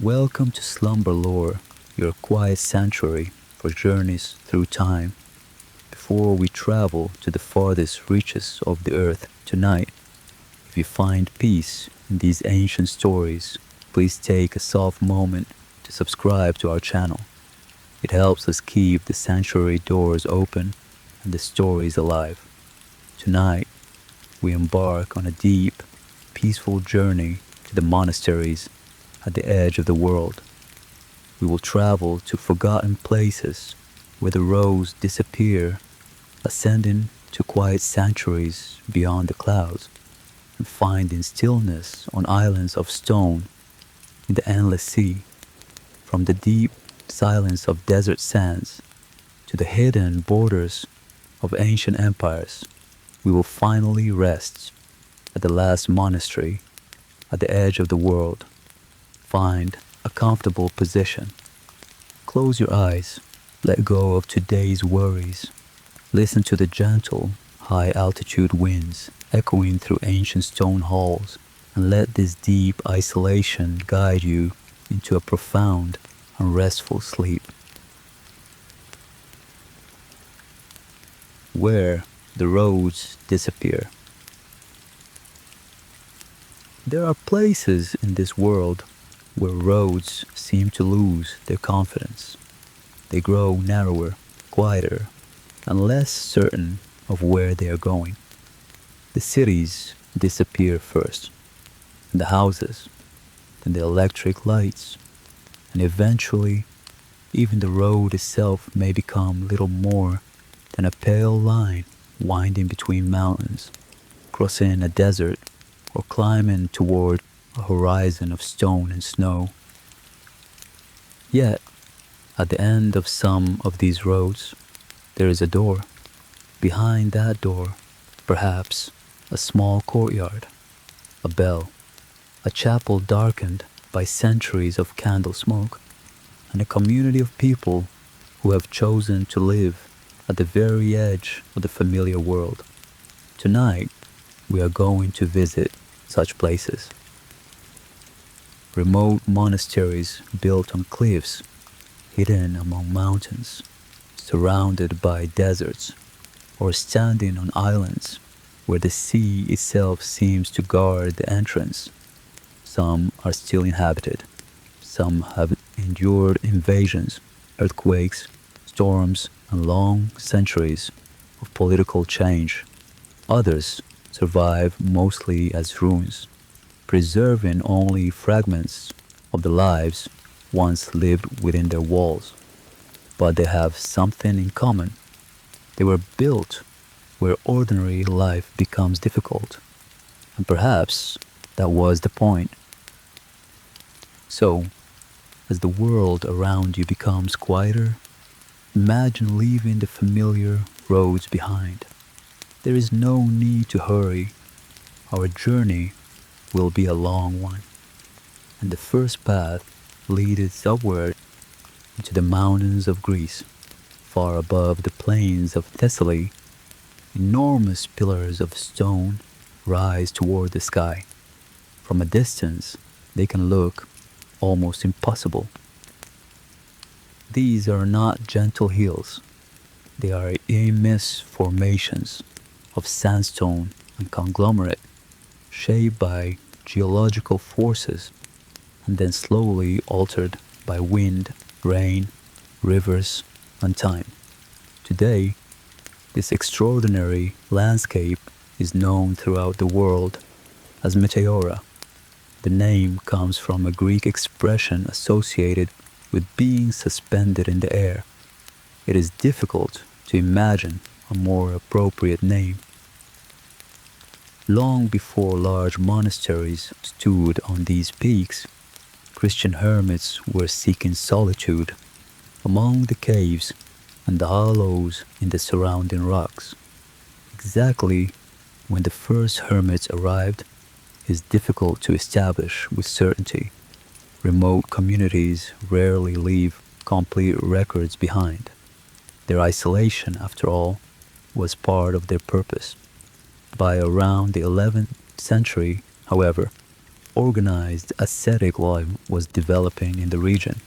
Welcome to Slumber Lore, your quiet sanctuary for journeys through time. Before we travel to the farthest reaches of the earth tonight, if you find peace in these ancient stories, please take a soft moment to subscribe to our channel. It helps us keep the sanctuary doors open and the stories alive. Tonight, we embark on a deep, peaceful journey to the monasteries at the edge of the world. We will travel to forgotten places where the roads disappear, ascending to quiet sanctuaries beyond the clouds, and finding stillness on islands of stone in the endless sea. From the deep silence of desert sands to the hidden borders of ancient empires, we will finally rest at the last monastery at the edge of the world. Find a comfortable position. Close your eyes. Let go of today's worries. Listen to the gentle, high-altitude winds echoing through ancient stone halls, and let this deep isolation guide you into a profound and restful sleep. Where the roads disappear. There are places in this world where roads seem to lose their confidence. They grow narrower, quieter, and less certain of where they are going. The cities disappear first, and the houses, then the electric lights, and eventually even the road itself may become little more than a pale line winding between mountains, crossing a desert, or climbing toward a horizon of stone and snow. Yet, at the end of some of these roads, there is a door. Behind that door, perhaps, a small courtyard, a bell, a chapel darkened by centuries of candle smoke, and a community of people who have chosen to live at the very edge of the familiar world. Tonight, we are going to visit such places. Remote monasteries built on cliffs, hidden among mountains, surrounded by deserts, or standing on islands where the sea itself seems to guard the entrance. Some are still inhabited. Some have endured invasions, earthquakes, storms, and long centuries of political change. Others survive mostly as ruins, preserving only fragments of the lives once lived within their walls. But they have something in common. They were built where ordinary life becomes difficult. And perhaps that was the point. So, as the world around you becomes quieter, imagine leaving the familiar roads behind. There is no need to hurry. Our journey will be a long one, and the first path leads upward into the mountains of Greece. Far above the plains of Thessaly, enormous pillars of stone rise toward the sky. From a distance, they can look almost impossible. These are not gentle hills. They are immense formations of sandstone and conglomerate, shaped by geological forces and then slowly altered by wind, rain, rivers, and time. Today, this extraordinary landscape is known throughout the world as Meteora. The name comes from a Greek expression associated with being suspended in the air. It is difficult to imagine a more appropriate name. Long before large monasteries stood on these peaks, Christian hermits were seeking solitude among the caves and the hollows in the surrounding rocks. Exactly when the first hermits arrived is difficult to establish with certainty. Remote communities rarely leave complete records behind. Their isolation, after all, was part of their purpose. By around the 11th century, however, organized ascetic life was developing in the region.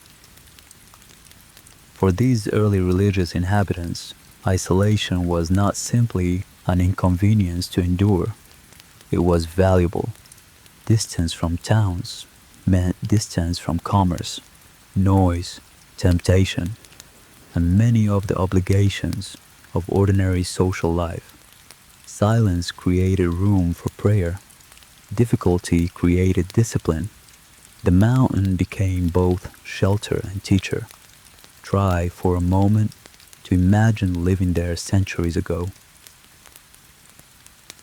For these early religious inhabitants, isolation was not simply an inconvenience to endure, it was valuable. Distance from towns meant distance from commerce, noise, temptation, and many of the obligations of ordinary social life. Silence created room for prayer. Difficulty created discipline. The mountain became both shelter and teacher. Try for a moment to imagine living there centuries ago.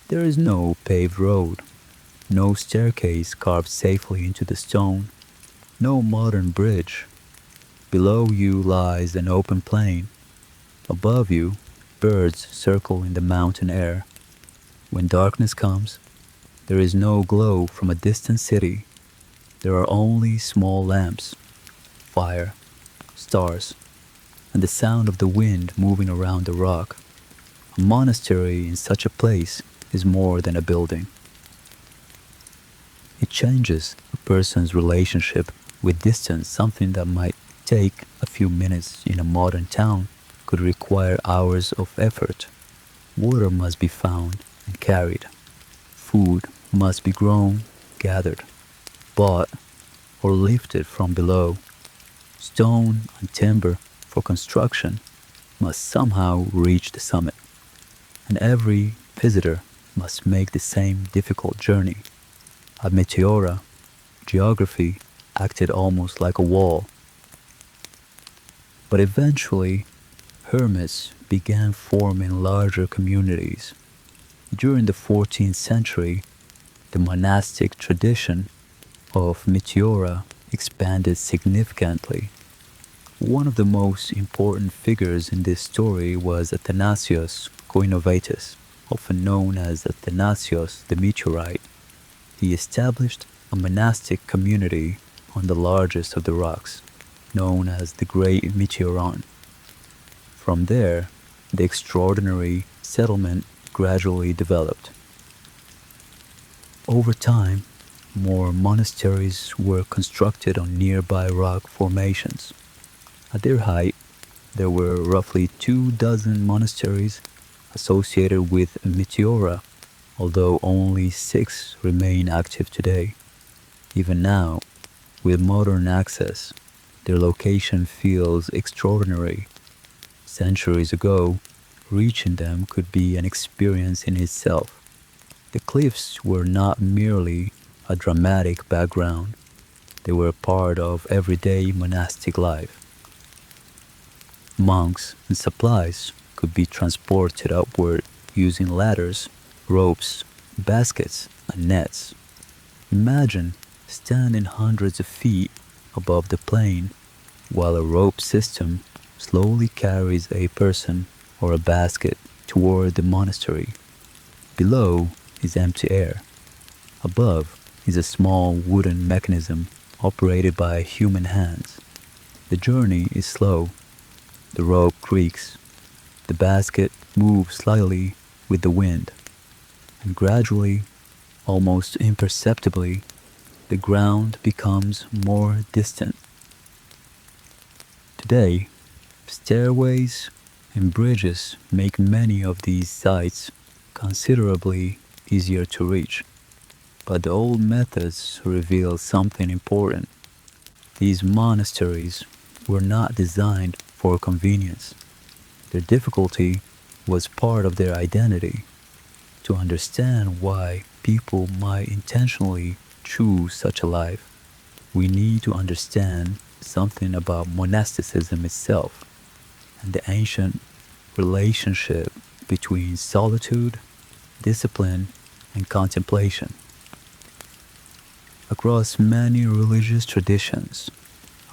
There is no paved road, no staircase carved safely into the stone, no modern bridge. Below you lies an open plain. Above you, birds circle in the mountain air. When darkness comes, there is no glow from a distant city. There are only small lamps, fire, stars, and the sound of the wind moving around the rock. A monastery in such a place is more than a building. It changes a person's relationship with distance. Something that might take a few minutes in a modern town could require hours of effort. Water must be found and carried. Food must be grown, gathered, bought, or lifted from below. Stone and timber for construction must somehow reach the summit, and every visitor must make the same difficult journey. At Meteora, geography acted almost like a wall. But eventually, hermits began forming larger communities. During the 14th century, the monastic tradition of Meteora expanded significantly. One of the most important figures in this story was Athanasius Koinovatus, often known as Athanasius the Meteorite. He established a monastic community on the largest of the rocks, known as the Great Meteoron. From there, the extraordinary settlement gradually developed. Over time, more monasteries were constructed on nearby rock formations. At their height, there were roughly 24 monasteries associated with Meteora, although only 6 remain active today. Even now, with modern access, their location feels extraordinary. Centuries ago, reaching them could be an experience in itself. The cliffs were not merely a dramatic background, they were part of everyday monastic life. Monks and supplies could be transported upward using ladders, ropes, baskets, and nets. Imagine standing hundreds of feet above the plain while a rope system slowly carries a person or a basket toward the monastery. Below is empty air. Above is a small wooden mechanism operated by human hands. The journey is slow. The rope creaks. The basket moves slightly with the wind. And gradually, almost imperceptibly, the ground becomes more distant. Today, stairways and bridges make many of these sites considerably easier to reach. But the old methods reveal something important. These monasteries were not designed for convenience. Their difficulty was part of their identity. To understand why people might intentionally choose such a life, we need to understand something about monasticism itself and the ancient relationship between solitude, discipline, and contemplation. Across many religious traditions,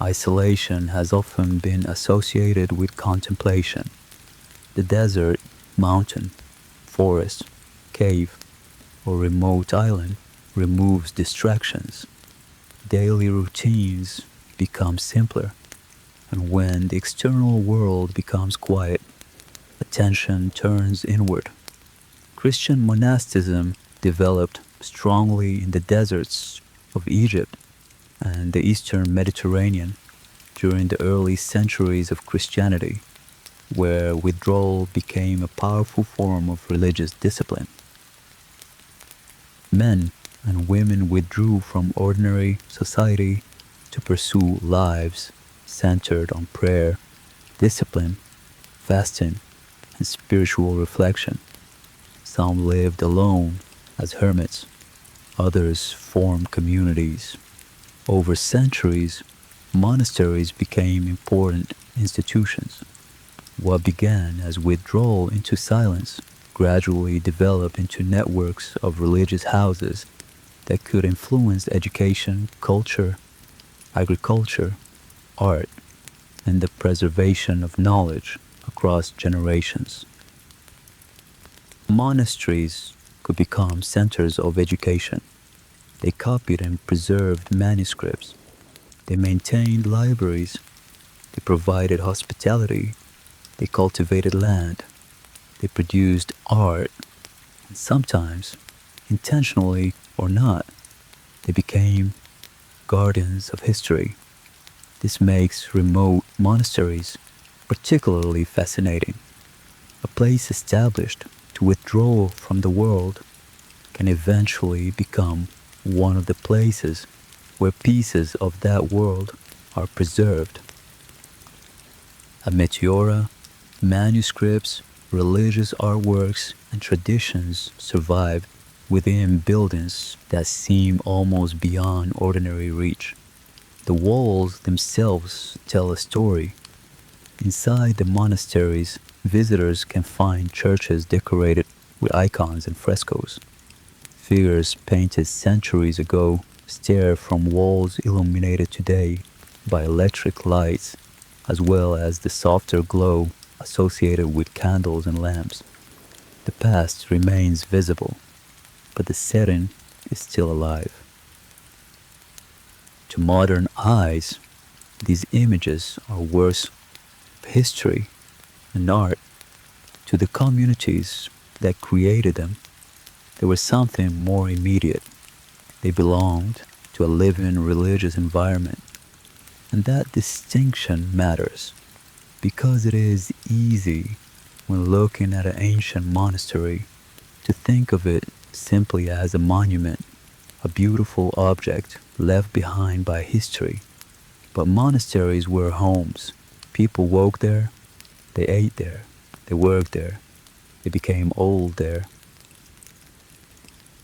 isolation has often been associated with contemplation. The desert, mountain, forest, cave, or remote island removes distractions. Daily routines become simpler, and when the external world becomes quiet, attention turns inward. Christian monasticism developed strongly in the deserts of Egypt and the Eastern Mediterranean during the early centuries of Christianity, where withdrawal became a powerful form of religious discipline. Men and women withdrew from ordinary society to pursue lives centered on prayer, discipline, fasting, and spiritual reflection. Some lived alone as hermits, others formed communities. Over centuries, monasteries became important institutions. What began as withdrawal into silence gradually developed into networks of religious houses that could influence education, culture, agriculture, art, and the preservation of knowledge across generations. Monasteries could become centers of education. They copied and preserved manuscripts. They maintained libraries. They provided hospitality. They cultivated land. They produced art. And sometimes, intentionally or not, they became guardians of history. This makes remote monasteries particularly fascinating. A place established to withdraw from the world can eventually become one of the places where pieces of that world are preserved. At Meteora, manuscripts, religious artworks, and traditions survive within buildings that seem almost beyond ordinary reach. The walls themselves tell a story. Inside the monasteries, visitors can find churches decorated with icons and frescoes. Figures painted centuries ago stare from walls illuminated today by electric lights, as well as the softer glow associated with candles and lamps. The past remains visible, but the setting is still alive. To modern eyes, these images are works of history and art. To the communities that created them, there was something more immediate. They belonged to a living religious environment. And that distinction matters because it is easy when looking at an ancient monastery to think of it simply as a monument, a beautiful object left behind by history. But monasteries were homes. People woke there, they ate there, they worked there, they became old there.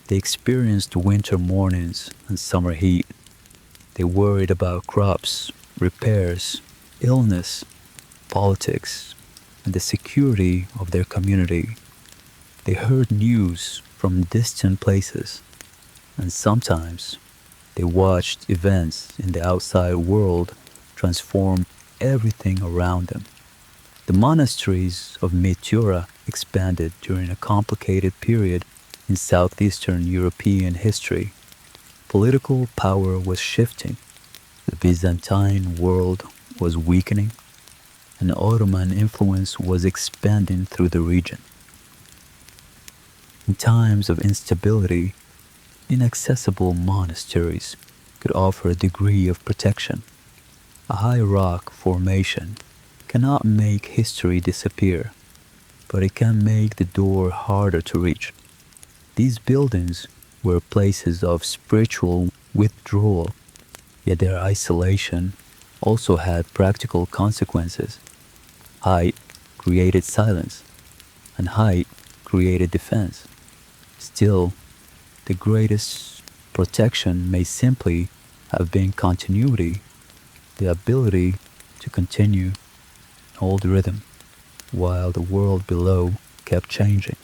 They experienced winter mornings and summer heat. They worried about crops, repairs, illness, politics, and the security of their community. They heard news from distant places, and sometimes they watched events in the outside world transform everything around them. The monasteries of Meteora expanded during a complicated period in southeastern European history. Political power was shifting, the Byzantine world was weakening, and Ottoman influence was expanding through the region. In times of instability, inaccessible monasteries could offer a degree of protection. A high rock formation cannot make history disappear, but it can make the door harder to reach. These buildings were places of spiritual withdrawal, yet their isolation also had practical consequences. Height created silence, and height created defense. Still, the greatest protection may simply have been continuity, the ability to continue, hold rhythm, while the world below kept changing.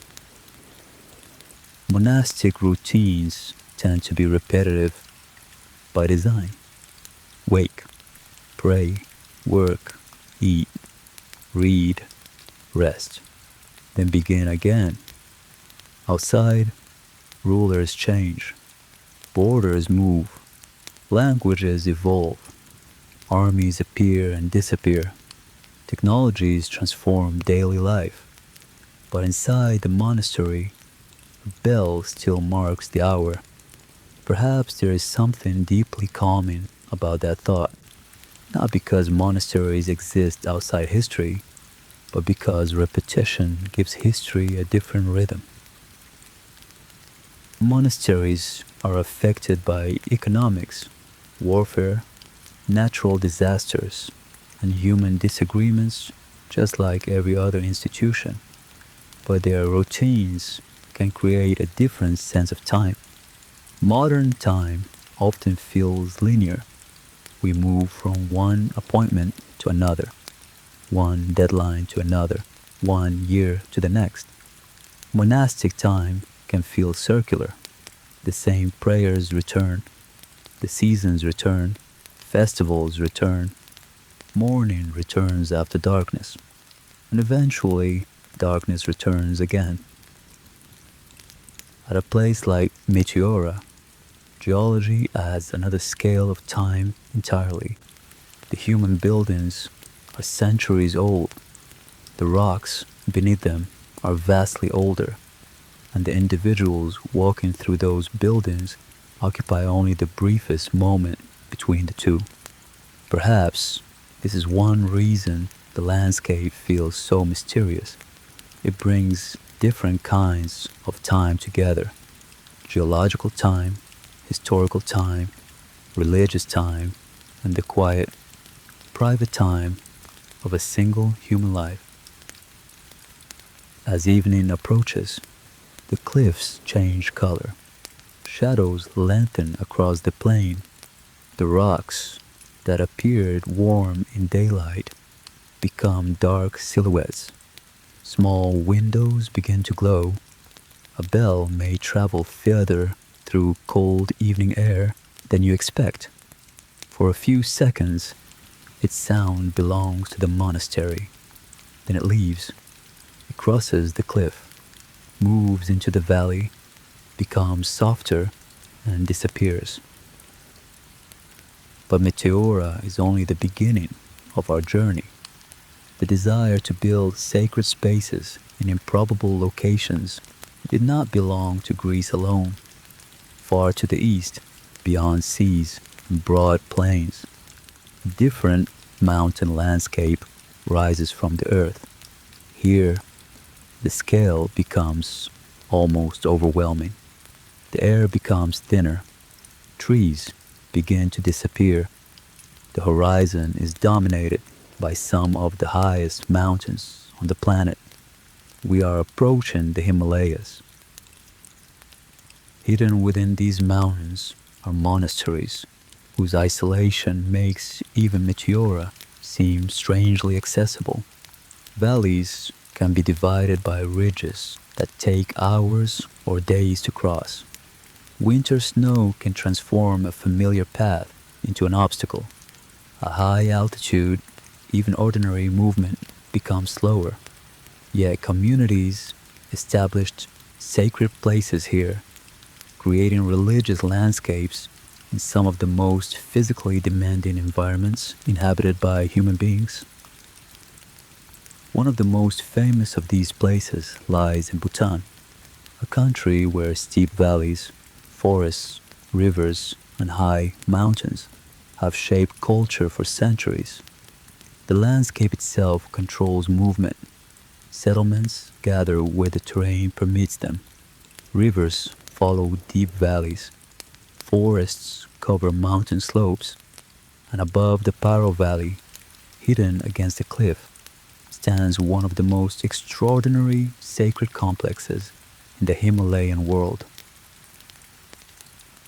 Monastic routines tend to be repetitive by design. Wake, pray, work, eat, read, rest, then begin again. Outside, rulers change, borders move, languages evolve, armies appear and disappear, technologies transform daily life. But inside the monastery, a bell still marks the hour. Perhaps there is something deeply calming about that thought, not because monasteries exist outside history, but because repetition gives history a different rhythm. Monasteries are affected by economics, warfare, natural disasters, and human disagreements just like every other institution, but their routines can create a different sense of time. Modern time often feels linear. We move from one appointment to another, one deadline to another, one year to the next. Monastic time can feel circular. The same prayers return, the seasons return, festivals return, morning returns after darkness, and eventually darkness returns again. At a place like Meteora, geology adds another scale of time entirely. The human buildings are centuries old, the rocks beneath them are vastly older, and the individuals walking through those buildings occupy only the briefest moment between the two. Perhaps this is one reason the landscape feels so mysterious. It brings different kinds of time together: geological time, historical time, religious time, and the quiet, private time of a single human life. As evening approaches, the cliffs change color. Shadows lengthen across the plain. The rocks that appeared warm in daylight become dark silhouettes. Small windows begin to glow. A bell may travel further through cold evening air than you expect. For a few seconds, its sound belongs to the monastery. Then it leaves. It crosses the cliff, moves into the valley, becomes softer, and disappears. But Meteora is only the beginning of our journey. The desire to build sacred spaces in improbable locations did not belong to Greece alone. Far to the east, beyond seas and broad plains, a different mountain landscape rises from the earth. Here, the scale becomes almost overwhelming. The air becomes thinner. Trees begin to disappear. The horizon is dominated by some of the highest mountains on the planet. We are approaching the Himalayas. Hidden within these mountains are monasteries, whose isolation makes even Meteora seem strangely accessible. Valleys can be divided by ridges that take hours or days to cross. Winter snow can transform a familiar path into an obstacle. At high altitude, even ordinary movement becomes slower. Yet communities established sacred places here, creating religious landscapes in some of the most physically demanding environments inhabited by human beings. One of the most famous of these places lies in Bhutan, a country where steep valleys, forests, rivers, and high mountains have shaped culture for centuries. The landscape itself controls movement. Settlements gather where the terrain permits them. Rivers follow deep valleys. Forests cover mountain slopes. And above the Paro Valley, hidden against a cliff, stands one of the most extraordinary sacred complexes in the Himalayan world.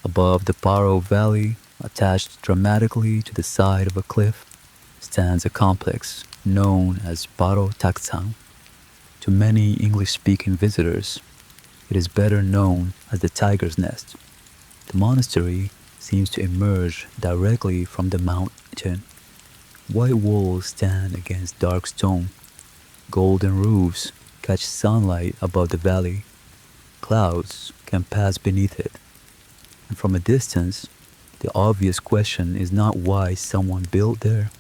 Above the Paro Valley, attached dramatically to the side of a cliff, stands a complex known as Paro Taksang. To many English-speaking visitors, it is better known as the Tiger's Nest. The monastery seems to emerge directly from the mountain. White walls stand against dark stone. Golden roofs catch sunlight above the valley. Clouds can pass beneath it. And from a distance, the obvious question is not why someone built there,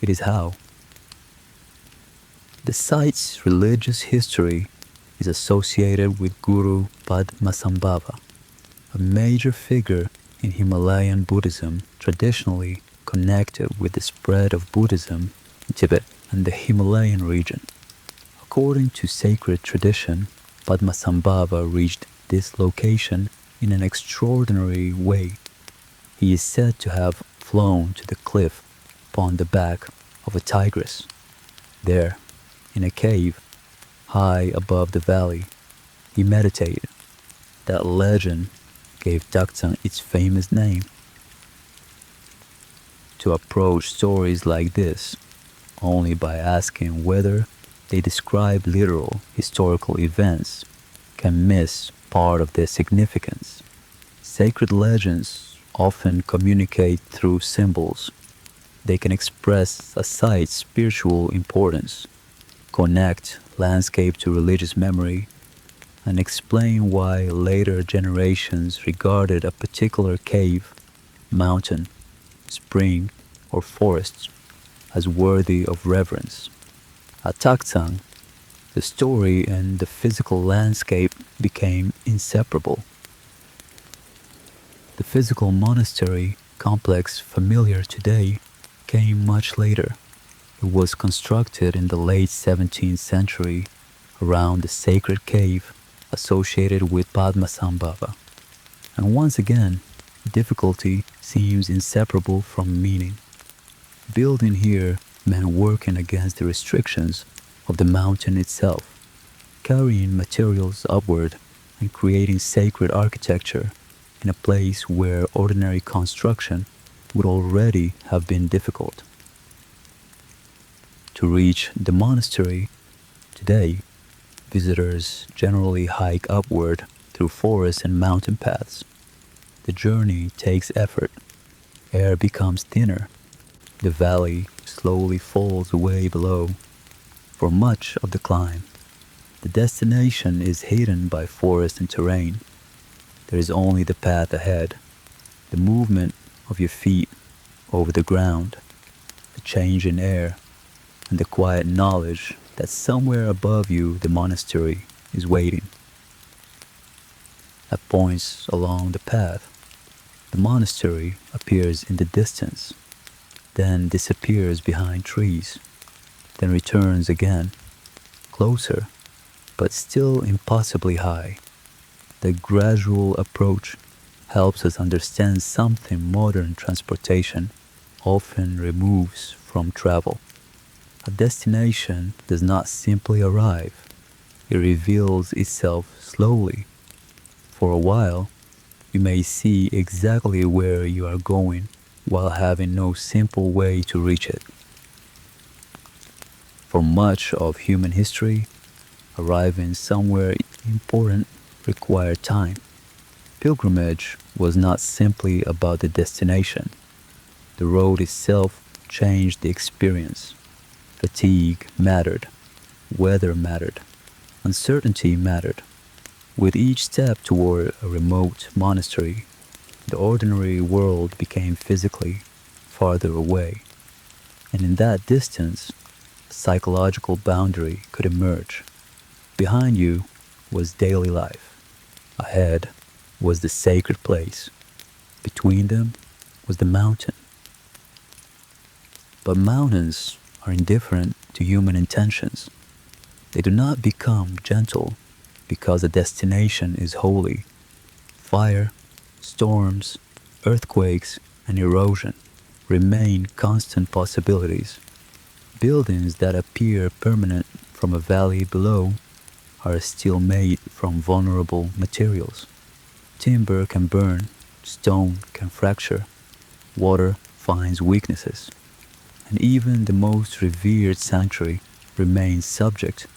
it is how. The site's religious history is associated with Guru Padmasambhava, a major figure in Himalayan Buddhism, traditionally connected with the spread of Buddhism in Tibet and the Himalayan region. According to sacred tradition, Padmasambhava reached this location in an extraordinary way. He is said to have flown to the cliff upon the back of a tigress. There, in a cave, high above the valley, he meditated. That legend gave Taktsang its famous name. To approach stories like this only by asking whether they describe literal historical events can miss part of their significance. Sacred legends often communicate through symbols. They can express a site's spiritual importance, connect landscape to religious memory, and explain why later generations regarded a particular cave, mountain, spring, or forest as worthy of reverence. At Taktsang, the story and the physical landscape became inseparable. The physical monastery complex familiar today came much later. It was constructed in the late 17th century around the sacred cave associated with Padmasambhava. And once again, difficulty seems inseparable from meaning. Building here meant working against the restrictions of the mountain itself, carrying materials upward and creating sacred architecture in a place where ordinary construction would already have been difficult. To reach the monastery today, visitors generally hike upward through forests and mountain paths. The journey takes effort. Air becomes thinner. The valley slowly falls away below. For much of the climb, the destination is hidden by forest and terrain. There is only the path ahead, the movement of your feet over the ground, the change in air, and the quiet knowledge that somewhere above you the monastery is waiting. At points along the path, the monastery appears in the distance, then disappears behind trees, then returns again, closer, but still impossibly high. The gradual approach helps us understand something modern transportation often removes from travel. A destination does not simply arrive, it reveals itself slowly. For a while, you may see exactly where you are going while having no simple way to reach it. For much of human history, arriving somewhere important required time. Pilgrimage was not simply about the destination. The road itself changed the experience. Fatigue mattered, weather mattered, uncertainty mattered. With each step toward a remote monastery, the ordinary world became physically farther away. And in that distance, a psychological boundary could emerge. Behind you was daily life. Ahead was the sacred place. Between them was the mountain. But mountains are indifferent to human intentions. They do not become gentle because the destination is holy. Fire, storms, earthquakes, and erosion remain constant possibilities. Buildings that appear permanent from a valley below are still made from vulnerable materials. Timber can burn, stone can fracture, water finds weaknesses, and even the most revered sanctuary remains subject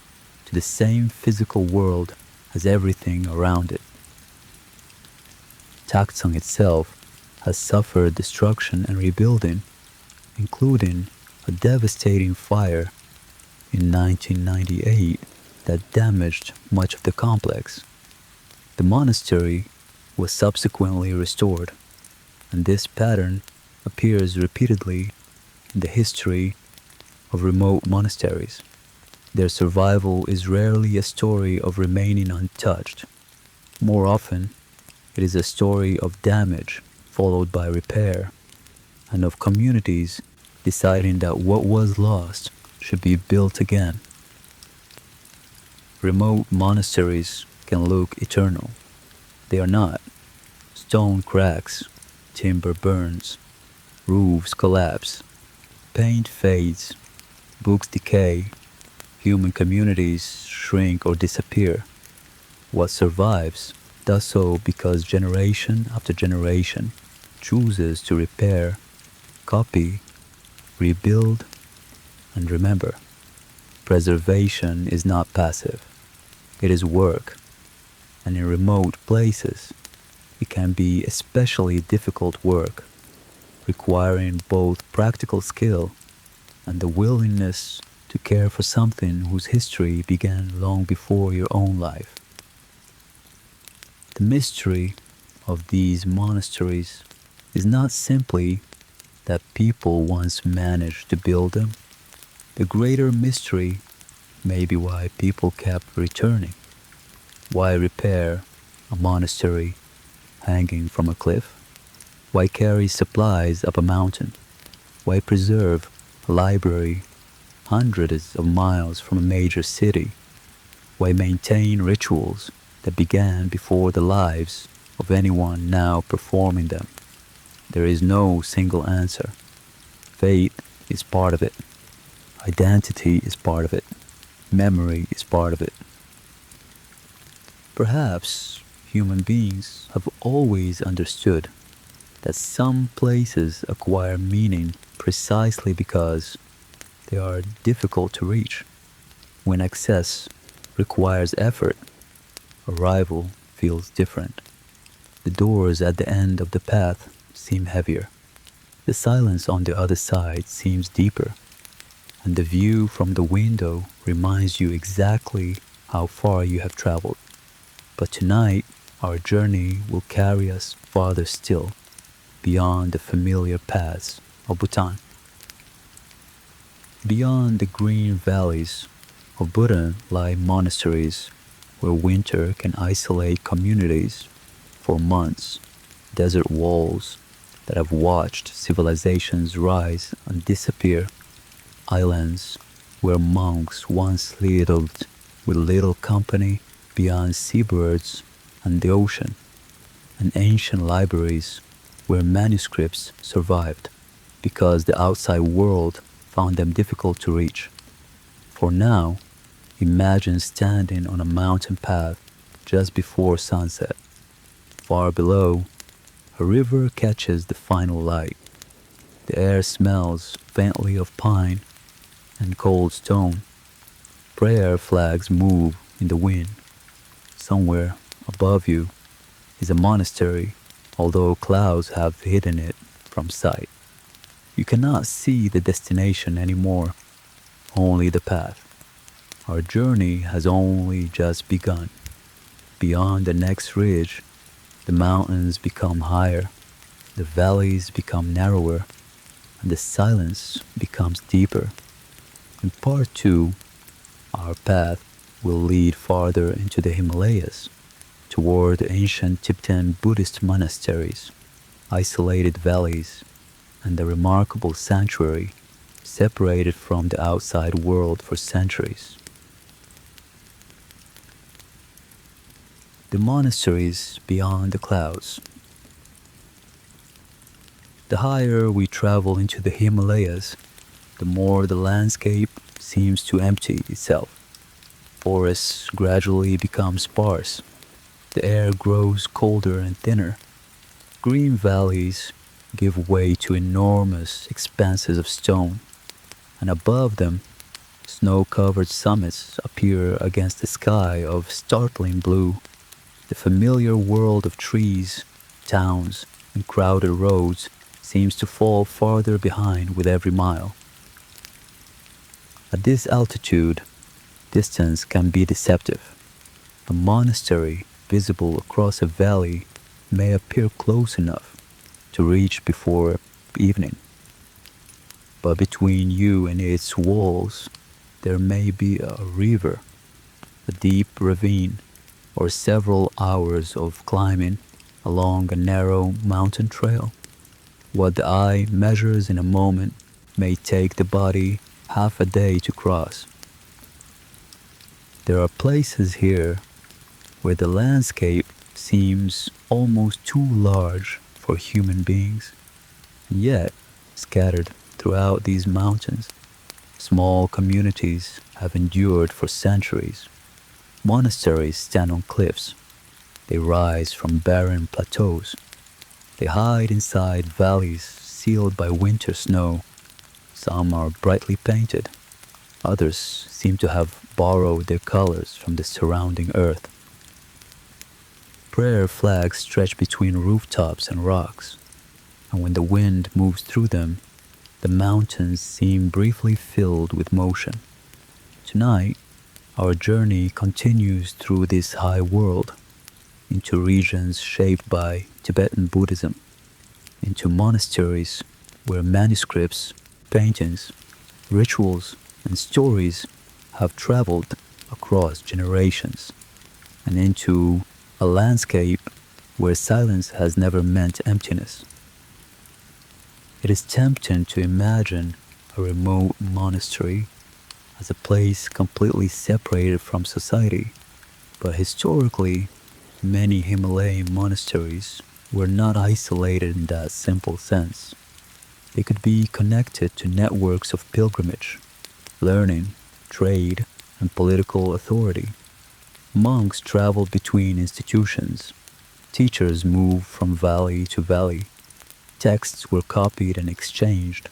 to the same physical world as everything around it. Taktsang itself has suffered destruction and rebuilding, including a devastating fire in 1998 that damaged much of the complex. The monastery was subsequently restored, and this pattern appears repeatedly in the history of remote monasteries. Their survival is rarely a story of remaining untouched. More often, It is a story of damage followed by repair, and of communities deciding that what was lost should be built again. Remote monasteries can look eternal. They are not. Stone cracks, timber burns, roofs collapse, paint fades, books decay, human communities shrink or disappear. What survives does so because generation after generation chooses to repair, copy, rebuild, and remember. Preservation is not passive. It is work, and in remote places, it can be especially difficult work, requiring both practical skill and the willingness to care for something whose history began long before your own life. The mystery of these monasteries is not simply that people once managed to build them. The greater mystery may be why people kept returning. Why repair a monastery hanging from a cliff? Why carry supplies up a mountain? Why preserve a library hundreds of miles from a major city? Why maintain rituals that began before the lives of anyone now performing them? There is no single answer. Faith is part of it. Identity is part of it. Memory is part of it. Perhaps human beings have always understood that some places acquire meaning precisely because they are difficult to reach. When access requires effort, arrival feels different. The doors at the end of the path seem heavier. The silence on the other side seems deeper, and the view from the window reminds you exactly how far you have traveled. But tonight, our journey will carry us farther still, beyond the familiar paths of Bhutan. Beyond the green valleys of Bhutan lie monasteries where winter can isolate communities for months, desert walls that have watched civilizations rise and disappear, islands where monks once lived with little company beyond seabirds and the ocean, and ancient libraries where manuscripts survived because the outside world found them difficult to reach. For now, imagine standing on a mountain path just before sunset. Far below, a river catches the final light. The air smells faintly of pine and cold stone. Prayer flags move in the wind. Somewhere above you is a monastery, although clouds have hidden it from sight. You cannot see the destination anymore, only the path. Our journey has only just begun. Beyond the next ridge, the mountains become higher, the valleys become narrower, and the silence becomes deeper. In part two, our path will lead farther into the Himalayas, toward the ancient Tibetan Buddhist monasteries, isolated valleys, and the remarkable sanctuary separated from the outside world for centuries. The monasteries beyond the clouds. The higher we travel into the Himalayas, the more the landscape seems to empty itself. Forests gradually become sparse. The air grows colder and thinner. Green valleys give way to enormous expanses of stone, and above them, snow-covered summits appear against a sky of startling blue. The familiar world of trees, towns, and crowded roads seems to fall farther behind with every mile. At this altitude, distance can be deceptive. A monastery visible across a valley may appear close enough to reach before evening. But between you and its walls, there may be a river, a deep ravine, or several hours of climbing along a narrow mountain trail. What the eye measures in a moment may take the body half a day to cross. There are places here where the landscape seems almost too large for human beings, and yet, scattered throughout these mountains, small communities have endured for centuries. Monasteries stand on cliffs. They rise from barren plateaus. They hide inside valleys sealed by winter snow. Some are brightly painted. Others seem to have borrowed their colors from the surrounding earth. Prayer flags stretch between rooftops and rocks, and when the wind moves through them, the mountains seem briefly filled with motion. Tonight, our journey continues through this high world, into regions shaped by Tibetan Buddhism, into monasteries where manuscripts, paintings, rituals, and stories have traveled across generations, and into a landscape where silence has never meant emptiness. It is tempting to imagine a remote monastery as a place completely separated from society, but historically, many Himalayan monasteries were not isolated in that simple sense. They could be connected to networks of pilgrimage, learning, trade, and political authority. Monks traveled between institutions. Teachers moved from valley to valley. Texts were copied and exchanged.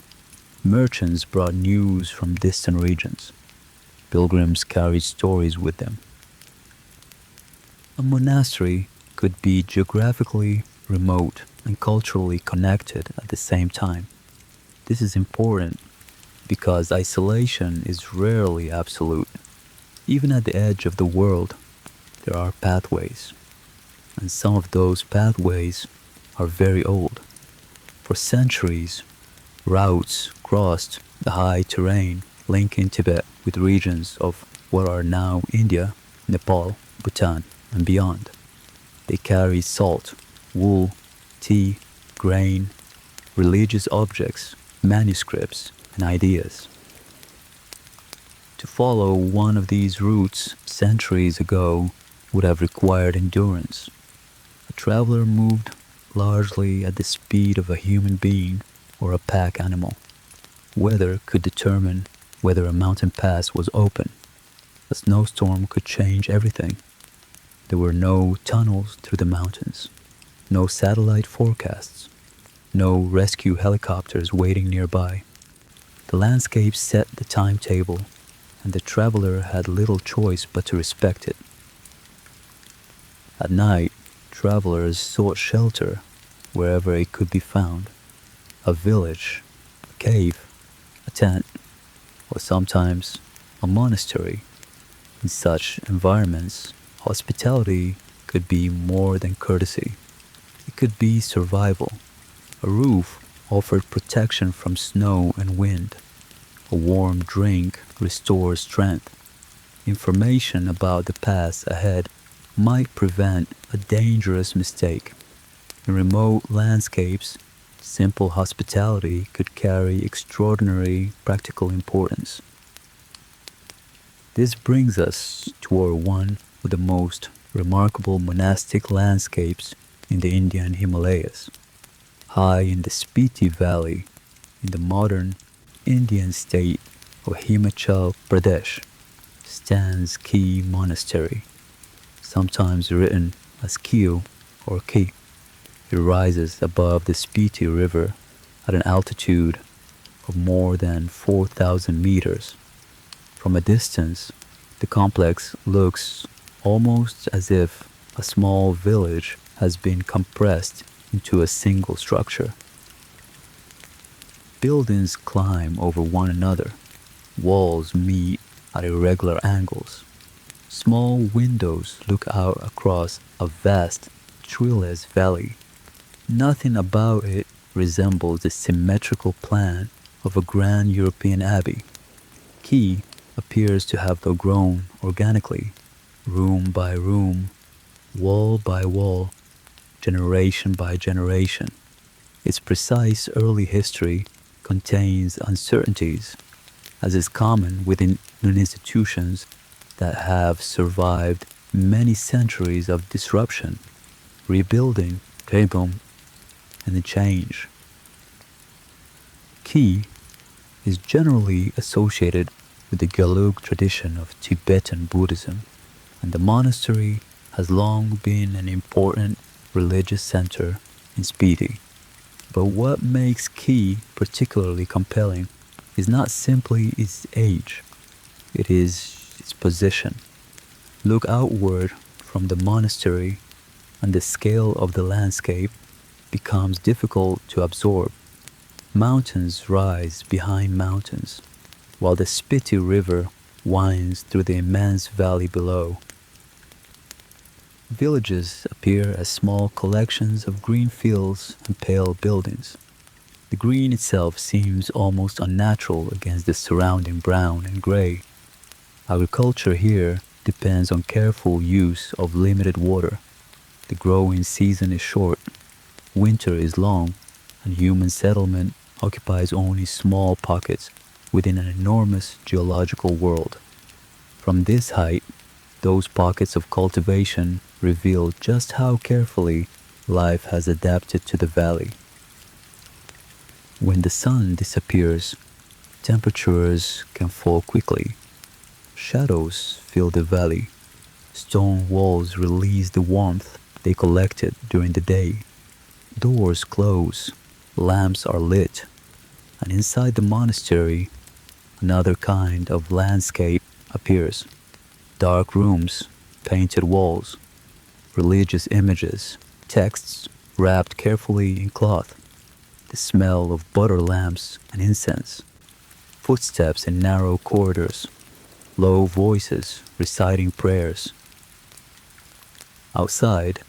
Merchants brought news from distant regions. Pilgrims carried stories with them. A monastery could be geographically remote and culturally connected at the same time. This is important because isolation is rarely absolute. Even at the edge of the world, there are pathways, and some of those pathways are very old. For centuries, routes crossed the high terrain linking Tibet with regions of what are now India, Nepal, Bhutan, and beyond. They carry salt, wool, tea, grain, religious objects, manuscripts, and ideas. To follow one of these routes centuries ago would have required endurance. A traveler moved largely at the speed of a human being or a pack animal. Weather could determine whether a mountain pass was open. A snowstorm could change everything. There were no tunnels through the mountains, no satellite forecasts, no rescue helicopters waiting nearby. The landscape set the timetable, and the traveler had little choice but to respect it. At night, travelers sought shelter wherever it could be found. A village, a cave, a tent, or sometimes a monastery. In such environments, hospitality could be more than courtesy. It could be survival. A roof offered protection from snow and wind. A warm drink restored strength. Information about the path ahead might prevent a dangerous mistake. In remote landscapes, simple hospitality could carry extraordinary practical importance. This brings us toward one of the most remarkable monastic landscapes in the Indian Himalayas. High in the Spiti Valley, in the modern Indian state of Himachal Pradesh, stands Ki Monastery, sometimes written as Kio or Ki. It rises above the Spiti River at an altitude of more than 4,000 meters. From a distance, the complex looks almost as if a small village has been compressed into a single structure. Buildings climb over one another. Walls meet at irregular angles. Small windows look out across a vast, treeless valley. Nothing about it resembles the symmetrical plan of a grand European abbey. Ki appears to have grown organically, room by room, wall by wall, generation by generation. Its precise early history contains uncertainties, as is common within institutions that have survived many centuries of disruption, rebuilding, boom, and change. Ki is generally associated with the Gelug tradition of Tibetan Buddhism, and the monastery has long been an important religious center in Spiti. But what makes Ki particularly compelling is not simply its age, it is its position. Look outward from the monastery, and the scale of the landscape becomes difficult to absorb. Mountains rise behind mountains, while the Spiti River winds through the immense valley below. Villages appear as small collections of green fields and pale buildings. The green itself seems almost unnatural against the surrounding brown and gray. Agriculture here depends on careful use of limited water. The growing season is short, winter is long, and human settlement occupies only small pockets within an enormous geological world. From this height, those pockets of cultivation reveal just how carefully life has adapted to the valley. When the sun disappears, temperatures can fall quickly. Shadows fill the valley. Stone walls release the warmth they collected during the day. Doors close, lamps are lit, and inside the monastery, another kind of landscape appears. Dark rooms, painted walls, religious images, texts wrapped carefully in cloth, the smell of butter lamps and incense, footsteps in narrow corridors, low voices reciting prayers. Outside,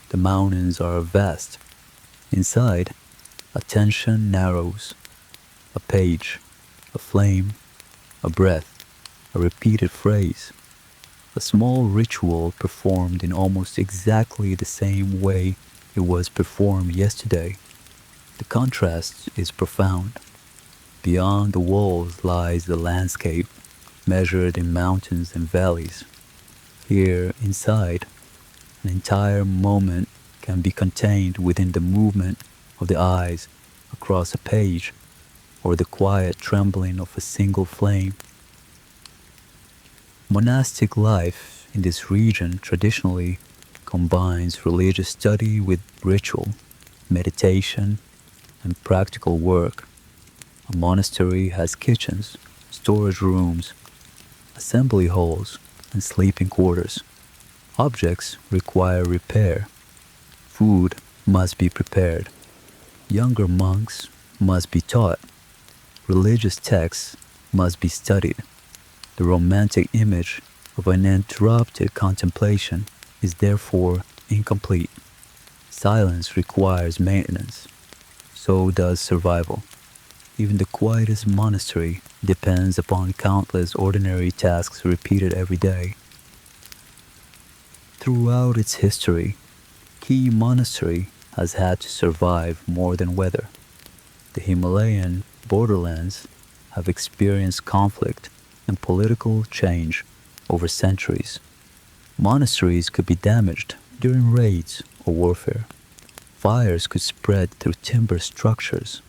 the mountains are vast. Inside, attention narrows. A page, a flame, a breath, a repeated phrase. A small ritual performed in almost exactly the same way it was performed yesterday. The contrast is profound. Beyond the walls lies the landscape, measured in mountains and valleys. Here, inside, an entire moment can be contained within the movement of the eyes across a page, or the quiet trembling of a single flame. Monastic life in this region traditionally combines religious study with ritual, meditation, and practical work. A monastery has kitchens, storage rooms, assembly halls, and sleeping quarters. Objects require repair. Food must be prepared. Younger monks must be taught. Religious texts must be studied. The romantic image of uninterrupted contemplation is therefore incomplete. Silence requires maintenance. So does survival. Even the quietest monastery depends upon countless ordinary tasks repeated every day. Throughout its history, Ki Monastery has had to survive more than weather. The Himalayan borderlands have experienced conflict and political change over centuries. Monasteries could be damaged during raids or warfare. Fires could spread through timber structures.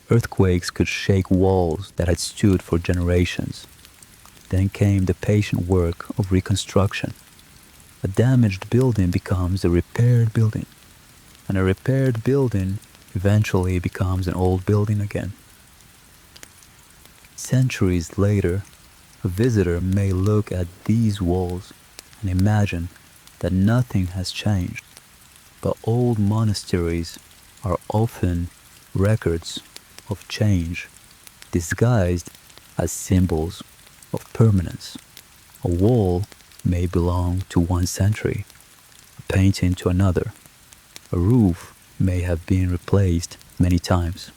Earthquakes could shake walls that had stood for generations. Then came the patient work of reconstruction. A damaged building becomes a repaired building, and a repaired building eventually becomes an old building again. Centuries later, a visitor may look at these walls and imagine that nothing has changed, but old monasteries are often records of change disguised as symbols of permanence. A wall may belong to one century, a painting to another. A roof may have been replaced many times.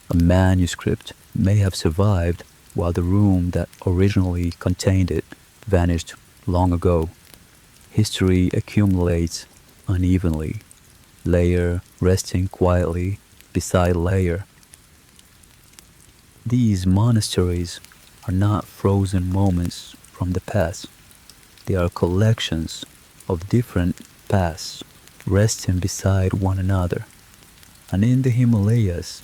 A manuscript may have survived while the room that originally contained it vanished long ago. History accumulates unevenly. layer resting quietly beside layer. These monasteries are not frozen moments from the past. They are collections of different pasts resting beside one another. And in the Himalayas,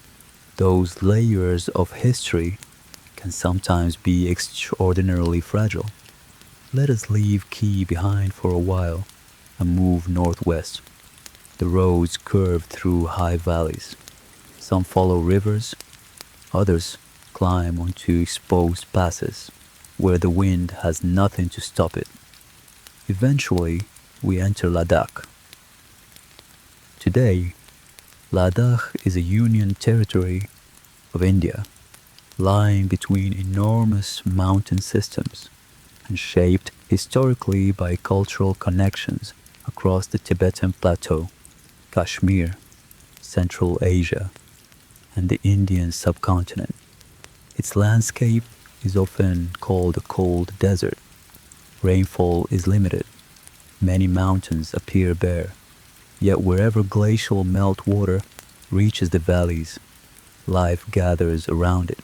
those layers of history can sometimes be extraordinarily fragile. Let us leave Key behind for a while and move northwest. The roads curve through high valleys. Some follow rivers, others climb onto exposed passes where the wind has nothing to stop it. Eventually, we enter Ladakh. Today, Ladakh is a union territory of India, lying between enormous mountain systems and shaped historically by cultural connections across the Tibetan Plateau, Kashmir, Central Asia, and the Indian subcontinent. Its landscape is often called a cold desert. Rainfall is limited. Many mountains appear bare. Yet wherever glacial meltwater reaches the valleys, life gathers around it.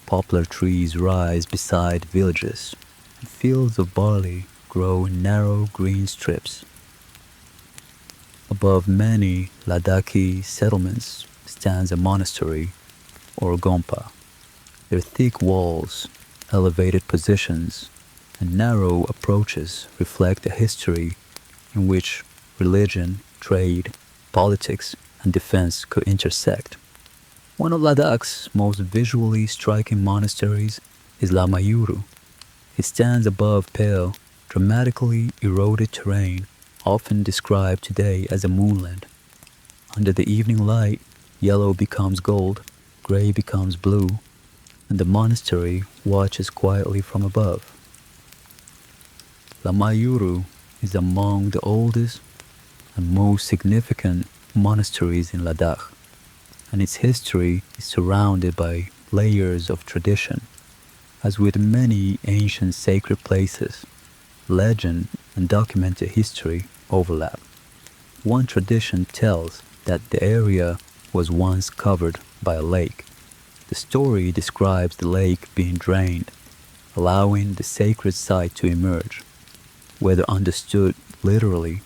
Poplar trees rise beside villages, and fields of barley grow in narrow green strips. Above many Ladakhi settlements stands a monastery or gompa. Their thick walls, elevated positions, and narrow approaches reflect a history in which religion, trade, politics, and defense could intersect. One of Ladakh's most visually striking monasteries is Lamayuru. It stands above pale, dramatically eroded terrain, often described today as a moonland. Under the evening light, yellow becomes gold, gray becomes blue, and the monastery watches quietly from above. Lamayuru is among the oldest and most significant monasteries in Ladakh, and its history is surrounded by layers of tradition. As with many ancient sacred places, legend and documented history overlap. One tradition tells that the area was once covered by a lake. The story describes the lake being drained, allowing the sacred site to emerge. Whether understood literally,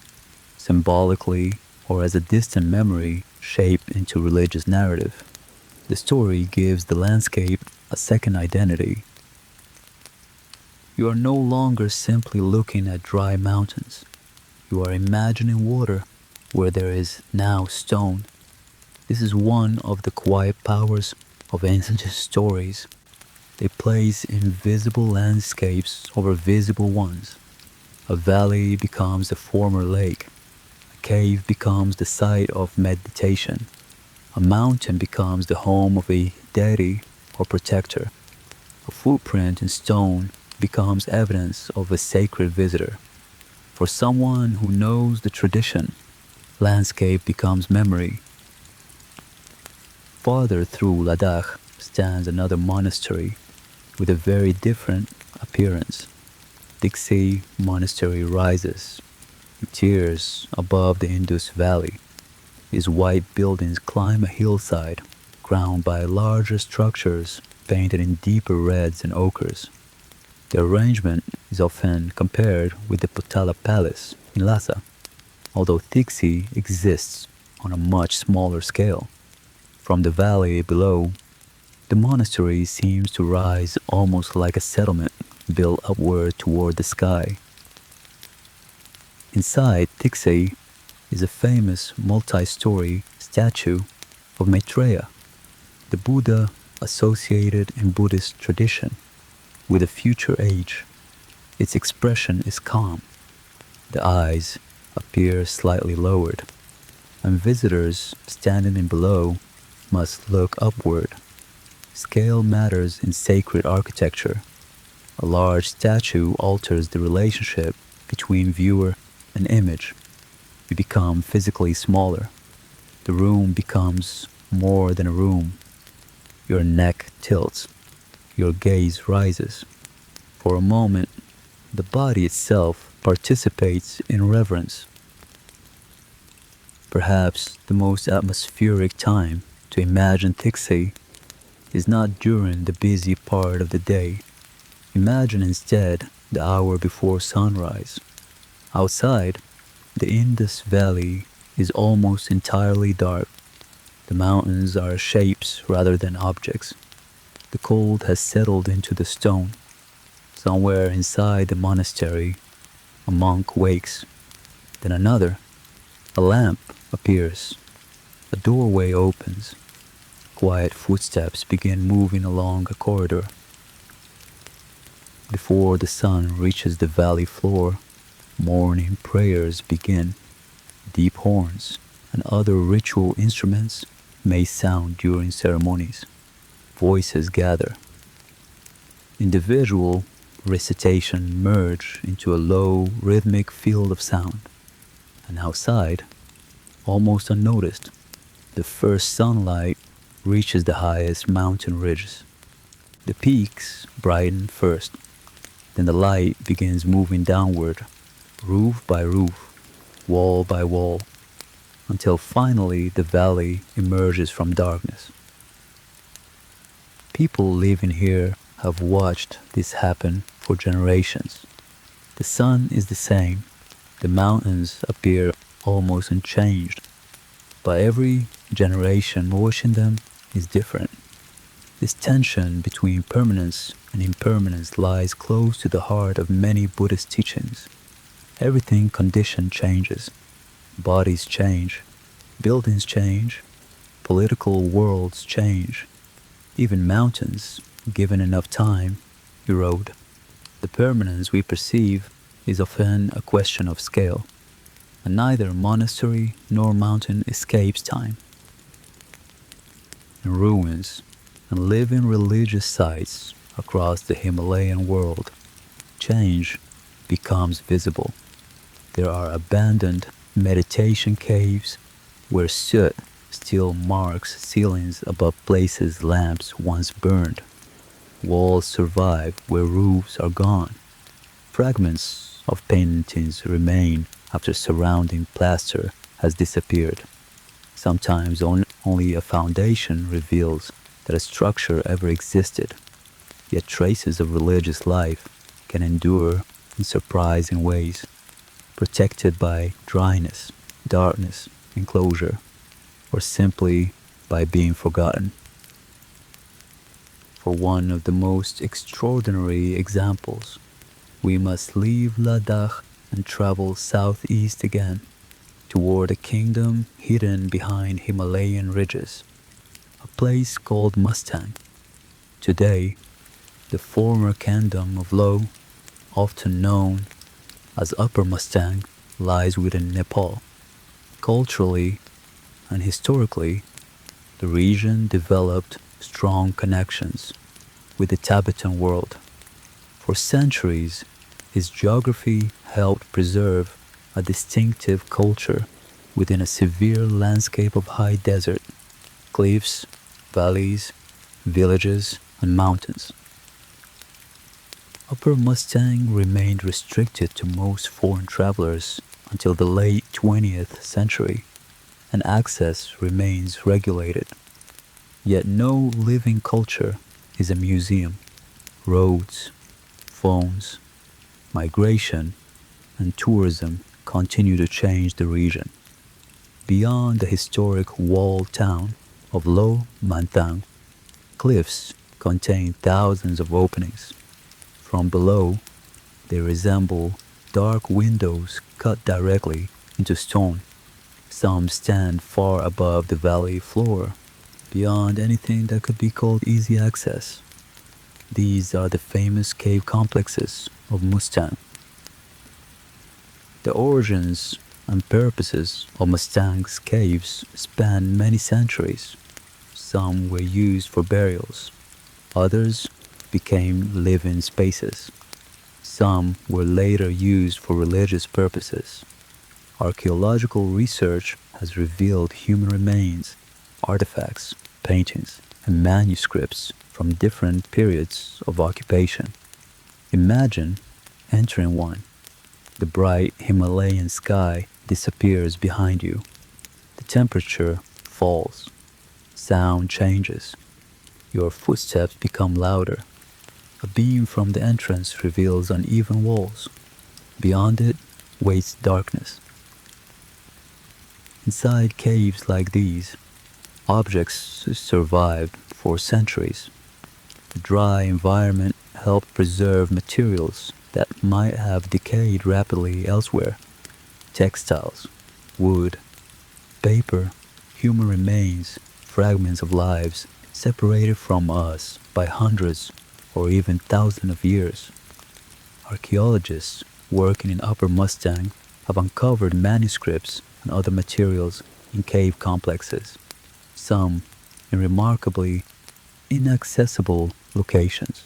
symbolically, or as a distant memory shaped into religious narrative, the story gives the landscape a second identity. You are no longer simply looking at dry mountains. You are imagining water where there is now stone. This is one of the quiet powers of ancient stories. They place invisible landscapes over visible ones. A valley becomes a former lake. A cave becomes the site of meditation. A mountain becomes the home of a deity or protector. A footprint in stone becomes evidence of a sacred visitor. For someone who knows the tradition, landscape becomes memory. Farther through Ladakh stands another monastery with a very different appearance. Dixie Monastery rises in tiers above the Indus Valley. Its white buildings climb a hillside, crowned by larger structures painted in deeper reds and ochres. The arrangement is often compared with the Potala Palace in Lhasa, although Dixie exists on a much smaller scale. From the valley below, the monastery seems to rise almost like a settlement built upward toward the sky. Inside Dixie is a famous multi-story statue of Maitreya, the Buddha associated in Buddhist tradition with a future age. Its expression is calm. The eyes appear slightly lowered, and visitors standing in below must look upward. Scale matters in sacred architecture. A large statue alters the relationship between viewer and image. You become physically smaller. The room becomes more than a room. Your neck tilts. Your gaze rises. For a moment, the body itself participates in reverence. Perhaps the most atmospheric time to imagine Tixi is not during the busy part of the day. Imagine instead the hour before sunrise. Outside, the Indus Valley is almost entirely dark. The mountains are shapes rather than objects. The cold has settled into the stone. Somewhere inside the monastery, a monk wakes. Then another. A lamp appears. A doorway opens. Quiet footsteps begin moving along a corridor. Before the sun reaches the valley floor, morning prayers begin. Deep horns and other ritual instruments may sound during ceremonies. Voices gather. Individual recitation merge into a low, rhythmic field of sound. And outside, almost unnoticed, the first sunlight reaches the highest mountain ridges. The peaks brighten first, then the light begins moving downward, roof by roof, wall by wall, until finally the valley emerges from darkness. People living here have watched this happen for generations. The sun is the same, the mountains appear almost unchanged, but every generation watching them is different. This tension between permanence and impermanence lies close to the heart of many Buddhist teachings. Everything condition changes. Bodies change. Buildings change. Political worlds change. Even mountains, given enough time, erode. The permanence we perceive is often a question of scale, and neither monastery nor mountain escapes time. In ruins and living religious sites across the Himalayan world, change becomes visible. There are abandoned meditation caves where soot still marks ceilings above places lamps once burned. Walls survive where roofs are gone. Fragments of paintings remain after surrounding plaster has disappeared. Sometimes only a foundation reveals that a structure ever existed, yet traces of religious life can endure in surprising ways, protected by dryness, darkness, enclosure, or simply by being forgotten. For one of the most extraordinary examples, we must leave Ladakh and travel southeast again, toward a kingdom hidden behind Himalayan ridges, a place called Mustang. Today, the former kingdom of Lo, often known as Upper Mustang, lies within Nepal. Culturally and historically, the region developed strong connections with the Tibetan world. For centuries, its geography helped preserve a distinctive culture within a severe landscape of high desert, cliffs, valleys, villages, and mountains. Upper Mustang remained restricted to most foreign travelers until the late 20th century, and access remains regulated. Yet no living culture is a museum. Roads, phones, migration, and tourism continue to change the region. Beyond the historic walled town of Lo Mantang, cliffs contain thousands of openings. From below, they resemble dark windows cut directly into stone. Some stand far above the valley floor, beyond anything that could be called easy access. These are the famous cave complexes of Mustang. The origins and purposes of Mustang's caves span many centuries. Some were used for burials. Others became living spaces. Some were later used for religious purposes. Archaeological research has revealed human remains, artifacts, paintings, and manuscripts from different periods of occupation. Imagine entering one. The bright Himalayan sky disappears behind you. The temperature falls, sound changes, your footsteps become louder. A beam from the entrance reveals uneven walls. Beyond it waits darkness. Inside caves like these, objects survived for centuries. The dry environment helped preserve materials that might have decayed rapidly elsewhere. Textiles, wood, paper, human remains, fragments of lives separated from us by hundreds or even thousands of years. Archaeologists working in Upper Mustang have uncovered manuscripts and other materials in cave complexes, some in remarkably inaccessible locations.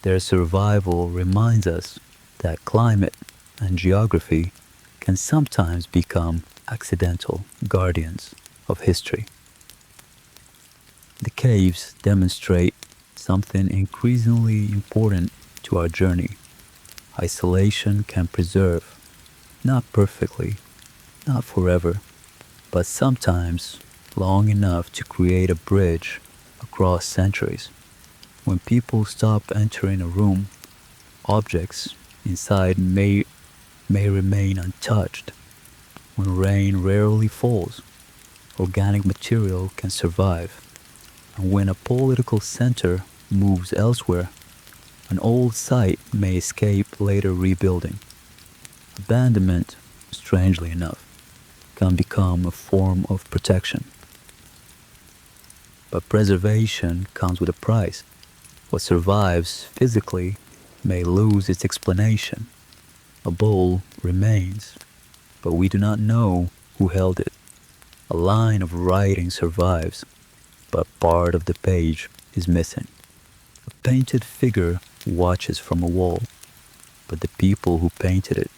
Their survival reminds us that climate and geography can sometimes become accidental guardians of history. The caves demonstrate something increasingly important to our journey. Isolation can preserve, not perfectly, not forever, but sometimes long enough to create a bridge across centuries. When people stop entering a room, objects inside may remain untouched. When rain rarely falls, organic material can survive. And when a political center moves elsewhere, an old site may escape later rebuilding. Abandonment, strangely enough, can become a form of protection. But preservation comes with a price. What survives physically may lose its explanation. A bowl remains, but we do not know who held it. A line of writing survives, but part of the page is missing. A painted figure watches from a wall, but the people who painted it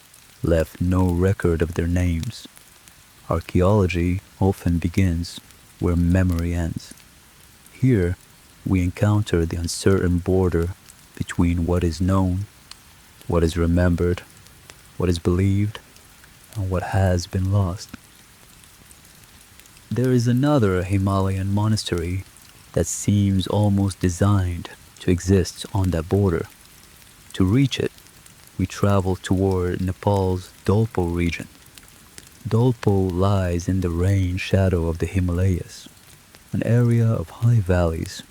left no record of their names. Archaeology often begins where memory ends. Here, we encounter the uncertain border between what is known, what is remembered, what is believed, and what has been lost. There is another Himalayan monastery that seems almost designed to exist on that border. To reach it, we travel toward Nepal's Dolpo region. Dolpo lies in the rain shadow of the Himalayas, an area of high valleys,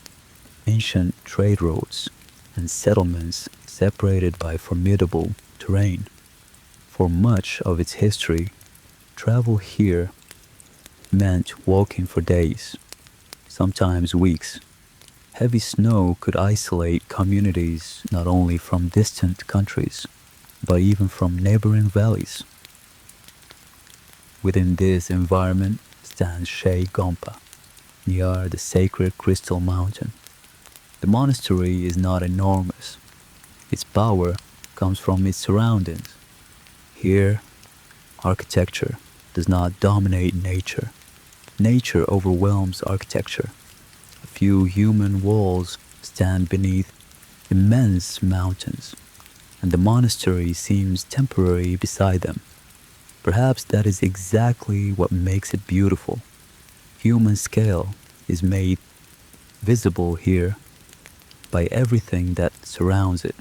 ancient trade roads, and settlements separated by formidable terrain. For much of its history, travel here meant walking for days, sometimes weeks. Heavy snow could isolate communities not only from distant countries, but even from neighboring valleys. Within this environment stands Shea Gompa, near the sacred Crystal Mountain. The monastery is not enormous. Its power comes from its surroundings. Here, architecture does not dominate nature. Nature overwhelms architecture. A few human walls stand beneath immense mountains, and the monastery seems temporary beside them. Perhaps that is exactly what makes it beautiful. Human scale is made visible here by everything that surrounds it.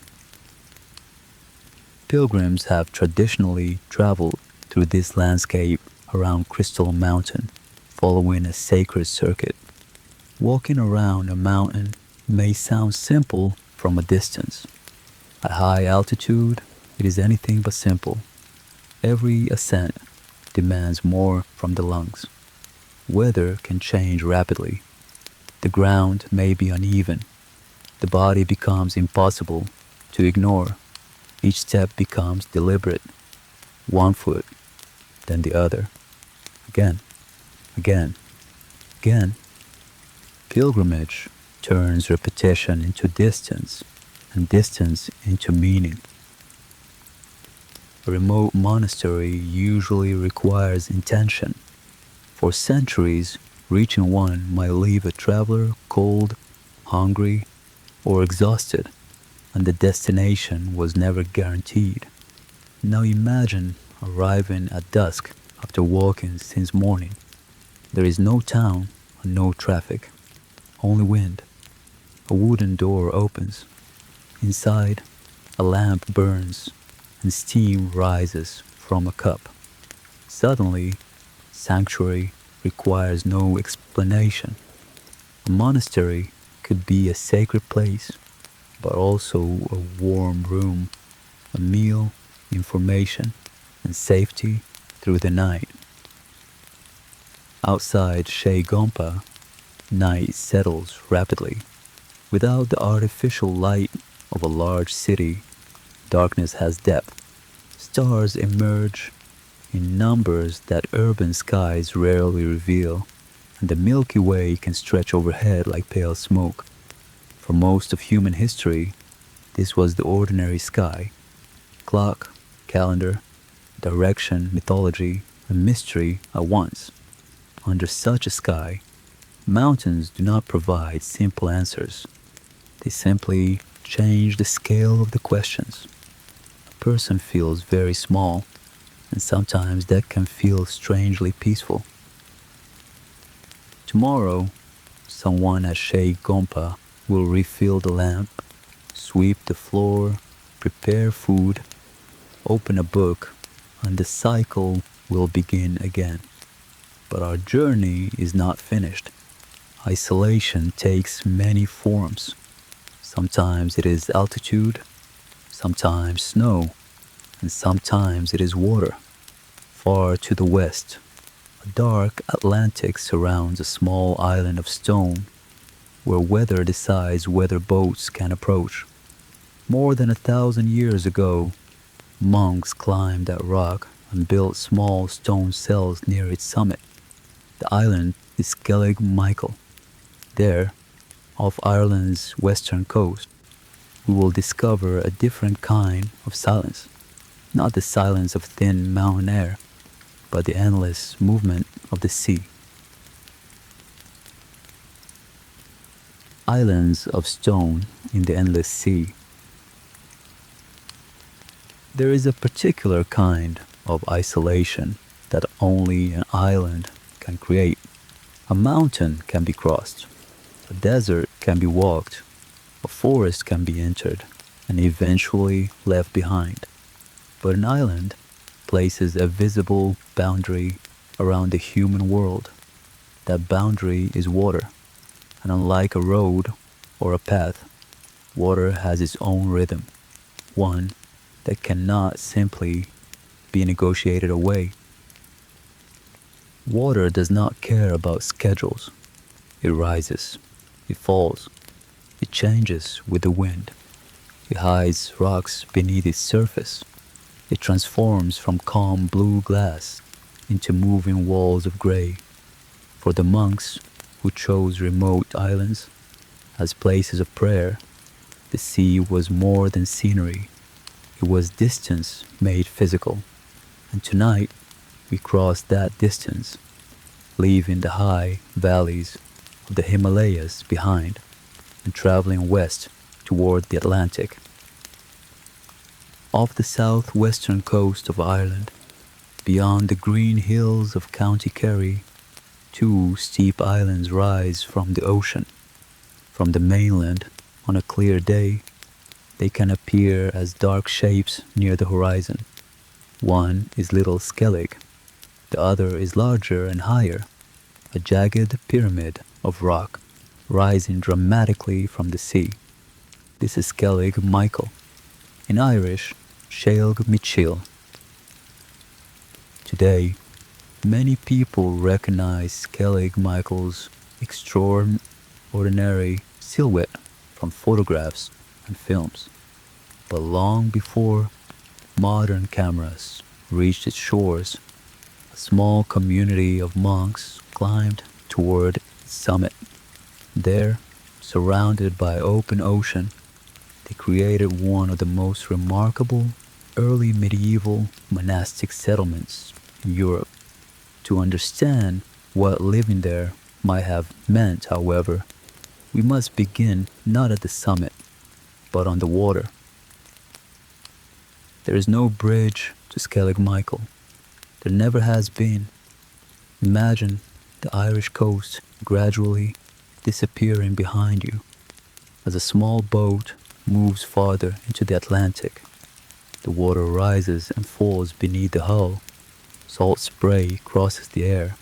Pilgrims have traditionally traveled through this landscape around Crystal Mountain, following a sacred circuit. Walking around a mountain may sound simple from a distance. At high altitude, it is anything but simple. Every ascent demands more from the lungs. Weather can change rapidly. The ground may be uneven. The body becomes impossible to ignore. Each step becomes deliberate. One foot, then the other. Again, again, again. Pilgrimage turns repetition into distance, and distance into meaning. A remote monastery usually requires intention. For centuries, reaching one might leave a traveler cold, hungry, or exhausted, and the destination was never guaranteed. Now imagine arriving at dusk after walking since morning. There is no town and no traffic, only wind. A wooden door opens. Inside, a lamp burns and steam rises from a cup. Suddenly, sanctuary requires no explanation. A monastery could be a sacred place, but also a warm room, a meal, information, and safety through the night. Outside Shea Gompa, night settles rapidly. Without the artificial light of a large city, darkness has depth. Stars emerge in numbers that urban skies rarely reveal, and the Milky Way can stretch overhead like pale smoke. For most of human history, this was the ordinary sky. Clock, calendar, direction, mythology, and mystery at once. Under such a sky, mountains do not provide simple answers. They simply change the scale of the questions. A person feels very small, and sometimes that can feel strangely peaceful. Tomorrow, someone at Shea Gompa will refill the lamp, sweep the floor, prepare food, open a book, and the cycle will begin again. But our journey is not finished. Isolation takes many forms. Sometimes it is altitude, sometimes snow, and sometimes it is water. Far to the west, a dark Atlantic surrounds a small island of stone where weather decides whether boats can approach. More than 1,000 years ago, monks climbed that rock and built small stone cells near its summit. The island is Skellig Michael. There, off Ireland's western coast, we will discover a different kind of silence. Not the silence of thin mountain air, but the endless movement of the sea. Islands of stone in the endless sea. There is a particular kind of isolation that only an island can create. A mountain can be crossed, a desert can be walked, a forest can be entered, and eventually left behind. But an island places a visible boundary around the human world. That boundary is water, and unlike a road or a path, water has its own rhythm, one that cannot simply be negotiated away. Water does not care about schedules. It rises, it falls, it changes with the wind. It hides rocks beneath its surface. It transforms from calm blue glass into moving walls of gray. For the monks who chose remote islands as places of prayer, the sea was more than scenery. It was distance made physical. And tonight, we cross that distance, leaving the high valleys of the Himalayas behind and traveling west toward the Atlantic. Off the southwestern coast of Ireland, beyond the green hills of County Kerry, two steep islands rise from the ocean. From the mainland, on a clear day, they can appear as dark shapes near the horizon. One is Little Skellig, the other is larger and higher, a jagged pyramid of rock rising dramatically from the sea. This is Skellig Michael, in Irish, Sheilg Michil. Today, many people recognize Skellig Michael's extraordinary silhouette from photographs and films. But long before modern cameras reached its shores, a small community of monks climbed toward its summit. There, surrounded by open ocean, they created one of the most remarkable early medieval monastic settlements in Europe. To understand what living there might have meant, however, we must begin not at the summit, but on the water. There is no bridge to Skellig Michael. There never has been. Imagine the Irish coast gradually disappearing behind you as a small boat moves farther into the Atlantic. The water rises and falls beneath the hull. Salt spray crosses the air.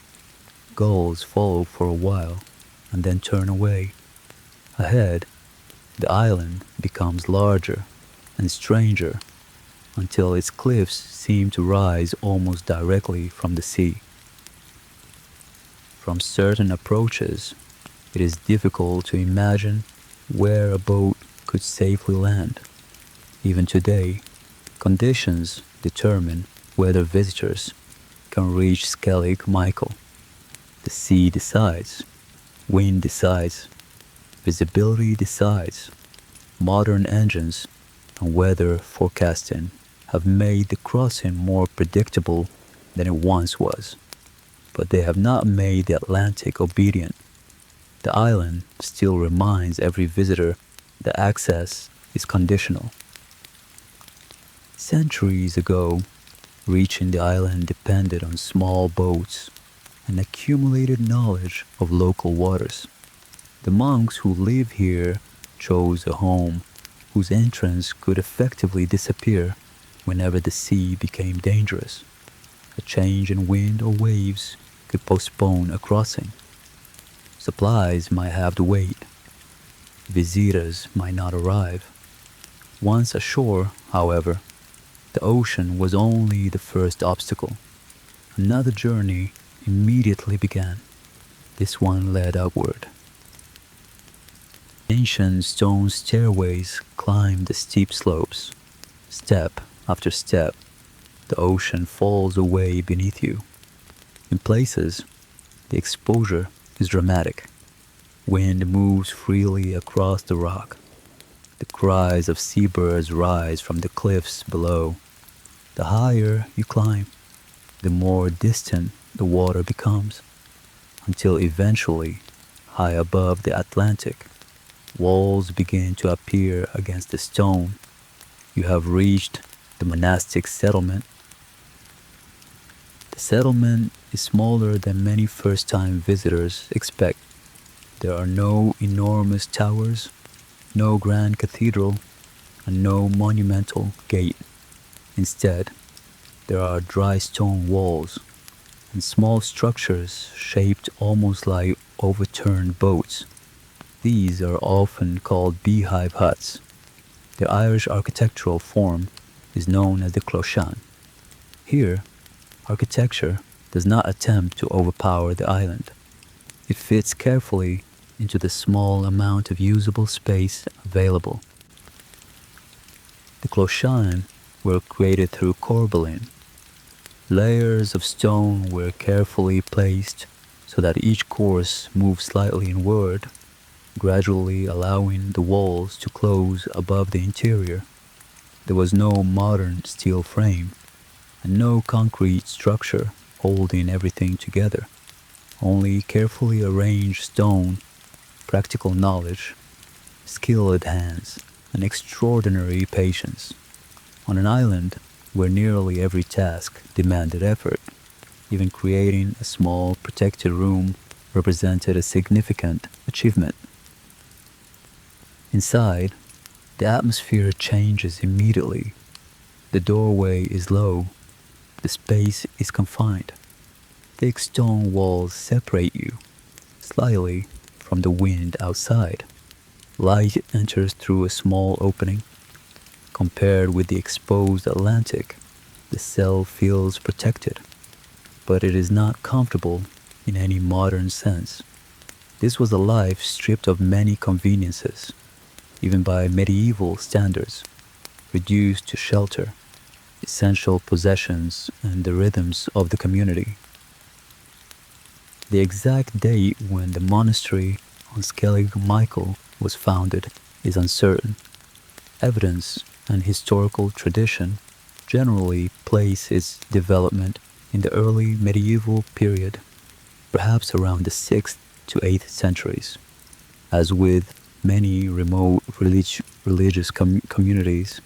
Gulls follow for a while and then turn away. Ahead, the island becomes larger and stranger until its cliffs seem to rise almost directly from the sea. From certain approaches, it is difficult to imagine where a boat could safely land. Even today, conditions determine whether visitors can reach Skellig Michael. The sea decides, wind decides, visibility decides. Modern engines and weather forecasting have made the crossing more predictable than it once was, but they have not made the Atlantic obedient. The island still reminds every visitor that access is conditional. Centuries ago, reaching the island depended on small boats and accumulated knowledge of local waters. The monks who live here chose a home whose entrance could effectively disappear whenever the sea became dangerous. A change in wind or waves could postpone a crossing. Supplies might have to wait. Visitors might not arrive. Once ashore, however, the ocean was only the first obstacle. Another journey immediately began. This one led upward. Ancient stone stairways climbed the steep slopes. Step after step, the ocean falls away beneath you. In places, the exposure is dramatic. Wind moves freely across the rock. The cries of seabirds rise from the cliffs below. The higher you climb, the more distant the water becomes, until eventually, high above the Atlantic, walls begin to appear against the stone. You have reached the monastic settlement. The settlement is smaller than many first-time visitors expect. There are no enormous towers, no grand cathedral, and no monumental gate. Instead, there are dry stone walls and small structures shaped almost like overturned boats. These are often called beehive huts. The Irish architectural form is known as the clochán. Here, architecture does not attempt to overpower the island. It fits carefully into the small amount of usable space available. The clochán were created through corbelling. Layers of stone were carefully placed so that each course moved slightly inward, gradually allowing the walls to close above the interior. There was no modern steel frame and no concrete structure holding everything together, only carefully arranged stone, practical knowledge, skilled hands, and extraordinary patience. On an island where nearly every task demanded effort, even creating a small protected room represented a significant achievement. Inside, the atmosphere changes immediately. The doorway is low, the space is confined. Thick stone walls separate you slightly from the wind outside. Light enters through a small opening. Compared with the exposed Atlantic, the cell feels protected, but it is not comfortable in any modern sense. This was a life stripped of many conveniences, even by medieval standards, reduced to shelter, essential possessions, and the rhythms of the community. The exact date when the monastery on Skellig Michael was founded is uncertain. Evidence and historical tradition generally place its development in the early medieval period, perhaps around the 6th to 8th centuries. As with many remote religious communities,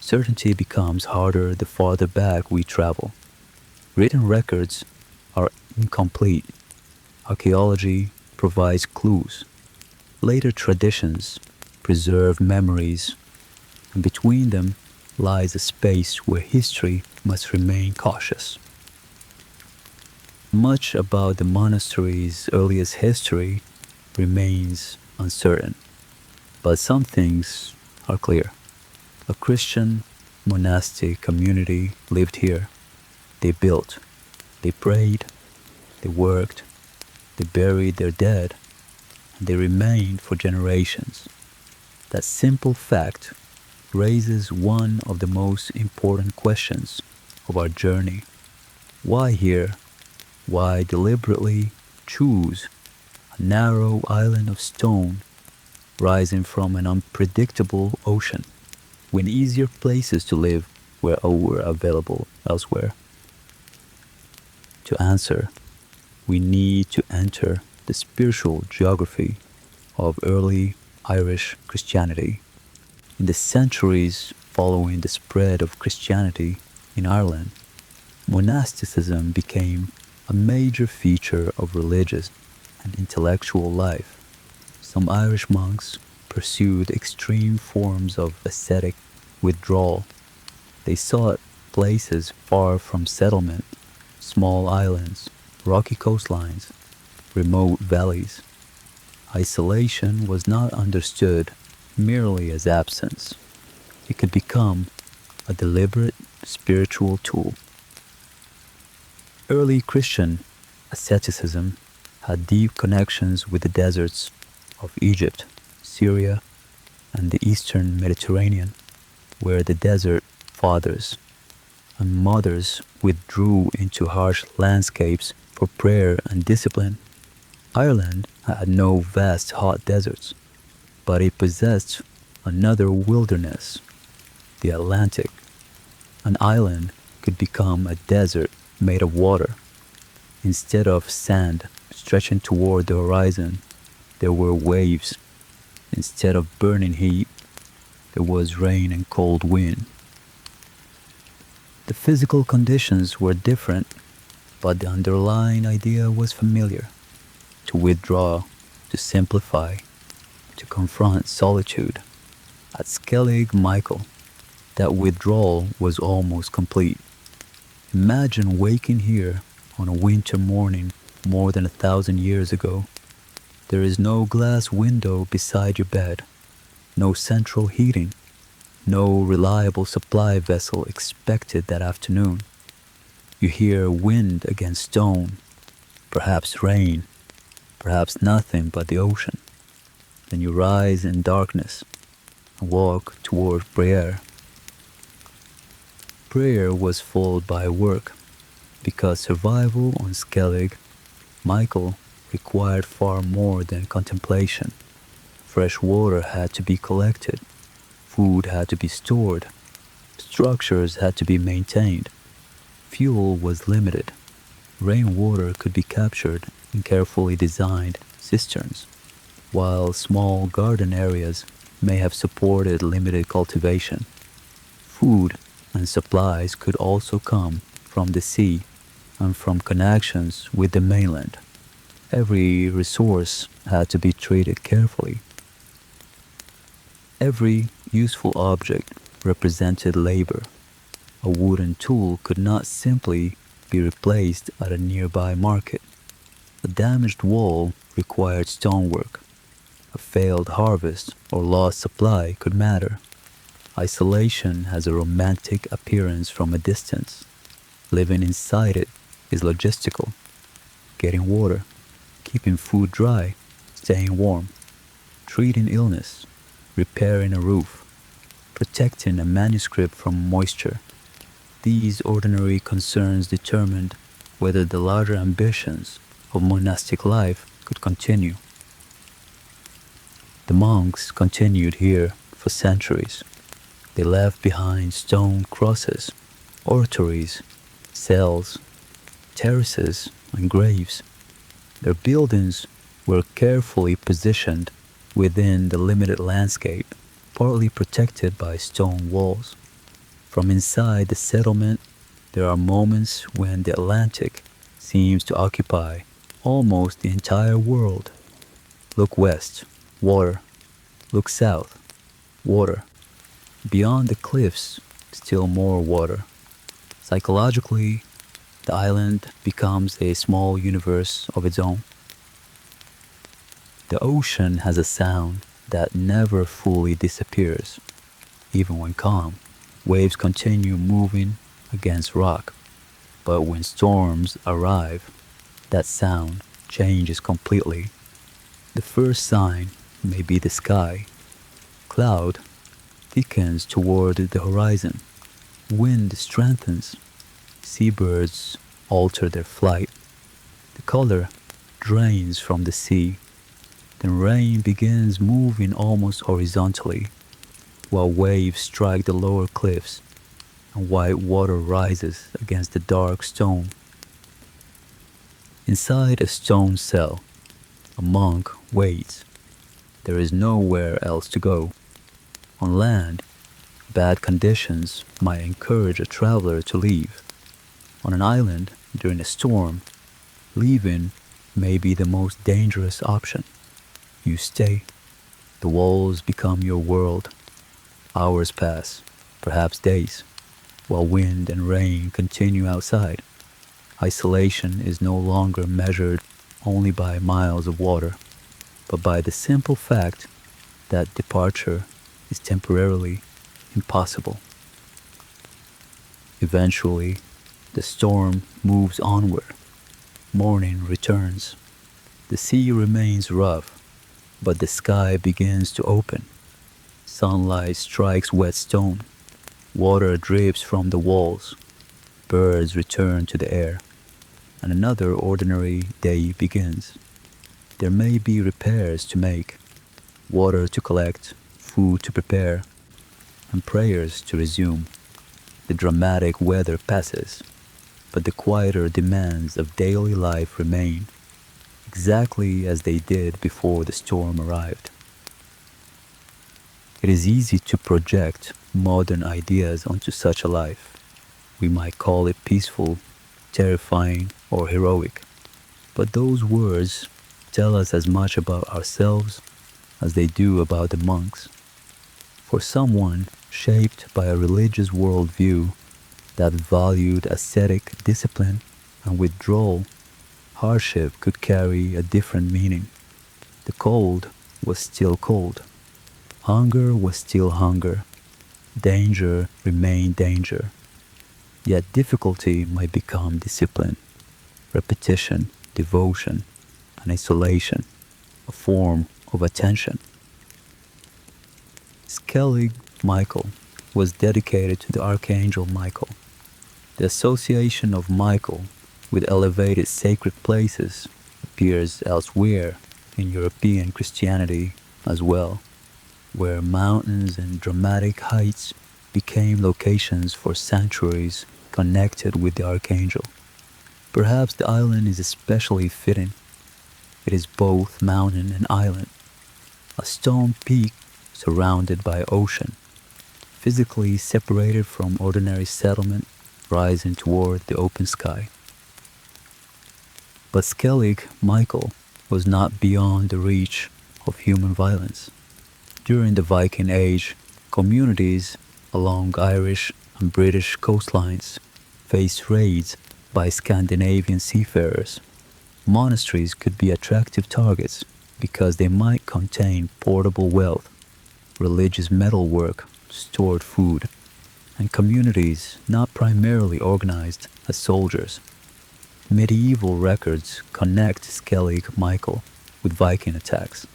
certainty becomes harder the farther back we travel. Written records are incomplete. Archaeology provides clues. Later traditions preserve memories, and between them lies a space where history must remain cautious. Much about the monastery's earliest history remains uncertain, but some things are clear. A Christian monastic community lived here. They built, they prayed, they worked, they buried their dead, and they remained for generations. That simple fact raises one of the most important questions of our journey. Why here? Why deliberately choose a narrow island of stone rising from an unpredictable ocean when easier places to live were available elsewhere? To answer, we need to enter the spiritual geography of early Irish Christianity. In the centuries following the spread of Christianity in Ireland, monasticism became a major feature of religious and intellectual life. Some Irish monks pursued extreme forms of ascetic withdrawal. They sought places far from settlement, small islands, rocky coastlines, remote valleys. Isolation was not understood merely as absence. It could become a deliberate spiritual tool. Early Christian asceticism had deep connections with the deserts of Egypt, Syria, and the eastern Mediterranean, where the desert fathers and mothers withdrew into harsh landscapes for prayer and discipline. Ireland had no vast hot deserts, but it possessed another wilderness, the Atlantic. An island could become a desert made of water. Instead of sand stretching toward the horizon, there were waves. Instead of burning heat, there was rain and cold wind. The physical conditions were different, but the underlying idea was familiar: to withdraw, to simplify, to confront solitude. At Skellig Michael, that withdrawal was almost complete. Imagine waking here on a winter morning more than 1,000 years ago. There is no glass window beside your bed, no central heating, no reliable supply vessel expected that afternoon. You hear wind against stone, perhaps rain, perhaps nothing but the ocean. Then you rise in darkness and walk toward prayer. Prayer was followed by work, because survival on Skellig Michael required far more than contemplation. Fresh water had to be collected, food had to be stored, structures had to be maintained, fuel was limited. Rainwater could be captured in carefully designed cisterns, while small garden areas may have supported limited cultivation. Food and supplies could also come from the sea and from connections with the mainland. Every resource had to be treated carefully. Every useful object represented labor. A wooden tool could not simply be replaced at a nearby market. A damaged wall required stonework. A failed harvest or lost supply could matter. Isolation has a romantic appearance from a distance. Living inside it is logistical. Getting water, keeping food dry, staying warm, treating illness, repairing a roof, protecting a manuscript from moisture. These ordinary concerns determined whether the larger ambitions of monastic life could continue. The monks continued here for centuries. They left behind stone crosses, oratories, cells, terraces, and graves. Their buildings were carefully positioned within the limited landscape, partly protected by stone walls. From inside the settlement, there are moments when the Atlantic seems to occupy almost the entire world. Look west, water. Look south, water. Beyond the cliffs, still more water. Psychologically, the island becomes a small universe of its own. The ocean has a sound that never fully disappears. Even when calm, waves continue moving against rock. But when storms arrive, that sound changes completely. The first sign may be the sky. Cloud thickens toward the horizon. Wind strengthens. Seabirds alter their flight. The color drains from the sea. Then rain begins moving almost horizontally, while waves strike the lower cliffs and white water rises against the dark stone. Inside a stone cell, a monk waits. There is nowhere else to go. On land, bad conditions might encourage a traveler to leave. On an island, during a storm, leaving may be the most dangerous option. You stay. The walls become your world. Hours pass, perhaps days, while wind and rain continue outside. Isolation is no longer measured only by miles of water, but by the simple fact that departure is temporarily impossible. Eventually, the storm moves onward. Morning returns. The sea remains rough, but the sky begins to open. Sunlight strikes wet stone. Water drips from the walls. Birds return to the air. And another ordinary day begins. There may be repairs to make, water to collect, food to prepare, and prayers to resume. The dramatic weather passes, but the quieter demands of daily life remain, exactly as they did before the storm arrived. It is easy to project modern ideas onto such a life. We might call it peaceful, terrifying, or heroic, but those words tell us as much about ourselves as they do about the monks. For someone shaped by a religious worldview that valued ascetic discipline and withdrawal, hardship could carry a different meaning. The cold was still cold. Hunger was still hunger. Danger remained danger. Yet difficulty might become discipline, repetition, devotion, and isolation, a form of attention. Skellig Michael was dedicated to the Archangel Michael. The association of Michael with elevated sacred places appears elsewhere in European Christianity as well, where mountains and dramatic heights became locations for sanctuaries connected with the Archangel. Perhaps the island is especially fitting. It is both mountain and island, a stone peak surrounded by ocean, physically separated from ordinary settlement, rising toward the open sky. But Skellig Michael was not beyond the reach of human violence. During the Viking Age, communities along Irish and British coastlines faced raids by Scandinavian seafarers. Monasteries could be attractive targets because they might contain portable wealth, religious metalwork, stored food, and communities not primarily organized as soldiers. Medieval records connect Skellig Michael with Viking attacks.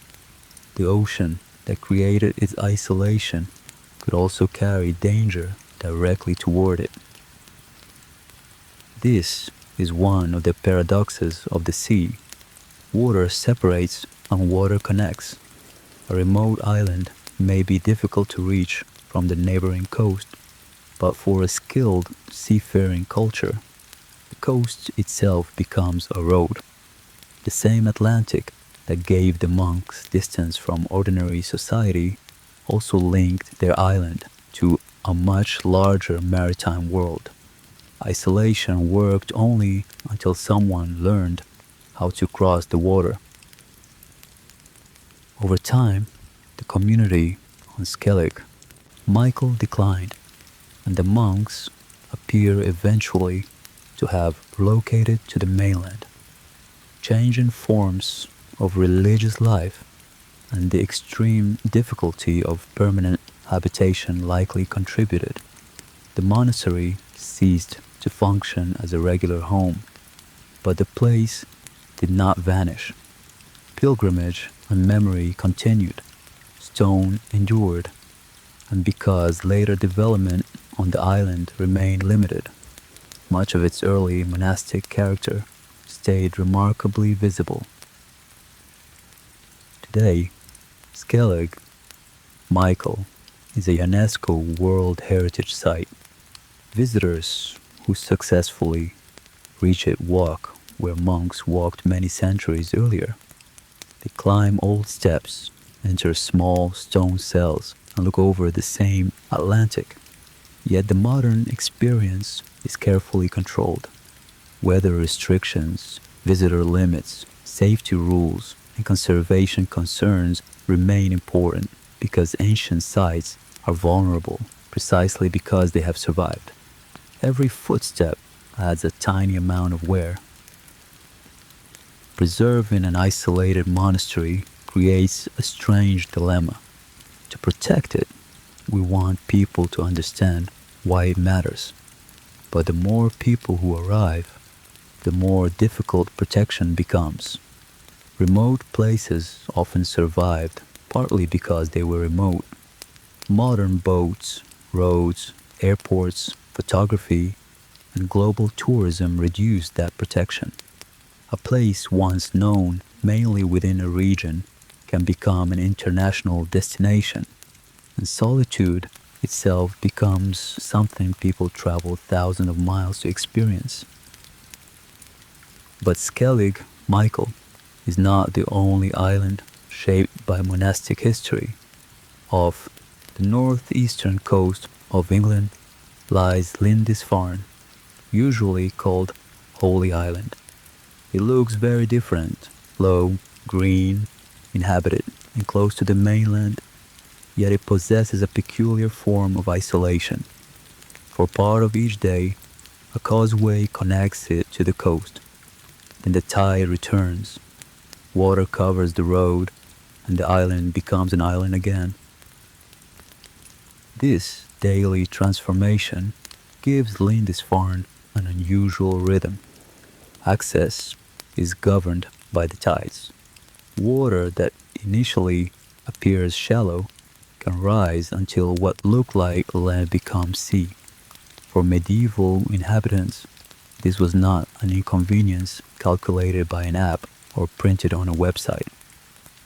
The ocean that created its isolation could also carry danger directly toward it. This is one of the paradoxes of the sea. Water separates and water connects. A remote island may be difficult to reach from the neighboring coast, but for a skilled seafaring culture, the coast itself becomes a road. The same Atlantic that gave the monks distance from ordinary society also linked their island to a much larger maritime world. Isolation worked only until someone learned how to cross the water. Over time, the community on Skellig, Michael declined, and the monks appear eventually to have relocated to the mainland. Change in forms of religious life and the extreme difficulty of permanent habitation likely contributed. The monastery ceased to function as a regular home, but the place did not vanish. Pilgrimage and memory continued, stone endured, and because later development on the island remained limited, much of its early monastic character stayed remarkably visible. Today, Skellig, Michael, is a UNESCO World Heritage Site. Visitors who successfully reach it walk where monks walked many centuries earlier. They climb old steps, enter small stone cells, and look over the same Atlantic. Yet the modern experience is carefully controlled. Weather restrictions, visitor limits, safety rules, and conservation concerns remain important because ancient sites are vulnerable precisely because they have survived. Every footstep adds a tiny amount of wear. Preserving an isolated monastery creates a strange dilemma. To protect it, we want people to understand why it matters. But the more people who arrive, the more difficult protection becomes. Remote places often survived partly because they were remote. Modern boats, roads, airports, photography, and global tourism reduced that protection. A place once known mainly within a region can become an international destination, and solitude itself becomes something people travel thousands of miles to experience. But Skellig, Michael, is not the only island shaped by monastic history. Off the northeastern coast of England lies Lindisfarne, usually called Holy Island. It looks very different, low, green, inhabited, and close to the mainland, yet it possesses a peculiar form of isolation. For part of each day, a causeway connects it to the coast. Then the tide returns, water covers the road, and the island becomes an island again. This daily transformation gives Lindisfarne an unusual rhythm. Access is governed by the tides. Water that initially appears shallow can rise until what looked like land becomes sea. For medieval inhabitants, this was not an inconvenience calculated by an app or printed on a website.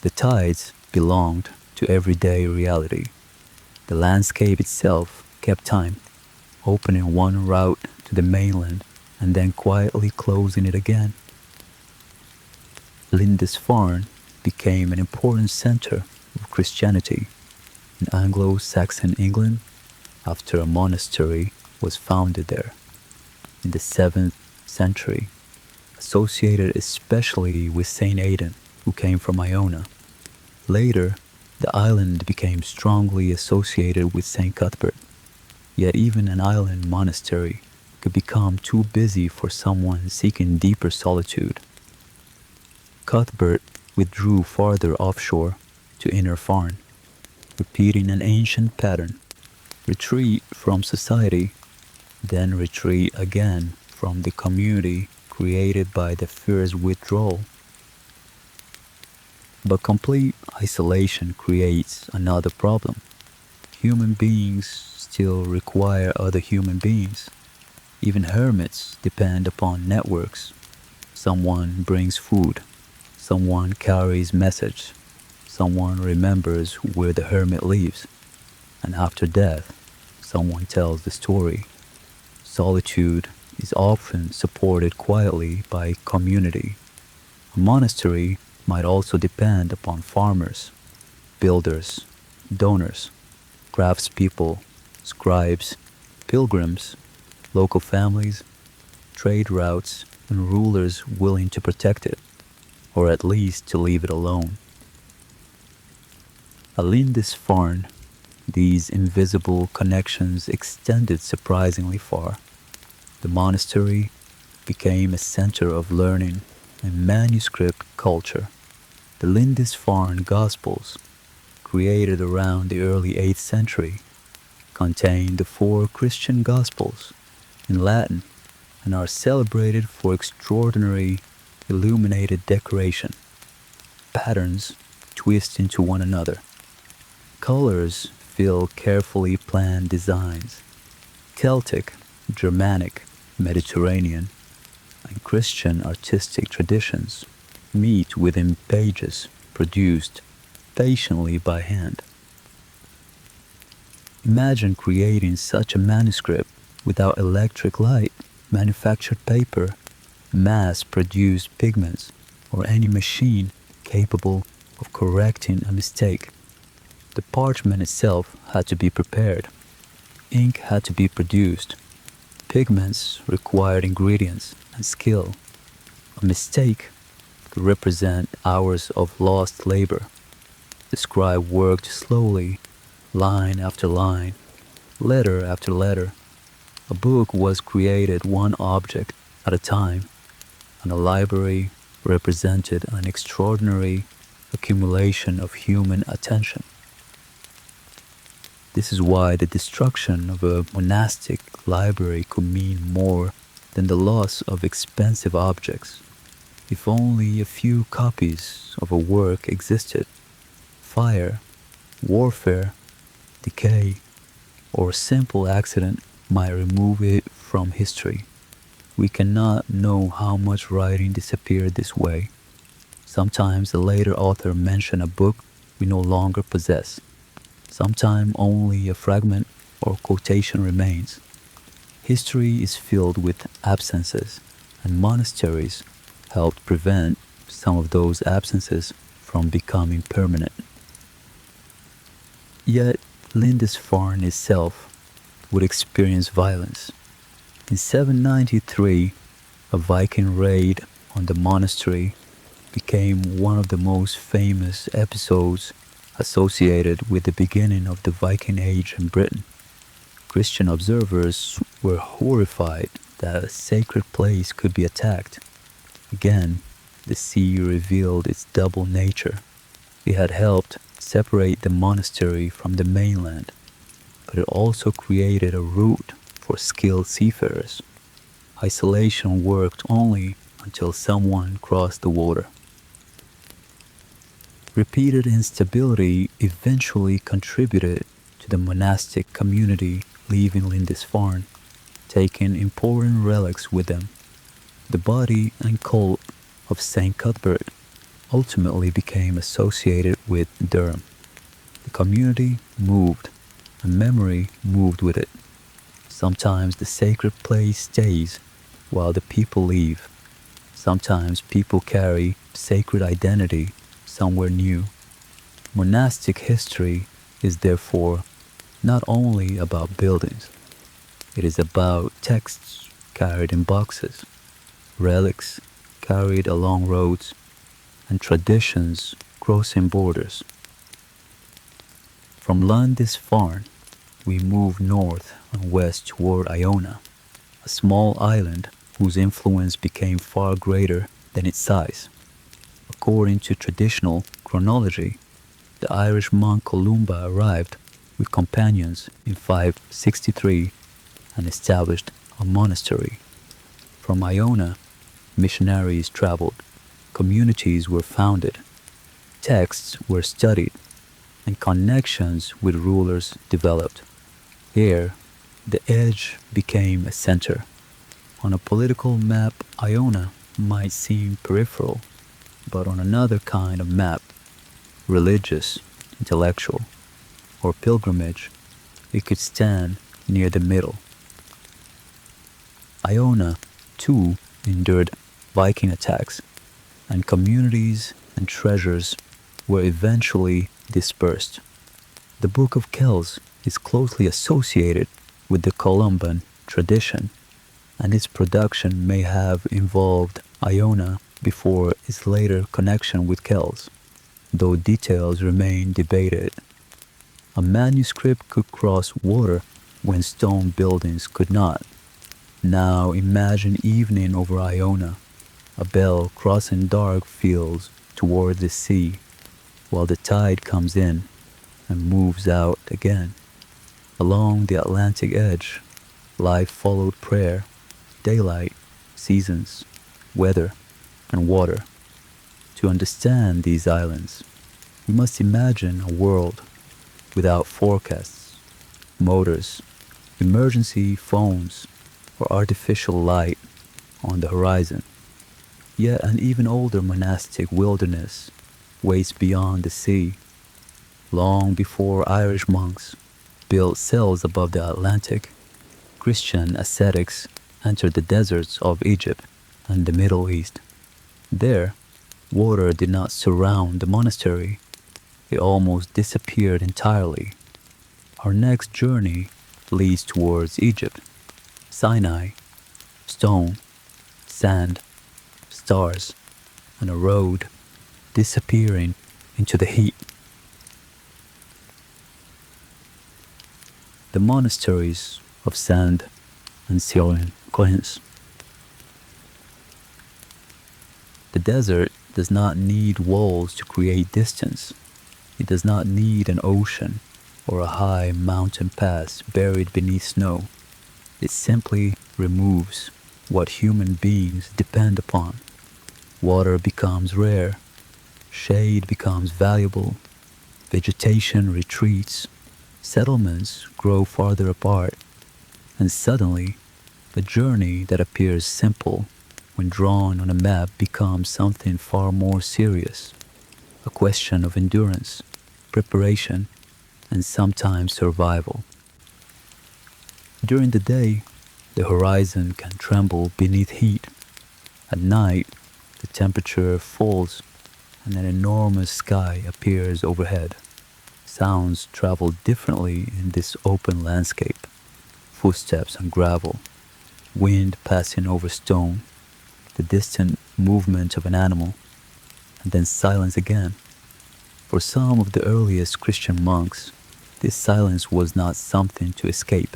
The tides belonged to everyday reality. The landscape itself kept time, opening one route to the mainland and then quietly closing it again. Lindisfarne became an important center of Christianity in Anglo-Saxon England after a monastery was founded there in the 7th century, associated especially with Saint Aidan, who came from Iona. Later, the island became strongly associated with Saint Cuthbert, yet even an island monastery could become too busy for someone seeking deeper solitude. Cuthbert withdrew farther offshore to Inner Farne, repeating an ancient pattern: retreat from society, then retreat again from the community created by the first withdrawal. But complete isolation creates another problem. Human beings still require other human beings. Even hermits depend upon networks. Someone brings food, someone carries message, someone remembers where the hermit lives, and after death, someone tells the story. Solitude is often supported quietly by community. A monastery might also depend upon farmers, builders, donors, craftspeople, scribes, pilgrims, local families, trade routes, and rulers willing to protect it. or at least to leave it alone. At Lindisfarne, these invisible connections extended surprisingly far. The monastery became a center of learning and manuscript culture. The Lindisfarne Gospels, created around the early 8th century, contain the four Christian Gospels in Latin and are celebrated for extraordinary illuminated decoration. Patterns twist into one another. Colors fill carefully planned designs. Celtic, Germanic, Mediterranean, and Christian artistic traditions meet within pages produced patiently by hand. Imagine creating such a manuscript without electric light, manufactured paper, mass-produced pigments, or any machine capable of correcting a mistake. The parchment itself had to be prepared. Ink had to be produced. Pigments required ingredients and skill. A mistake could represent hours of lost labor. The scribe worked slowly, line after line, letter after letter. A book was created one object at a time, and a library represented an extraordinary accumulation of human attention. This is why the destruction of a monastic library could mean more than the loss of expensive objects. If only a few copies of a work existed, fire, warfare, decay, or simple accident might remove it from history. We cannot know how much writing disappeared this way. Sometimes a later author mentioned a book we no longer possess. Sometimes only a fragment or quotation remains. History is filled with absences, and monasteries helped prevent some of those absences from becoming permanent. Yet Lindisfarne itself would experience violence. In 793, a Viking raid on the monastery became one of the most famous episodes associated with the beginning of the Viking Age in Britain. Christian observers were horrified that a sacred place could be attacked. Again, the sea revealed its double nature. It had helped separate the monastery from the mainland, but it also created a route for skilled seafarers. Isolation worked only until someone crossed the water. Repeated instability eventually contributed to the monastic community leaving Lindisfarne, taking important relics with them. The body and cult of St. Cuthbert ultimately became associated with Durham. The community moved, and memory moved with it. Sometimes the sacred place stays while the people leave. Sometimes people carry sacred identity somewhere new. Monastic history is therefore not only about buildings. It is about texts carried in boxes, relics carried along roads, and traditions crossing borders. From Lindisfarne, we move north and west toward Iona, a small island whose influence became far greater than its size. According to traditional chronology, the Irish monk Columba arrived with companions in 563 and established a monastery. From Iona, missionaries traveled, communities were founded, texts were studied, and connections with rulers developed. Here, the edge became a center. On a political map, Iona might seem peripheral, but on another kind of map, religious, intellectual, or pilgrimage, it could stand near the middle. Iona, too, endured Viking attacks, and communities and treasures were eventually dispersed. The Book of Kells is closely associated with the Columban tradition, and its production may have involved Iona before its later connection with Kells, though details remain debated. A manuscript could cross water when stone buildings could not. Now imagine evening over Iona, a bell crossing dark fields toward the sea, while the tide comes in and moves out again. Along the Atlantic edge, life followed prayer, daylight, seasons, weather, and water. To understand these islands, we must imagine a world without forecasts, motors, emergency phones, or artificial light on the horizon. Yet an even older monastic wilderness waits beyond the sea. Long before Irish monks built cells above the Atlantic, Christian ascetics entered the deserts of Egypt and the Middle East. There, water did not surround the monastery. It almost disappeared entirely. Our next journey leads towards Egypt, Sinai, stone, sand, stars, and a road disappearing into the heat. The monasteries of sand and Syrian coins. The desert does not need walls to create distance. It does not need an ocean or a high mountain pass buried beneath snow. It simply removes what human beings depend upon. Water becomes rare, shade becomes valuable, vegetation retreats, settlements grow farther apart, and suddenly, a journey that appears simple when drawn on a map becomes something far more serious, a question of endurance, preparation, and sometimes survival. During the day, the horizon can tremble beneath heat. At night, the temperature falls and an enormous sky appears overhead. Sounds travel differently in this open landscape. Footsteps on gravel, wind passing over stone, the distant movement of an animal, and then silence again. For some of the earliest Christian monks, this silence was not something to escape.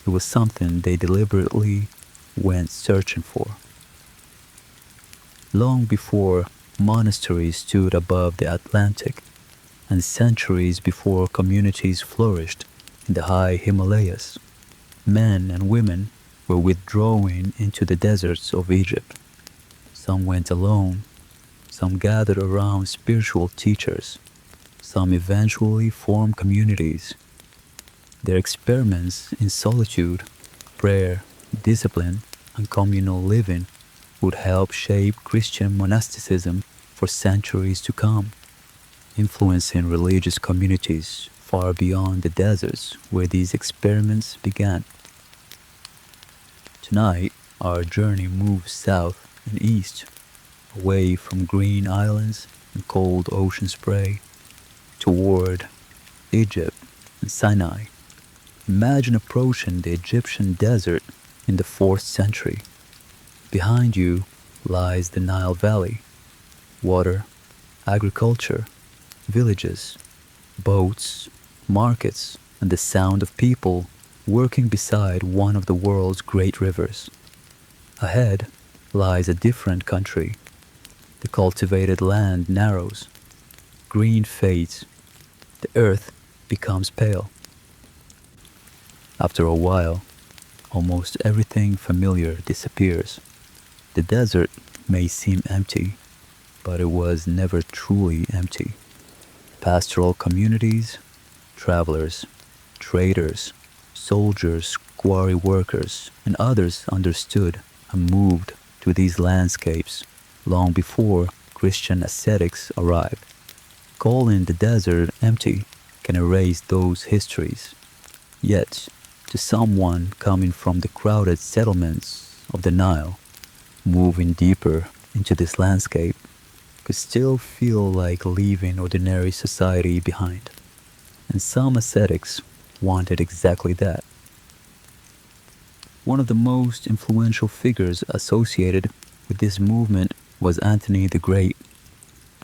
It was something they deliberately went searching for. Long before monasteries stood above the Atlantic, and centuries before communities flourished in the high Himalayas, men and women were withdrawing into the deserts of Egypt. Some went alone, some gathered around spiritual teachers, some eventually formed communities. Their experiments in solitude, prayer, discipline, and communal living would help shape Christian monasticism for centuries to come, influencing religious communities far beyond the deserts where these experiments began. Tonight, our journey moves south and east, away from green islands and cold ocean spray, toward Egypt and Sinai. Imagine approaching the Egyptian desert in the 4th century. Behind you lies the Nile Valley, water, agriculture, villages, boats, markets, and the sound of people working beside one of the world's great rivers. Ahead lies a different country. The cultivated land narrows, green fades, the earth becomes pale. After a while, almost everything familiar disappears. The desert may seem empty, but it was never truly empty. Pastoral communities, travelers, traders, soldiers, quarry workers, and others understood and moved to these landscapes long before Christian ascetics arrived. Calling the desert empty can erase those histories. Yet, to someone coming from the crowded settlements of the Nile, moving deeper into this landscape could still feel like leaving ordinary society behind. And some ascetics wanted exactly that. One of the most influential figures associated with this movement was Antony the Great.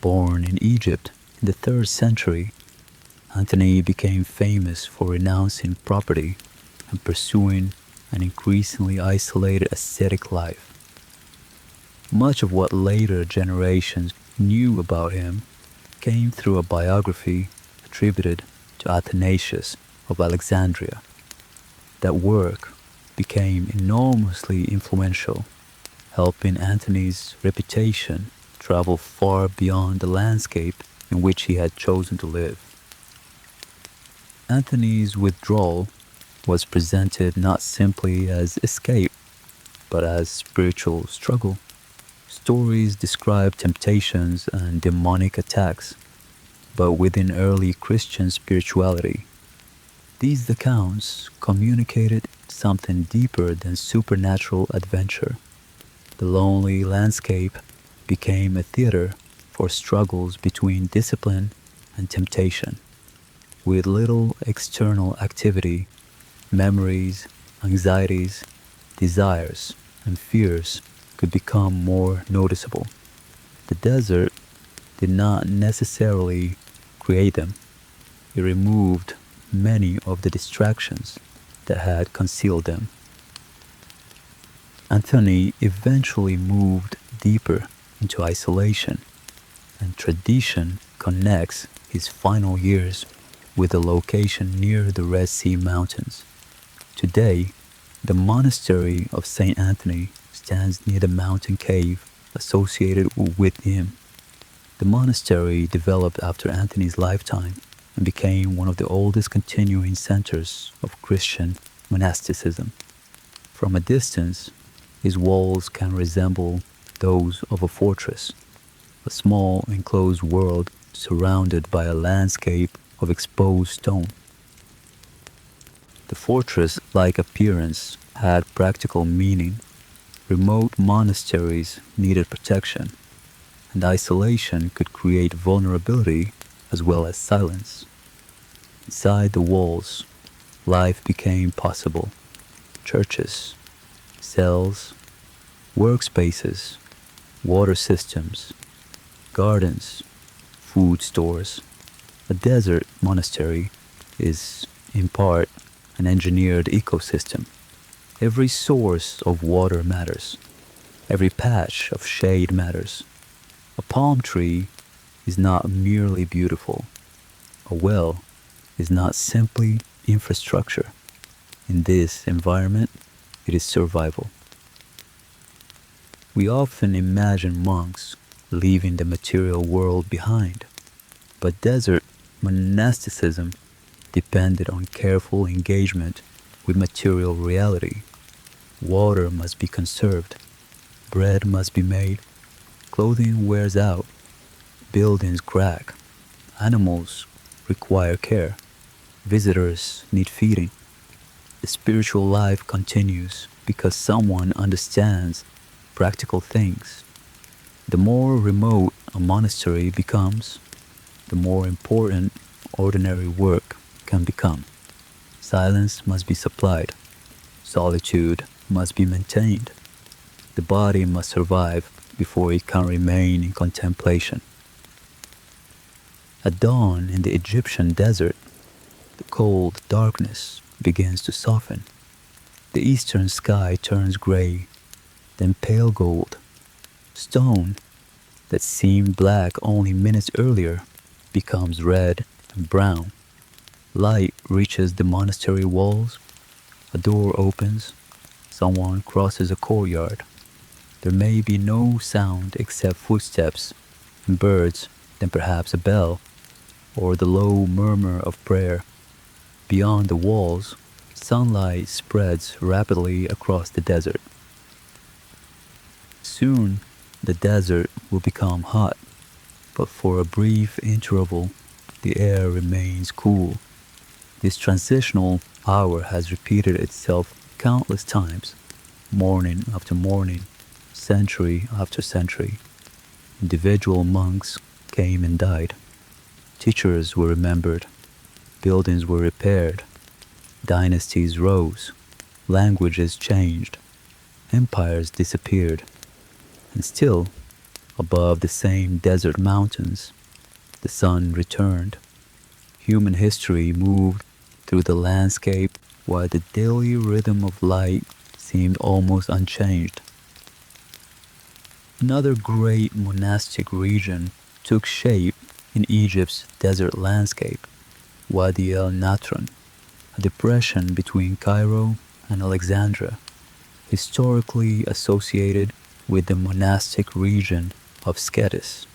Born in Egypt in the 3rd century, Antony became famous for renouncing property and pursuing an increasingly isolated ascetic life. Much of what later generations knew about him came through a biography attributed to Athanasius of Alexandria. That work became enormously influential, helping Antony's reputation travel far beyond the landscape in which he had chosen to live. Antony's withdrawal was presented not simply as escape, but as spiritual struggle. Stories describe temptations and demonic attacks, but within early Christian spirituality, these accounts communicated something deeper than supernatural adventure. The lonely landscape became a theater for struggles between discipline and temptation. With little external activity, memories, anxieties, desires, and fears could become more noticeable. The desert did not necessarily create them. It removed many of the distractions that had concealed them. Anthony eventually moved deeper into isolation, and tradition connects his final years with a location near the Red Sea Mountains. Today, the monastery of St. Anthony stands near the mountain cave associated with him. The monastery developed after Anthony's lifetime and became one of the oldest continuing centers of Christian monasticism. From a distance, his walls can resemble those of a fortress, a small enclosed world surrounded by a landscape of exposed stone. The fortress-like appearance had practical meaning. Remote monasteries needed protection, and isolation could create vulnerability as well as silence. Inside the walls, life became possible. Churches, cells, workspaces, water systems, gardens, food stores. A desert monastery is, in part, an engineered ecosystem. Every source of water matters. Every patch of shade matters. A palm tree is not merely beautiful. A well is not simply infrastructure. In this environment, it is survival. We often imagine monks leaving the material world behind, but desert monasticism depended on careful engagement with material reality. Water must be conserved, bread must be made, clothing wears out, buildings crack, animals require care, visitors need feeding. The spiritual life continues because someone understands practical things. The more remote a monastery becomes, the more important ordinary work can become. Silence must be supplied. Solitude must be maintained. The body must survive before it can remain in contemplation. At dawn in the Egyptian desert, the cold darkness begins to soften. The eastern sky turns gray, then pale gold. Stone that seemed black only minutes earlier becomes red and brown. Light reaches the monastery walls. A door opens. Someone crosses a courtyard. There may be no sound except footsteps and birds, then perhaps a bell, or the low murmur of prayer. Beyond the walls, sunlight spreads rapidly across the desert. Soon, the desert will become hot, but for a brief interval, the air remains cool. This transitional hour has repeated itself countless times, morning after morning, century after century. Individual monks came and died. Teachers were remembered. Buildings were repaired. Dynasties rose. Languages changed. Empires disappeared. And still, Above the same desert mountains, the sun returned. Human history moved through the landscape while the daily rhythm of light seemed almost unchanged. Another great monastic region took shape in Egypt's desert landscape, Wadi el Natron, a depression between Cairo and Alexandria, historically associated with the monastic region of Scetis.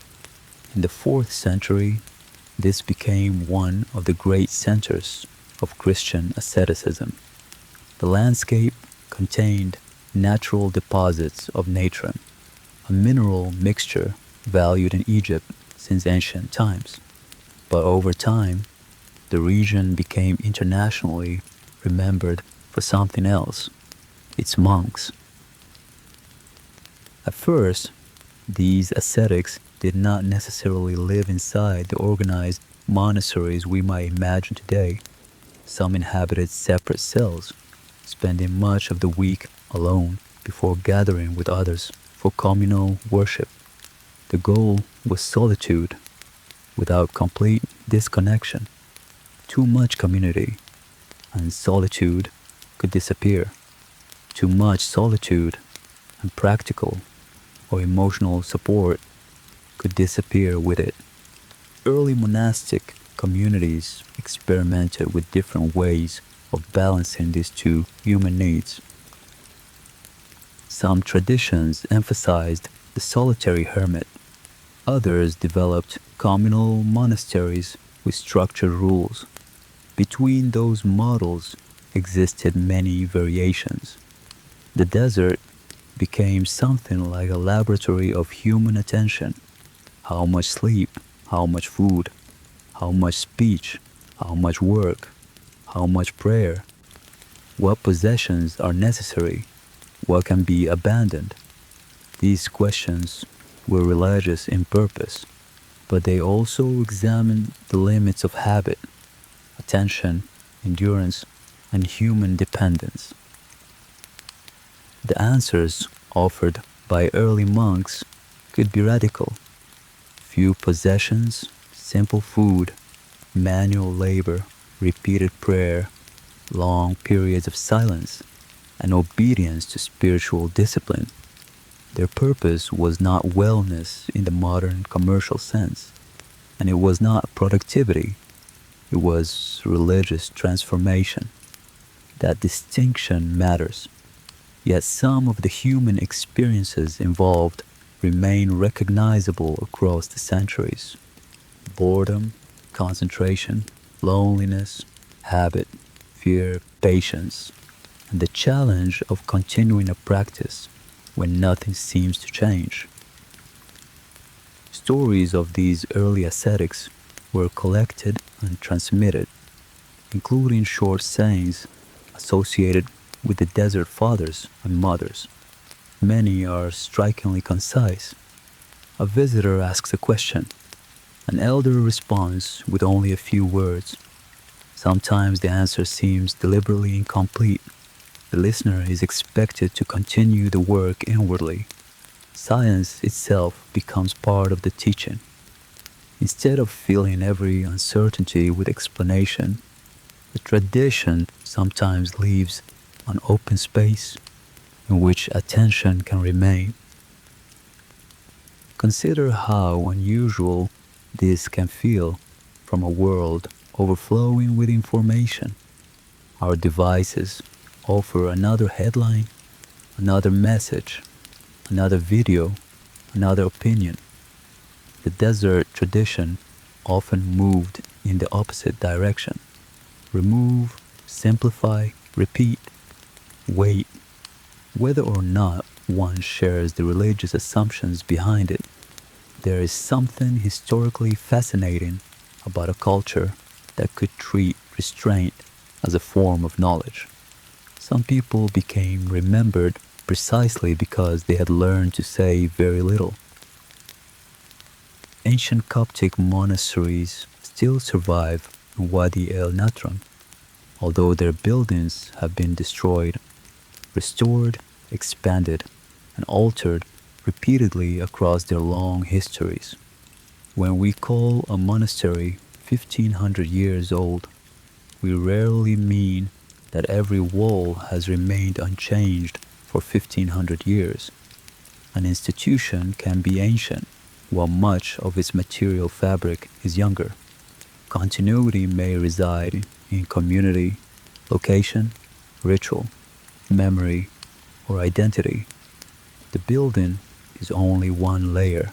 In the 4th century, this became one of the great centers of Christian asceticism. The landscape contained natural deposits of natron, a mineral mixture valued in Egypt since ancient times. But over time, the region became internationally remembered for something else: its monks. At first, these ascetics did not necessarily live inside the organized monasteries we might imagine today. Some inhabited separate cells, spending much of the week alone before gathering with others for communal worship. The goal was solitude without complete disconnection. Too much community and solitude could disappear. Too much solitude and practical or emotional support could disappear with it. Early monastic communities experimented with different ways of balancing these two human needs. Some traditions emphasized the solitary hermit. Others developed communal monasteries with structured rules. Between those models existed many variations. The desert became something like a laboratory of human attention. How much sleep, how much food, how much speech, how much work, how much prayer, what possessions are necessary, what can be abandoned. These questions were religious in purpose, but they also examined the limits of habit, attention, endurance, and human dependence. The answers offered by early monks could be radical: few possessions, simple food, manual labor, repeated prayer, long periods of silence, and obedience to spiritual discipline. Their purpose was not wellness in the modern commercial sense, and it was not productivity, it was religious transformation. That distinction matters. Yet some of the human experiences involved remain recognizable across the centuries: boredom, concentration, loneliness, habit, fear, patience, and the challenge of continuing a practice when nothing seems to change. Stories of these early ascetics were collected and transmitted, including short sayings associated with the desert fathers and mothers. Many are strikingly concise. A visitor asks a question. An elder responds with only a few words. Sometimes the answer seems deliberately incomplete. The listener is expected to continue the work inwardly. Science itself becomes part of the teaching. Instead of filling every uncertainty with explanation, the tradition sometimes leaves an open space in which attention can remain. Consider how unusual this can feel from a world overflowing with information. Our devices offer another headline, another message, another video, another opinion. The desert tradition often moved in the opposite direction: remove, simplify, repeat, wait. Whether or not one shares the religious assumptions behind it, there is something historically fascinating about a culture that could treat restraint as a form of knowledge. Some people became remembered precisely because they had learned to say very little. Ancient Coptic monasteries still survive in Wadi el Natron, although their buildings have been destroyed, restored, expanded, and altered repeatedly across their long histories. When we call a monastery 1500 years old, we rarely mean that every wall has remained unchanged for 1500 years. An institution can be ancient, while much of its material fabric is younger. Continuity may reside in community, location, ritual, memory, or identity. The building is only one layer.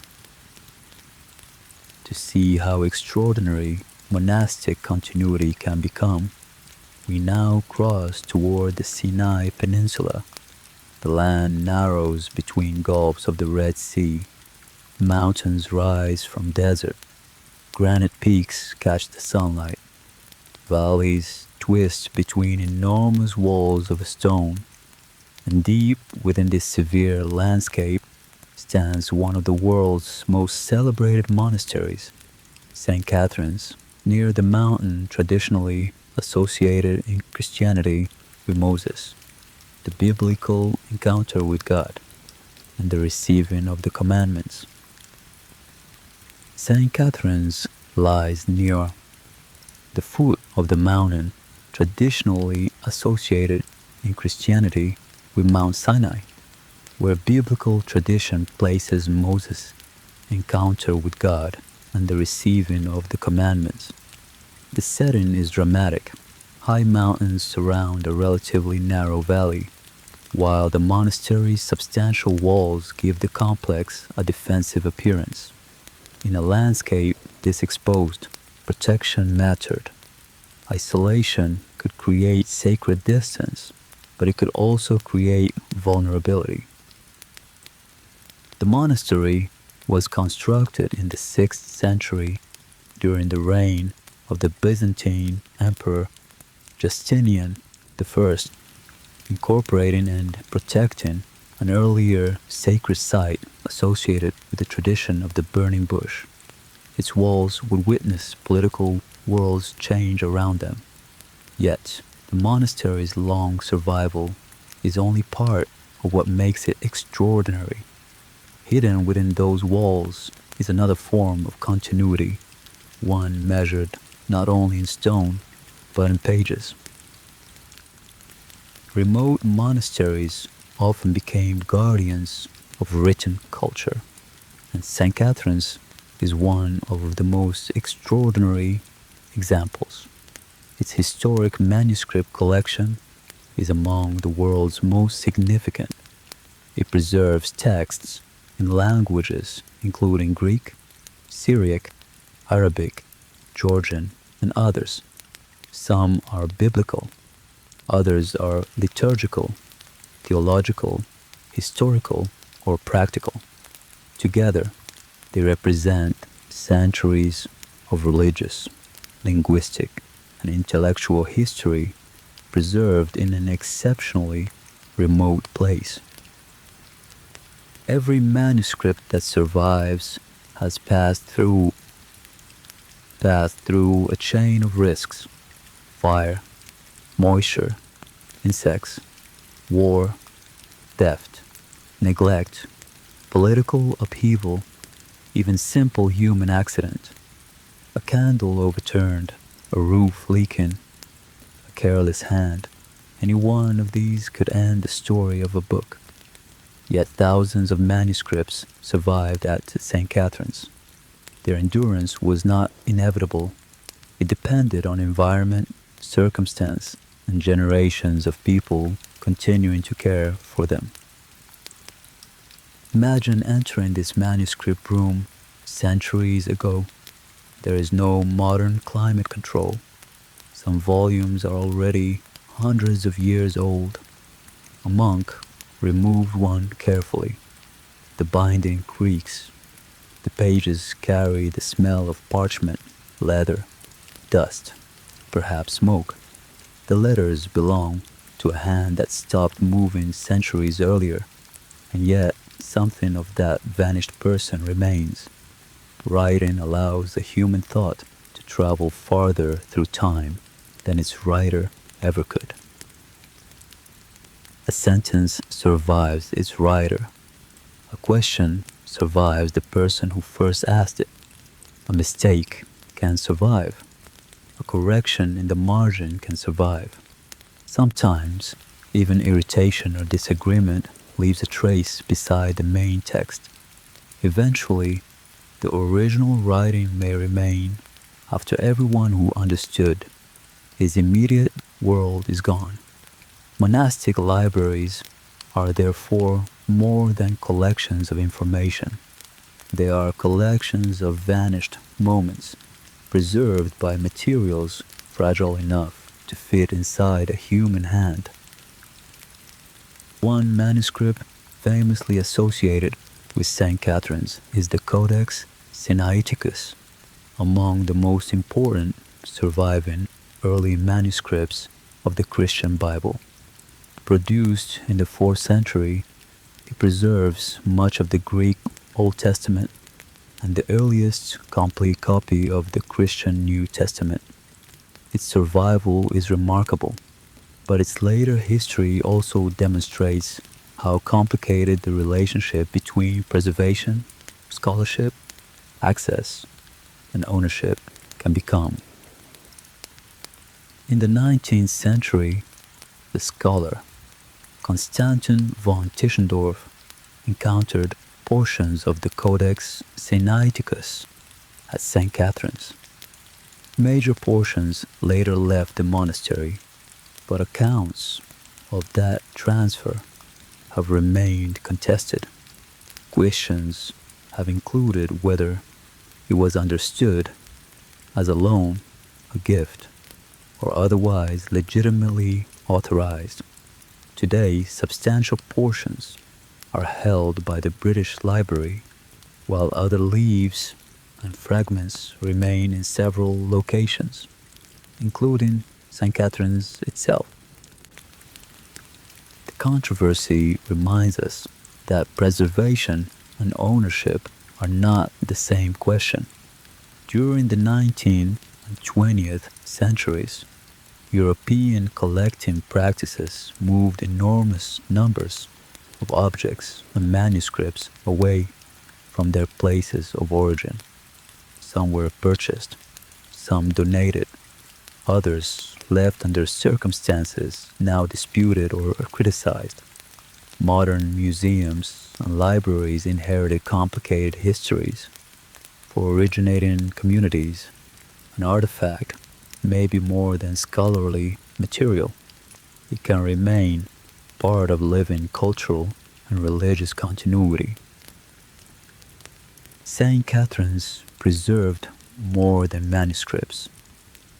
To see how extraordinary monastic continuity can become, we now cross toward the Sinai Peninsula. The land narrows between gulfs of the Red Sea. Mountains rise from desert. Granite peaks catch the sunlight. Valleys twist between enormous walls of stone. And deep within this severe landscape stands one of the world's most celebrated monasteries, St. Catherine's, near the mountain traditionally associated in Christianity with Moses, the biblical encounter with God, and the receiving of the commandments. St. Catherine's lies near the foot of the mountain traditionally associated in Christianity with Mount Sinai, where biblical tradition places Moses' encounter with God and the receiving of the commandments. The setting is dramatic. High mountains surround a relatively narrow valley, while the monastery's substantial walls give the complex a defensive appearance. In a landscape this exposed, protection mattered. Isolation could create sacred distance, but it could also create vulnerability. The monastery was constructed in the 6th century during the reign of the Byzantine Emperor Justinian I, incorporating and protecting an earlier sacred site associated with the tradition of the burning bush. Its walls would witness political worlds change around them. Yet, the monastery's long survival is only part of what makes it extraordinary. Hidden within those walls is another form of continuity, one measured not only in stone, but in pages. Remote monasteries often became guardians of written culture, and St. Catherine's is one of the most extraordinary examples. Its historic manuscript collection is among the world's most significant. It preserves texts in languages including Greek, Syriac, Arabic, Georgian, and others. Some are biblical, others are liturgical, theological, historical, or practical. Together, they represent centuries of religious, linguistic, and intellectual history preserved in an exceptionally remote place. Every manuscript that survives has passed through a chain of risks: fire, moisture, insects, war, theft, neglect, political upheaval, even simple human accident. A candle overturned, a roof leaking, a careless hand. Any one of these could end the story of a book. Yet thousands of manuscripts survived at St. Catherine's. Their endurance was not inevitable. It depended on environment, circumstance, and generations of people continuing to care for them. Imagine entering this manuscript room centuries ago. There is no modern climate control. Some volumes are already hundreds of years old. A monk removed one carefully. The binding creaks. The pages carry the smell of parchment, leather, dust, perhaps smoke. The letters belong to a hand that stopped moving centuries earlier, and yet something of that vanished person remains. Writing allows the human thought to travel farther through time than its writer ever could. A sentence survives its writer. A A question survives the person who first asked it. A mistake can survive. A correction in the margin can survive. Sometimes, even irritation or disagreement leaves a trace beside the main text. Eventually, the original writing may remain after everyone who understood his immediate world is gone. Monastic libraries are therefore more than collections of information. They are collections of vanished moments, preserved by materials fragile enough to fit inside a human hand. One manuscript famously associated with St. Catherine's is the Codex Sinaiticus, among the most important surviving early manuscripts of the Christian Bible. Produced in the 4th century, it preserves much of the Greek Old Testament and the earliest complete copy of the Christian New Testament. Its survival is remarkable, but its later history also demonstrates how complicated the relationship between preservation, scholarship, access, and ownership can become. In the 19th century, the scholar Constantin von Tischendorf encountered portions of the Codex Sinaiticus at St. Catherine's. Major portions later left the monastery, but accounts of that transfer have remained contested. Questions have included whether it was understood as a loan, a gift, or otherwise legitimately authorized. Today, substantial portions are held by the British Library, while other leaves and fragments remain in several locations, including St. Catherine's itself. The controversy reminds us that preservation and ownership are not the same question. During the 19th and 20th centuries, European collecting practices moved enormous numbers of objects and manuscripts away from their places of origin. Some were purchased, some donated, others left under circumstances now disputed or criticized. Modern museums and libraries inherited complicated histories. For originating communities, an artifact may be more than scholarly material. It can remain part of living cultural and religious continuity. St. Catherine's preserved more than manuscripts.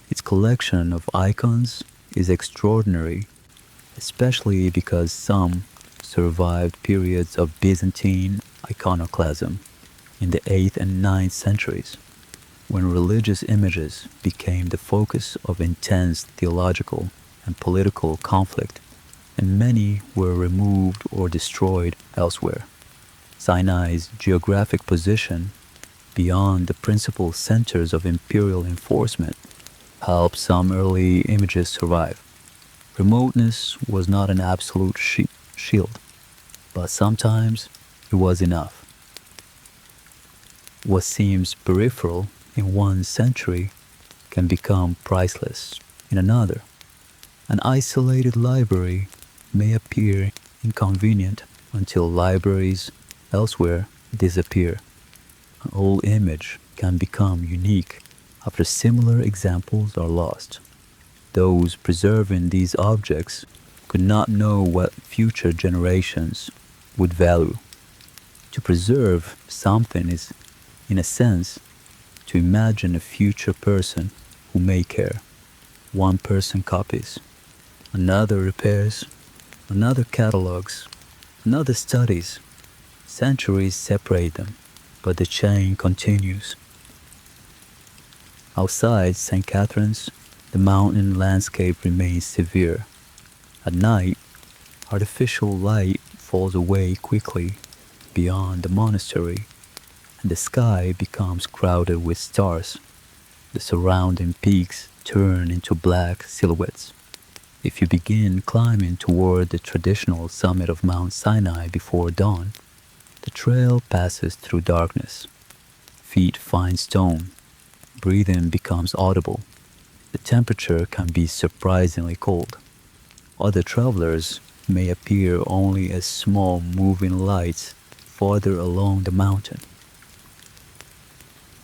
Its collection of icons is extraordinary, especially because some survived periods of Byzantine iconoclasm in the 8th and 9th centuries, when religious images became the focus of intense theological and political conflict, and many were removed or destroyed elsewhere. Sinai's geographic position beyond the principal centers of imperial enforcement helped some early images survive. Remoteness was not an absolute shield, but sometimes it was enough. What seems peripheral in one century can become priceless in another. An isolated library may appear inconvenient until libraries elsewhere disappear. An old image can become unique after similar examples are lost. Those preserving these objects could not know what future generations would value. To preserve something is, in a sense, to imagine a future person who may care. One person copies, another repairs, another catalogs, another studies. Centuries separate them, but the chain continues. Outside St. Catherine's, the mountain landscape remains severe. At night, artificial light falls away quickly beyond the monastery, and the sky becomes crowded with stars. The surrounding peaks turn into black silhouettes. If you begin climbing toward the traditional summit of Mount Sinai before dawn, The trail passes through darkness. Feet find stone. Breathing becomes audible. The temperature can be surprisingly cold. Other travelers may appear only as small moving lights farther along the mountain.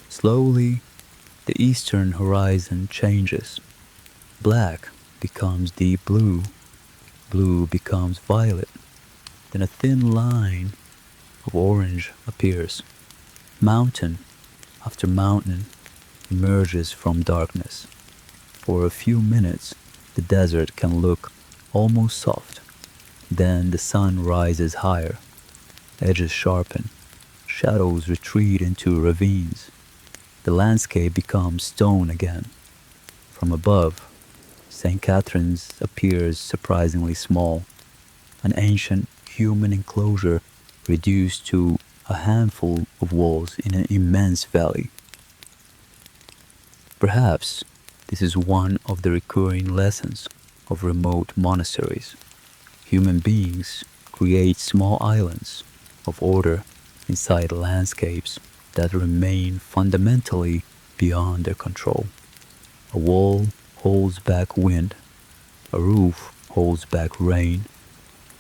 Slowly, the eastern horizon changes. Black becomes deep blue. Blue becomes violet. Then a thin line of orange appears. Mountain after mountain emerges from darkness. For a few minutes, the desert can look almost soft. Then the sun rises higher. Edges sharpen. Shadows retreat into ravines. The landscape becomes stone again. From above, St. Catherine's appears surprisingly small, an ancient human enclosure reduced to a handful of walls in an immense valley. Perhaps this is one of the recurring lessons of remote monasteries. Human beings create small islands of order inside landscapes that remain fundamentally beyond their control. A wall holds back wind, a roof holds back rain,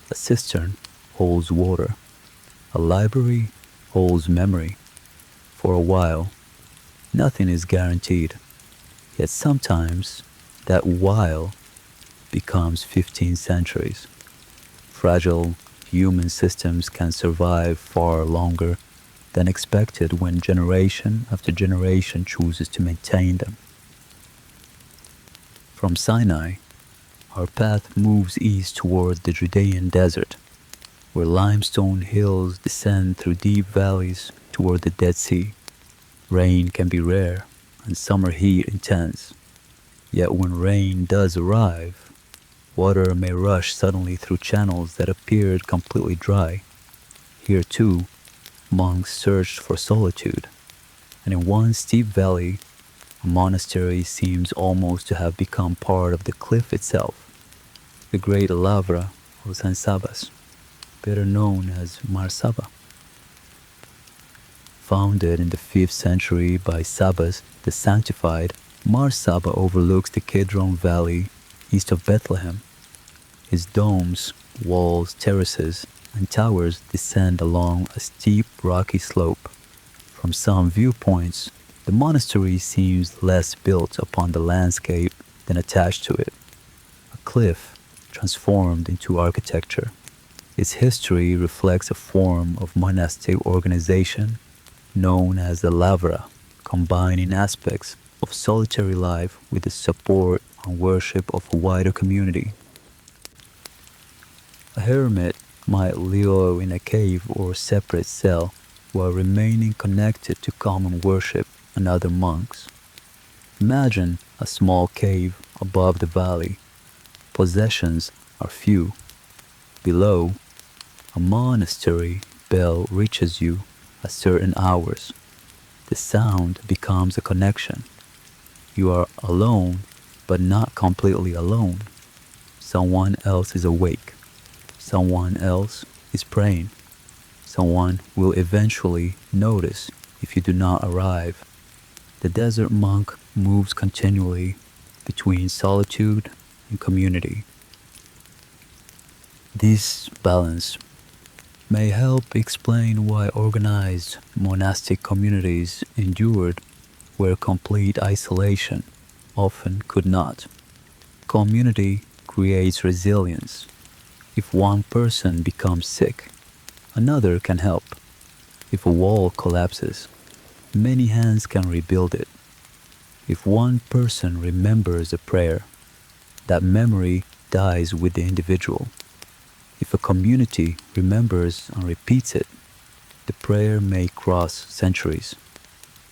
a cistern holds water, a library holds memory. For a while, nothing is guaranteed, yet sometimes that while becomes 15 centuries. Fragile human systems can survive far longer than expected when generation after generation chooses to maintain them. From Sinai, our path moves east toward the Judean desert, where limestone hills descend through deep valleys toward the Dead Sea. Rain can be rare and summer heat intense. Yet when rain does arrive, water may rush suddenly through channels that appeared completely dry. Here too, monks searched for solitude, and in one steep valley, a monastery seems almost to have become part of the cliff itself. The great Lavra of San Sabas, better known as Marsaba. Founded in the 5th century by Sabas the Sanctified, Marsaba overlooks the Kedron Valley east of Bethlehem. Its domes, walls, terraces, and towers descend along a steep rocky slope. From some viewpoints, the monastery seems less built upon the landscape than attached to it. A cliff transformed into architecture. Its history reflects a form of monastic organization known as the Lavra, combining aspects of solitary life with the support and worship of a wider community. A hermit might live in a cave or separate cell while remaining connected to common worship and other monks. Imagine a small cave above the valley. Possessions are few. Below, a monastery bell reaches you at certain hours. The sound becomes a connection. You are alone, but not completely alone. Someone else is awake. Someone else is praying. Someone will eventually notice if you do not arrive. The desert monk moves continually between solitude and community. This balance may help explain why organized monastic communities endured where complete isolation often could not. Community creates resilience. If one person becomes sick, another can help. If a wall collapses, many hands can rebuild it. If one person remembers a prayer, that memory dies with the individual. If a community remembers and repeats it, the prayer may cross centuries.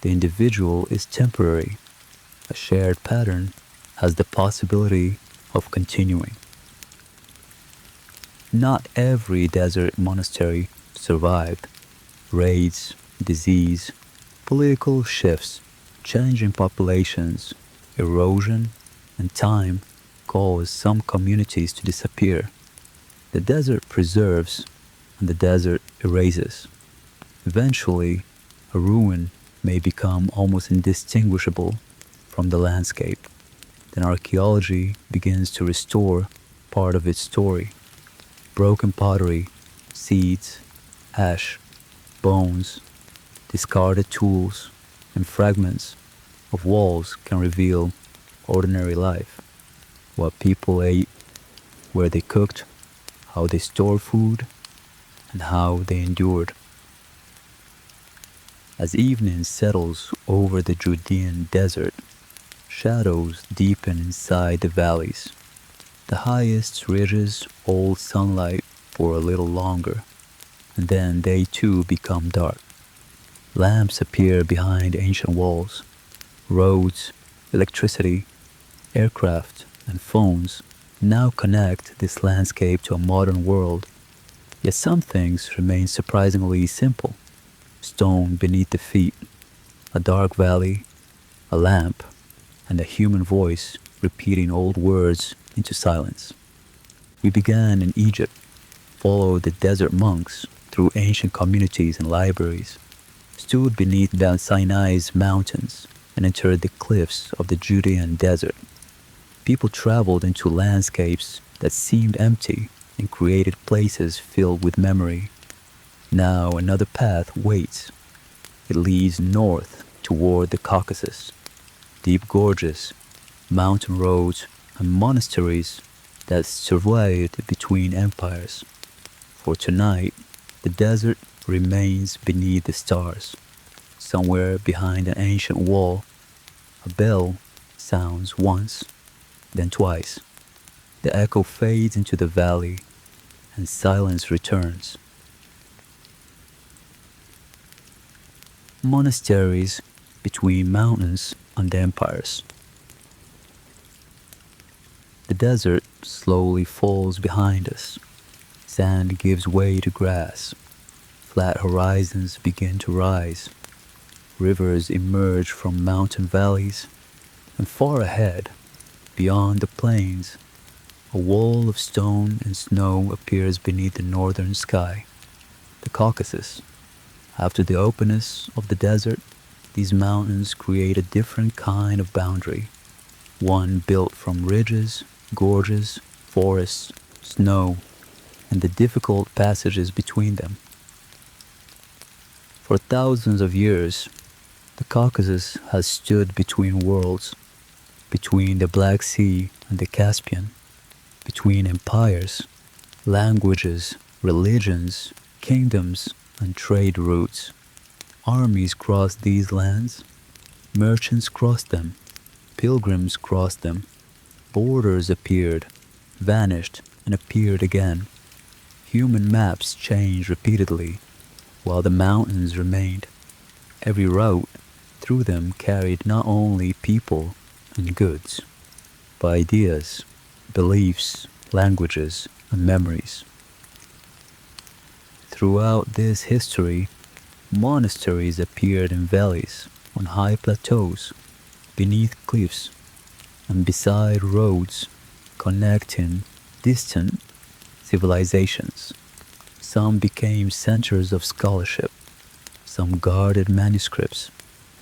The individual is temporary. A shared pattern has the possibility of continuing. Not every desert monastery survived. Raids, disease, political shifts, changing populations, erosion, and time caused some communities to disappear. The desert preserves and the desert erases. Eventually, a ruin may become almost indistinguishable from the landscape. Then archaeology begins to restore part of its story. Broken pottery, seeds, ash, bones, discarded tools, and fragments of walls can reveal ordinary life. What people ate, where they cooked, how they stored food, and how they endured. As evening settles over the Judean desert, shadows deepen inside the valleys. The highest ridges hold sunlight for a little longer, and then they too become dark. Lamps appear behind ancient walls. Roads, electricity, aircraft, and phones now connect this landscape to a modern world. Yet some things remain surprisingly simple. Stone beneath the feet, a dark valley, a lamp, and a human voice repeating old words into silence. We began in Egypt, followed the desert monks through ancient communities and libraries, stood beneath Mount Sinai's mountains, and entered the cliffs of the Judean desert. People traveled into landscapes that seemed empty and created places filled with memory. Now another path waits. It leads north toward the Caucasus. Deep gorges, mountain roads, and monasteries that survived between empires. For tonight, the desert remains beneath the stars. Somewhere behind an ancient wall, a bell sounds once, then twice. The echo fades into the valley, and silence returns. Monasteries between mountains and empires. The desert slowly falls behind us. Sand gives way to grass. Flat horizons begin to rise. Rivers emerge from mountain valleys, and far ahead, beyond the plains, a wall of stone and snow appears beneath the northern sky. The Caucasus. After the openness of the desert, these mountains create a different kind of boundary, one built from ridges, gorges, forests, snow, and the difficult passages between them. For thousands of years, the Caucasus has stood between worlds, between the Black Sea and the Caspian, between empires, languages, religions, kingdoms, and trade routes. Armies crossed these lands, merchants crossed them, pilgrims crossed them, borders appeared, vanished, and appeared again. Human maps changed repeatedly, while the mountains remained. Every route through them carried not only people and goods, but ideas, beliefs, languages, and memories. Throughout this history, monasteries appeared in valleys, on high plateaus, beneath cliffs, and beside roads connecting distant civilizations. Some became centers of scholarship, some guarded manuscripts,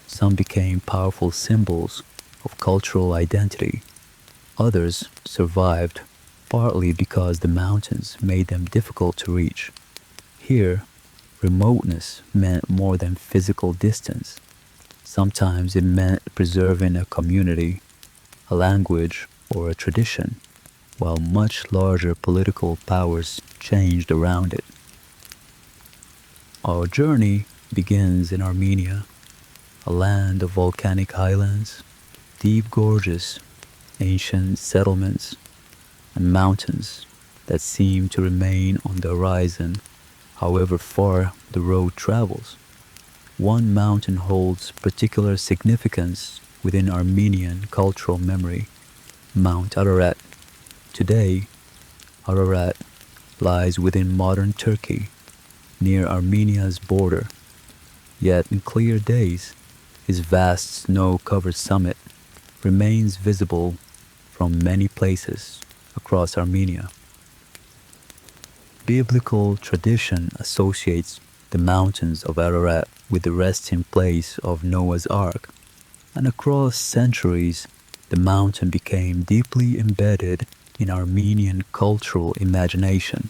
some became powerful symbols of cultural identity. Others survived partly because the mountains made them difficult to reach. Here, remoteness meant more than physical distance. Sometimes it meant preserving a community, a language, or a tradition, while much larger political powers changed around it. Our journey begins in Armenia, a land of volcanic highlands, deep gorges, ancient settlements, and mountains that seem to remain on the horizon however far the road travels. One mountain holds particular significance within Armenian cultural memory, Mount Ararat. Today, Ararat lies within modern Turkey, near Armenia's border. Yet in clear days, his vast snow-covered summit remains visible from many places across Armenia. Biblical tradition associates the mountains of Ararat with the resting place of Noah's Ark, and across centuries, the mountain became deeply embedded in Armenian cultural imagination.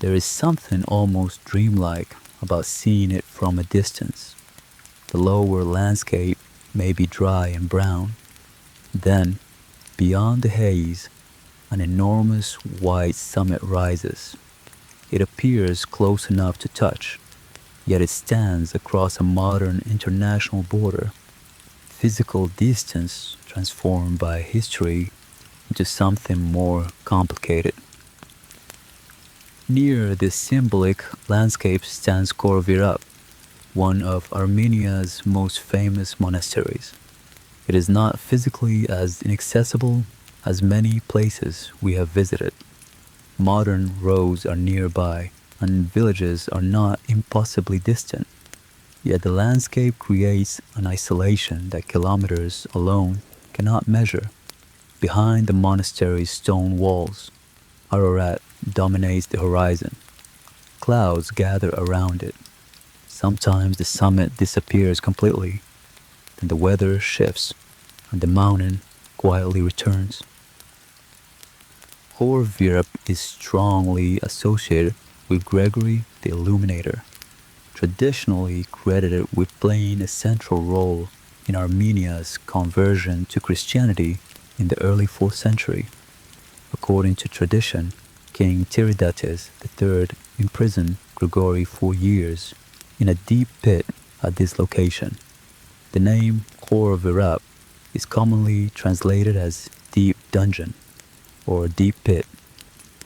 There is something almost dreamlike about seeing it from a distance. The lower landscape may be dry and brown. Then, beyond the haze, an enormous white summit rises. It appears close enough to touch, yet it stands across a modern international border, physical distance transformed by history into something more complicated. Near this symbolic landscape stands Khor Virap, one of Armenia's most famous monasteries. It is not physically as inaccessible as many places we have visited. Modern roads are nearby, and villages are not impossibly distant. Yet the landscape creates an isolation that kilometers alone cannot measure. Behind the monastery's stone walls, Ararat dominates the horizon. Clouds gather around it. Sometimes the summit disappears completely, then the weather shifts, and the mountain quietly returns. Khor Virap is strongly associated with Gregory the Illuminator, traditionally credited with playing a central role in Armenia's conversion to Christianity in the early 4th century. According to tradition, King Tiridates III imprisoned Gregory for years in a deep pit at this location. The name Khor Virap is commonly translated as deep dungeon or deep pit.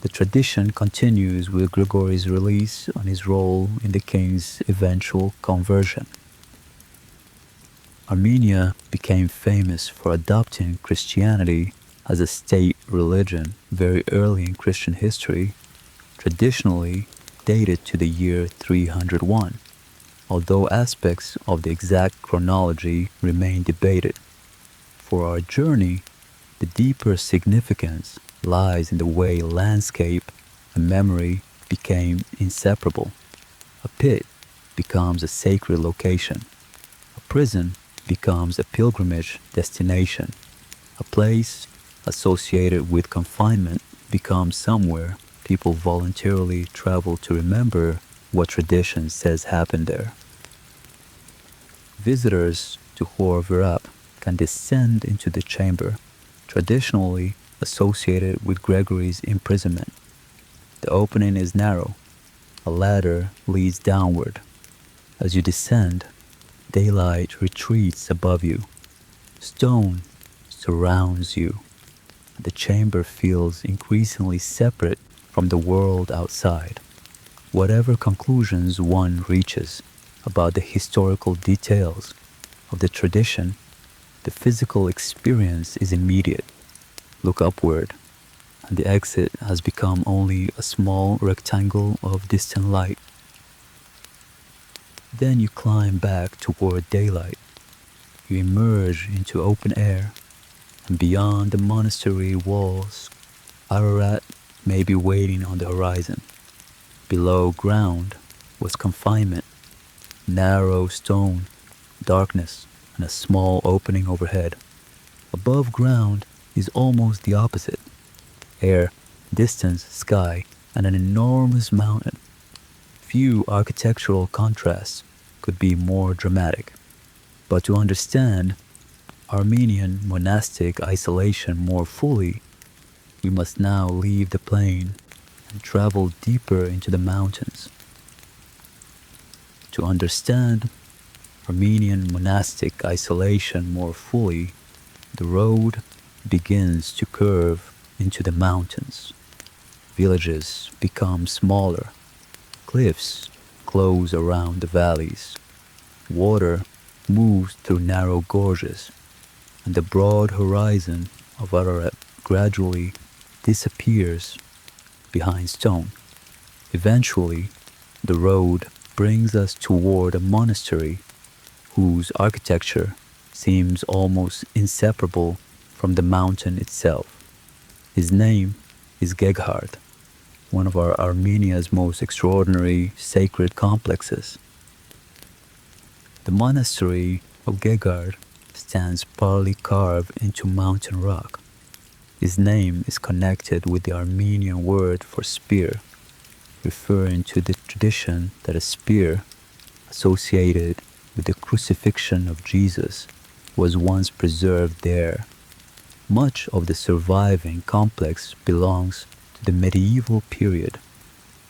The tradition continues with Gregory's release on his role in the king's eventual conversion. Armenia became famous for adopting Christianity as a state religion very early in Christian history, traditionally dated to the year 301, although aspects of the exact chronology remain debated. For our journey, the deeper significance lies in the way landscape and memory became inseparable. A pit becomes a sacred location. A prison becomes a pilgrimage destination. A place associated with confinement becomes somewhere people voluntarily travel to remember what tradition says happened there. Visitors to Khor Virap can descend into the chamber, traditionally associated with Gregory's imprisonment. The opening is narrow. A ladder leads downward. As you descend, daylight retreats above you. Stone surrounds you. The chamber feels increasingly separate from the world outside. Whatever conclusions one reaches about the historical details of the tradition, the physical experience is immediate. Look upward, and the exit has become only a small rectangle of distant light. Then you climb back toward daylight. You emerge into open air, and beyond the monastery walls, Ararat may be waiting on the horizon. Below ground was confinement, narrow stone, darkness, and a small opening overhead. Above ground is almost the opposite. Air, distance, sky, and an enormous mountain. Few architectural contrasts could be more dramatic. But to understand Armenian monastic isolation more fully, we must now leave the plain and travel deeper into the mountains. To understand Armenian monastic isolation more fully, the road begins to curve into the mountains. Villages become smaller. Cliffs close around the valleys. Water moves through narrow gorges, and the broad horizon of Ararat gradually disappears behind stone. Eventually, the road brings us toward a monastery whose architecture seems almost inseparable from the mountain itself. His name is Geghard. one of our Armenia's most extraordinary sacred complexes. The monastery of Gegard stands partly carved into mountain rock. Its name is connected with the Armenian word for spear, referring to the tradition that a spear associated with the crucifixion of Jesus was once preserved there. Much of the surviving complex belongs to the medieval period,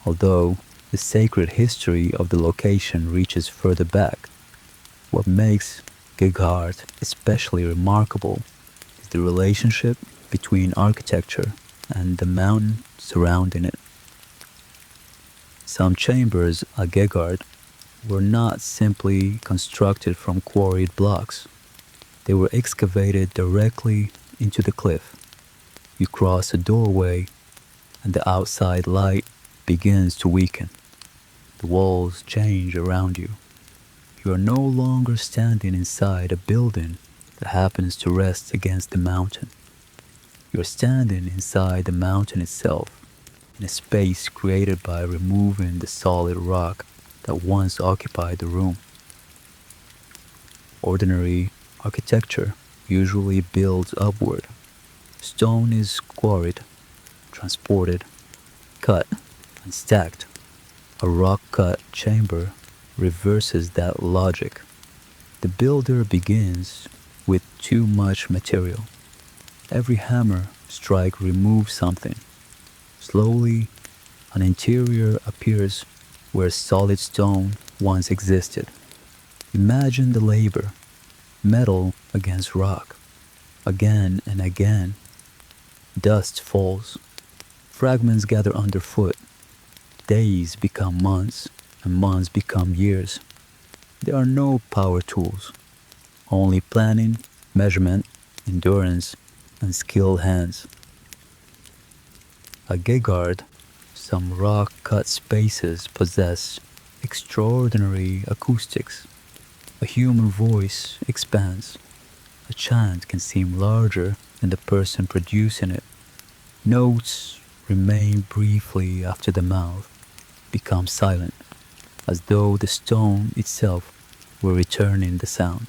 although the sacred history of the location reaches further back. What makes Gegard especially remarkable is the relationship between architecture and the mountain surrounding it. Some chambers at Gegard were not simply constructed from quarried blocks. They were excavated directly into the cliff. You cross a doorway and the outside light begins to weaken. The walls change around you. You are no longer standing inside a building that happens to rest against the mountain. You are standing inside the mountain itself, in a space created by removing the solid rock that once occupied the room. Ordinary architecture usually builds upward. Stone is quarried, transported, cut, and stacked. A rock-cut chamber reverses that logic. The builder begins with too much material. Every hammer strike removes something. Slowly, an interior appears where solid stone once existed. Imagine the labor, metal against rock. Again and again, dust falls. Fragments gather underfoot. Days become months, and months become years. There are no power tools, only planning, measurement, endurance, and skilled hands. At Gegard, some rock-cut spaces possess extraordinary acoustics. A human voice expands. A chant can seem larger than the person producing it. Notes remain briefly after the mouth becomes silent, as though the stone itself were returning the sound.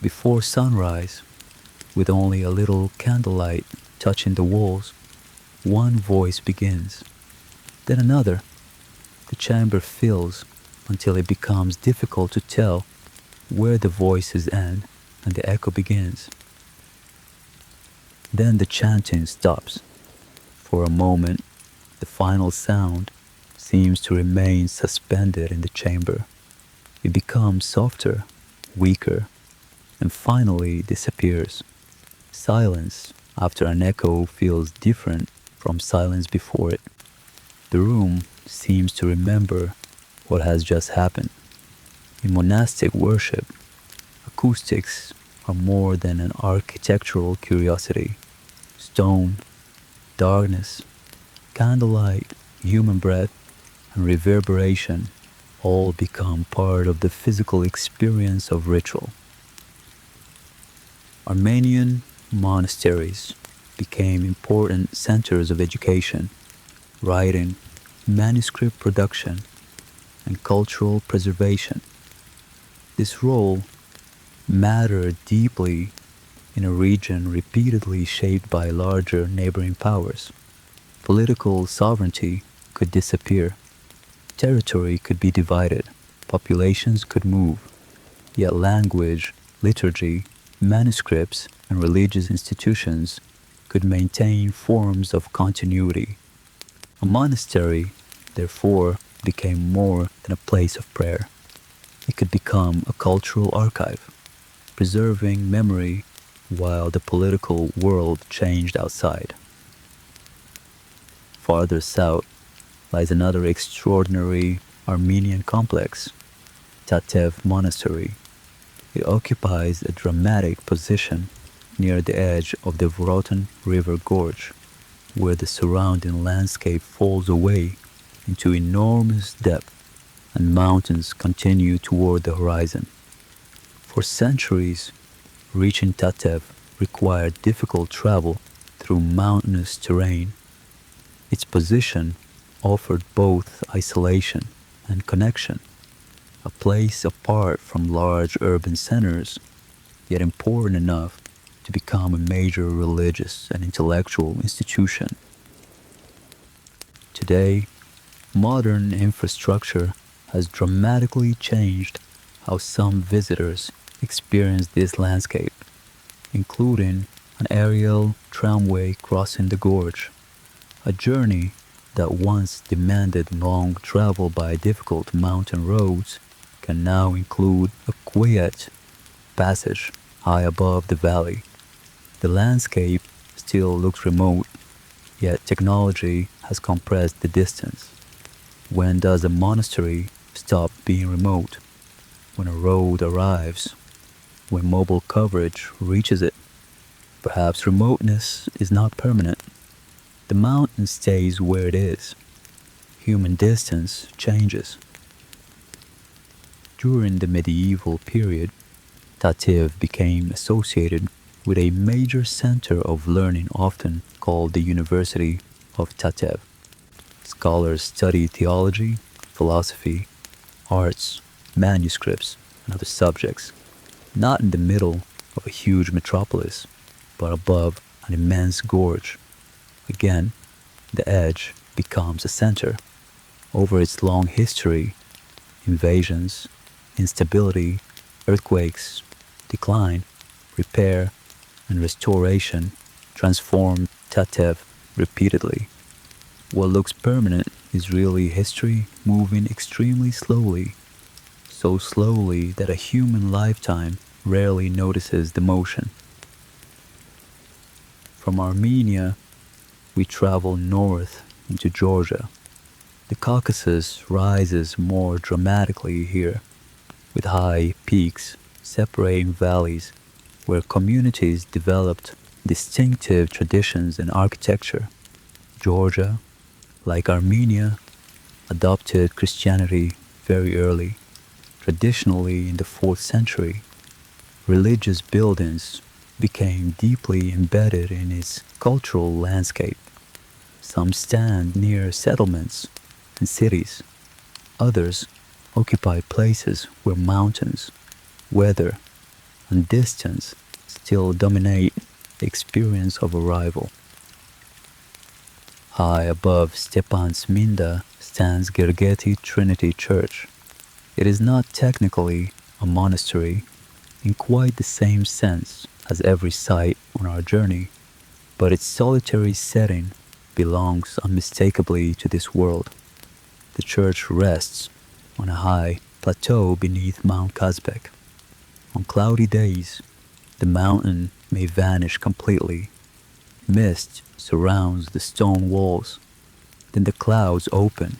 Before sunrise, with only a little candlelight touching the walls, one voice begins, then another. The chamber fills until it becomes difficult to tell where the voices end and the echo begins. Then the chanting stops. For a moment, the final sound seems to remain suspended in the chamber. It becomes softer, weaker, and finally disappears. Silence after an echo feels different from silence before it. The room seems to remember what has just happened. In monastic worship, acoustics are more than an architectural curiosity. Stone, darkness, candlelight, human breath, and reverberation all become part of the physical experience of ritual. Armenian monasteries became important centers of education, writing, manuscript production, and cultural preservation. This role mattered deeply in a region repeatedly shaped by larger neighboring powers. Political sovereignty could disappear, territory could be divided, populations could move, yet language, liturgy, manuscripts, and religious institutions could maintain forms of continuity. A monastery, therefore, became more than a place of prayer. It could become a cultural archive, preserving memory while the political world changed outside. Farther south lies another extraordinary Armenian complex, Tatev Monastery. It occupies a dramatic position near the edge of the Vroton River Gorge, where the surrounding landscape falls away into enormous depth and mountains continue toward the horizon. For centuries, reaching Tatev required difficult travel through mountainous terrain. Its position offered both isolation and connection, a place apart from large urban centers, yet important enough to become a major religious and intellectual institution. Today, modern infrastructure has dramatically changed how some visitors experience this landscape, including an aerial tramway crossing the gorge, a journey that once demanded long travel by difficult mountain roads can now include a quiet passage high above the valley. The landscape still looks remote, yet technology has compressed the distance. When does a monastery stop being remote? When a road arrives, when mobile coverage reaches it. Perhaps remoteness is not permanent. The mountain stays where it is. Human distance changes. During the medieval period, Tativ became associated with a major center of learning often called the University of Tatev. Scholars studied theology, philosophy, arts, manuscripts, and other subjects, not in the middle of a huge metropolis, but above an immense gorge. Again, the edge becomes a center. Over its long history, invasions, instability, earthquakes, decline, repair, and restoration transformed Tatev repeatedly. What looks permanent is really history moving extremely slowly, so slowly that a human lifetime rarely notices the motion. From Armenia, we travel north into Georgia. The Caucasus rises more dramatically here, with high peaks separating valleys where communities developed distinctive traditions and architecture. Georgia, like Armenia, adopted Christianity very early, traditionally in the 4th century. Religious buildings became deeply embedded in its cultural landscape. Some stand near settlements and cities. Others occupy places where mountains, weather, and distance still dominate the experience of arrival. High above Stepantsminda stands Gergeti Trinity Church. It is not technically a monastery in quite the same sense as every site on our journey, but its solitary setting belongs unmistakably to this world. The church rests on a high plateau beneath Mount Kazbek. On cloudy days, the mountain may vanish completely. Mist surrounds the stone walls. Then the clouds open,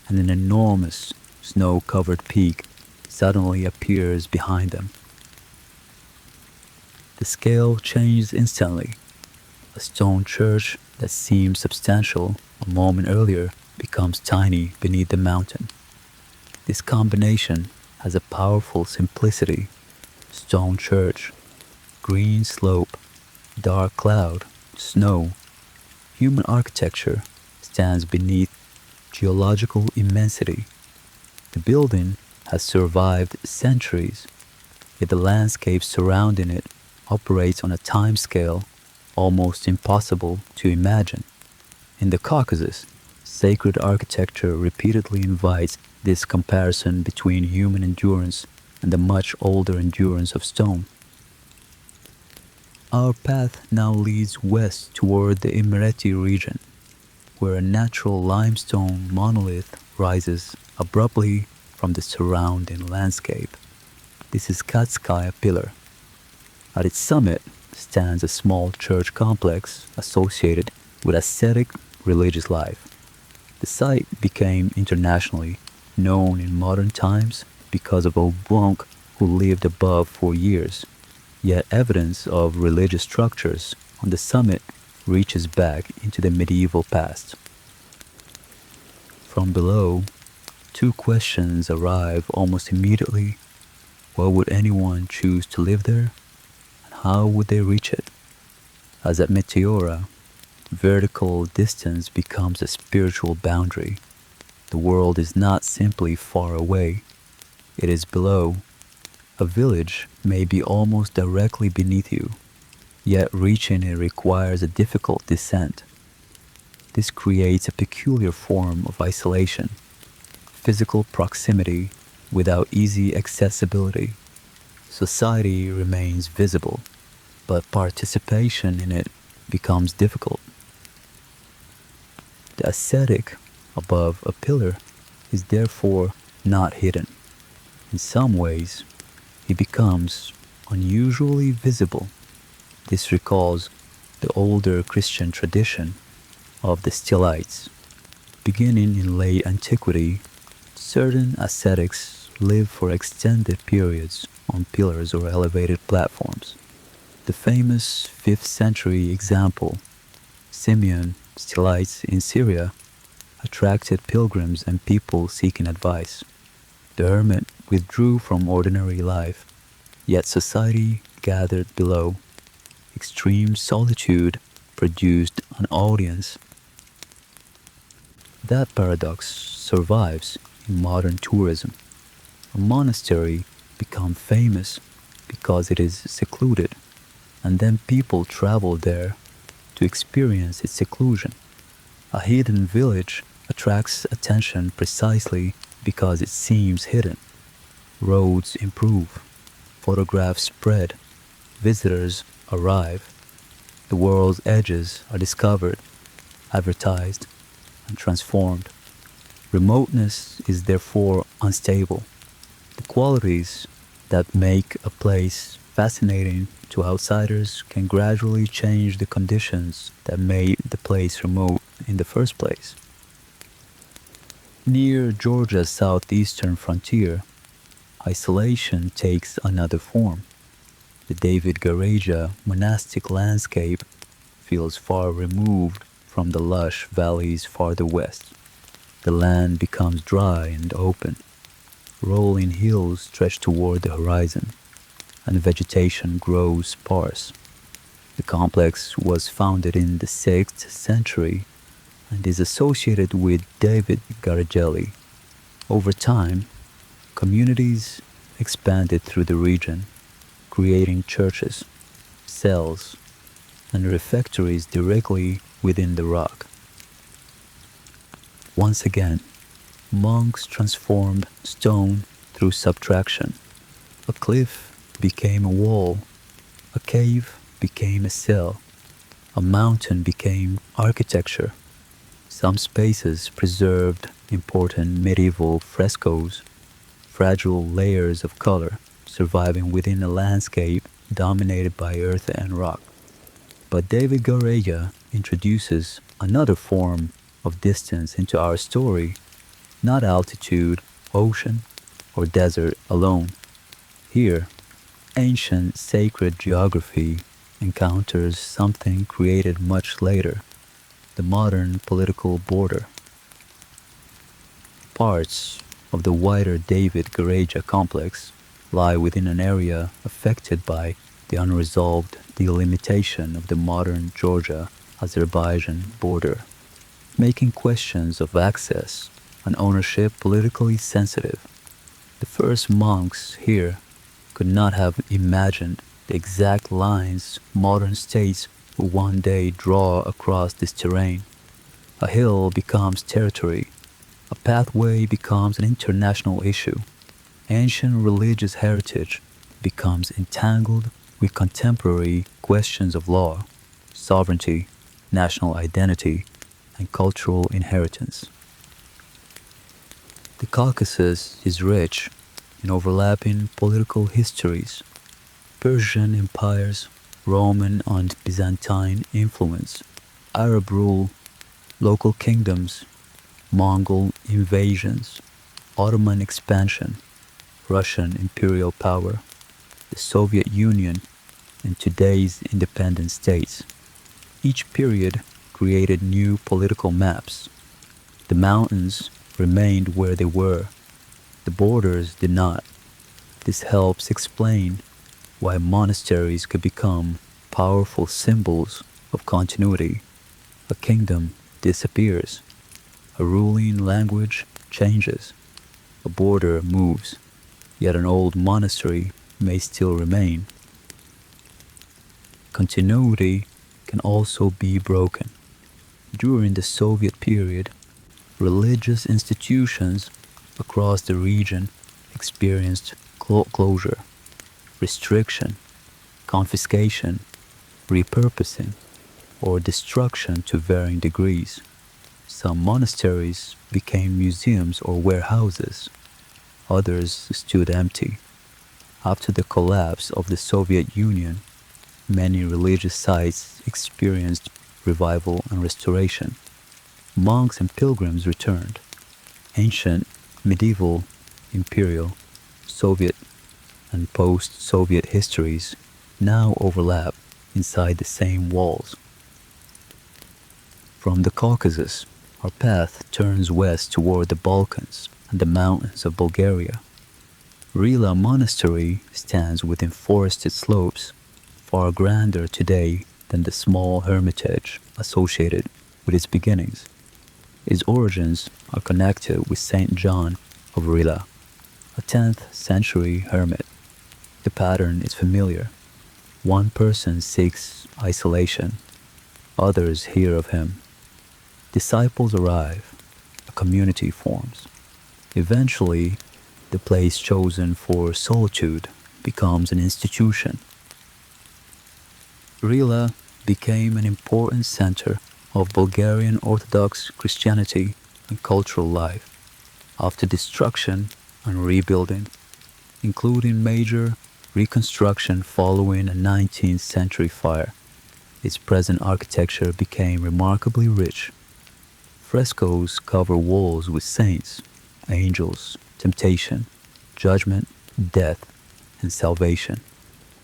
and an enormous snow-covered peak suddenly appears behind them. The scale changes instantly. A stone church that seemed substantial a moment earlier becomes tiny beneath the mountain. This combination has a powerful simplicity. Stone church, green slope, dark cloud, snow. Human architecture stands beneath geological immensity. The building has survived centuries, yet the landscape surrounding it operates on a time scale almost impossible to imagine. In the Caucasus, sacred architecture repeatedly invites this comparison between human endurance and the much older endurance of stone. Our path now leads west toward the Imereti region, where a natural limestone monolith rises abruptly from the surrounding landscape. This is Katskaya Pillar. At its summit stands a small church complex associated with ascetic religious life. The site became internationally known in modern times because of a monk who lived above for years, yet evidence of religious structures on the summit reaches back into the medieval past. From below, two questions arrive almost immediately. Why would anyone choose to live there? And how would they reach it? As at Meteora, Vertical distance becomes a spiritual boundary. The world is not simply far away, it is below. A village may be almost directly beneath you, yet reaching it requires a difficult descent. This creates a peculiar form of isolation, physical proximity without easy accessibility. Society remains visible, but participation in it becomes difficult. The ascetic above a pillar is therefore not hidden. In some ways, he becomes unusually visible. This recalls the older Christian tradition of the Stylites. Beginning in late antiquity, certain ascetics lived for extended periods on pillars or elevated platforms. The famous 5th century example, Simeon Stylites in Syria, attracted pilgrims and people seeking advice. The hermit withdrew from ordinary life, yet society gathered below. Extreme solitude produced an audience. That paradox survives in modern tourism. A monastery becomes famous because it is secluded, and then people travel there to experience its seclusion. A hidden village attracts attention precisely because it seems hidden. Roads improve, photographs spread, visitors arrive, the world's edges are discovered, advertised, and transformed. Remoteness is therefore unstable. The qualities that make a place fascinating to outsiders can gradually change the conditions that made the place remote in the first place. Near Georgia's southeastern frontier, isolation takes another form. The David Gareja monastic landscape feels far removed from the lush valleys farther west. The land becomes dry and open. Rolling hills stretch toward the horizon, and vegetation grows sparse. The complex was founded in the 6th century and is associated with David Garagelli. Over time, communities expanded through the region, creating churches, cells, and refectories directly within the rock. Once again, monks transformed stone through subtraction. A cliff became a wall, a cave became a cell, a mountain became architecture. Some spaces preserved important medieval frescoes, fragile layers of color surviving within a landscape dominated by earth and rock. But David Goreya introduces another form of distance into our story, not altitude, ocean, or desert alone. Here, ancient sacred geography encounters something created much later, the modern political border. Parts of the wider David Gareja complex lie within an area affected by the unresolved delimitation of the modern Georgia-Azerbaijan border, making questions of access and ownership politically sensitive. The first monks here could not have imagined the exact lines modern states will one day draw across this terrain. A hill becomes territory, a pathway becomes an international issue, ancient religious heritage becomes entangled with contemporary questions of law, sovereignty, national identity, and cultural inheritance. The Caucasus is rich in overlapping political histories, Persian empires, Roman and Byzantine influence, Arab rule, local kingdoms, Mongol invasions, Ottoman expansion, Russian imperial power, the Soviet Union, and today's independent states. Each period created new political maps. The mountains remained where they were. The borders did not. This helps explain why monasteries could become powerful symbols of continuity A kingdom disappears, a ruling language changes, a border moves, yet an old monastery may still remain. Continuity can also be broken. During the Soviet period, religious institutions across the region experienced closure, restriction, confiscation, repurposing, or destruction to varying degrees. Some monasteries became museums or warehouses, others stood empty. After the collapse of the Soviet Union, many religious sites experienced revival and restoration. Monks and pilgrims returned. Ancient, medieval, imperial, Soviet, and post-Soviet histories now overlap inside the same walls. From the Caucasus, our path turns west toward the Balkans and the mountains of Bulgaria. Rila Monastery stands within forested slopes, far grander today than the small hermitage associated with its beginnings. Its origins are connected with Saint John of Rila, a 10th century hermit. The pattern is familiar. One person seeks isolation, others hear of him. Disciples arrive, a community forms. Eventually, the place chosen for solitude becomes an institution. Rila became an important center of Bulgarian Orthodox Christianity and cultural life after destruction and rebuilding, including major reconstruction following a 19th century fire. Its present architecture became remarkably rich. Frescoes cover walls with saints, angels, temptation, judgment, death, and salvation.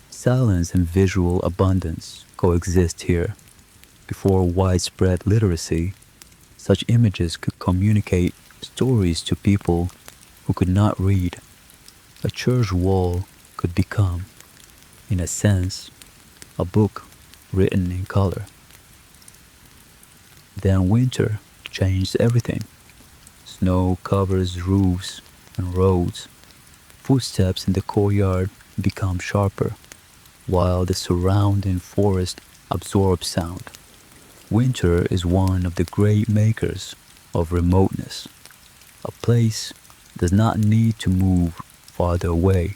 Silence and visual abundance coexist here. Before widespread literacy, such images could communicate stories to people who could not read. A church wall could become, in a sense, a book written in color. Then winter changed everything. Snow covers roofs and roads. Footsteps in the courtyard become sharper, while the surrounding forest absorbs sound. Winter is one of the great makers of remoteness. A place does not need to move farther away.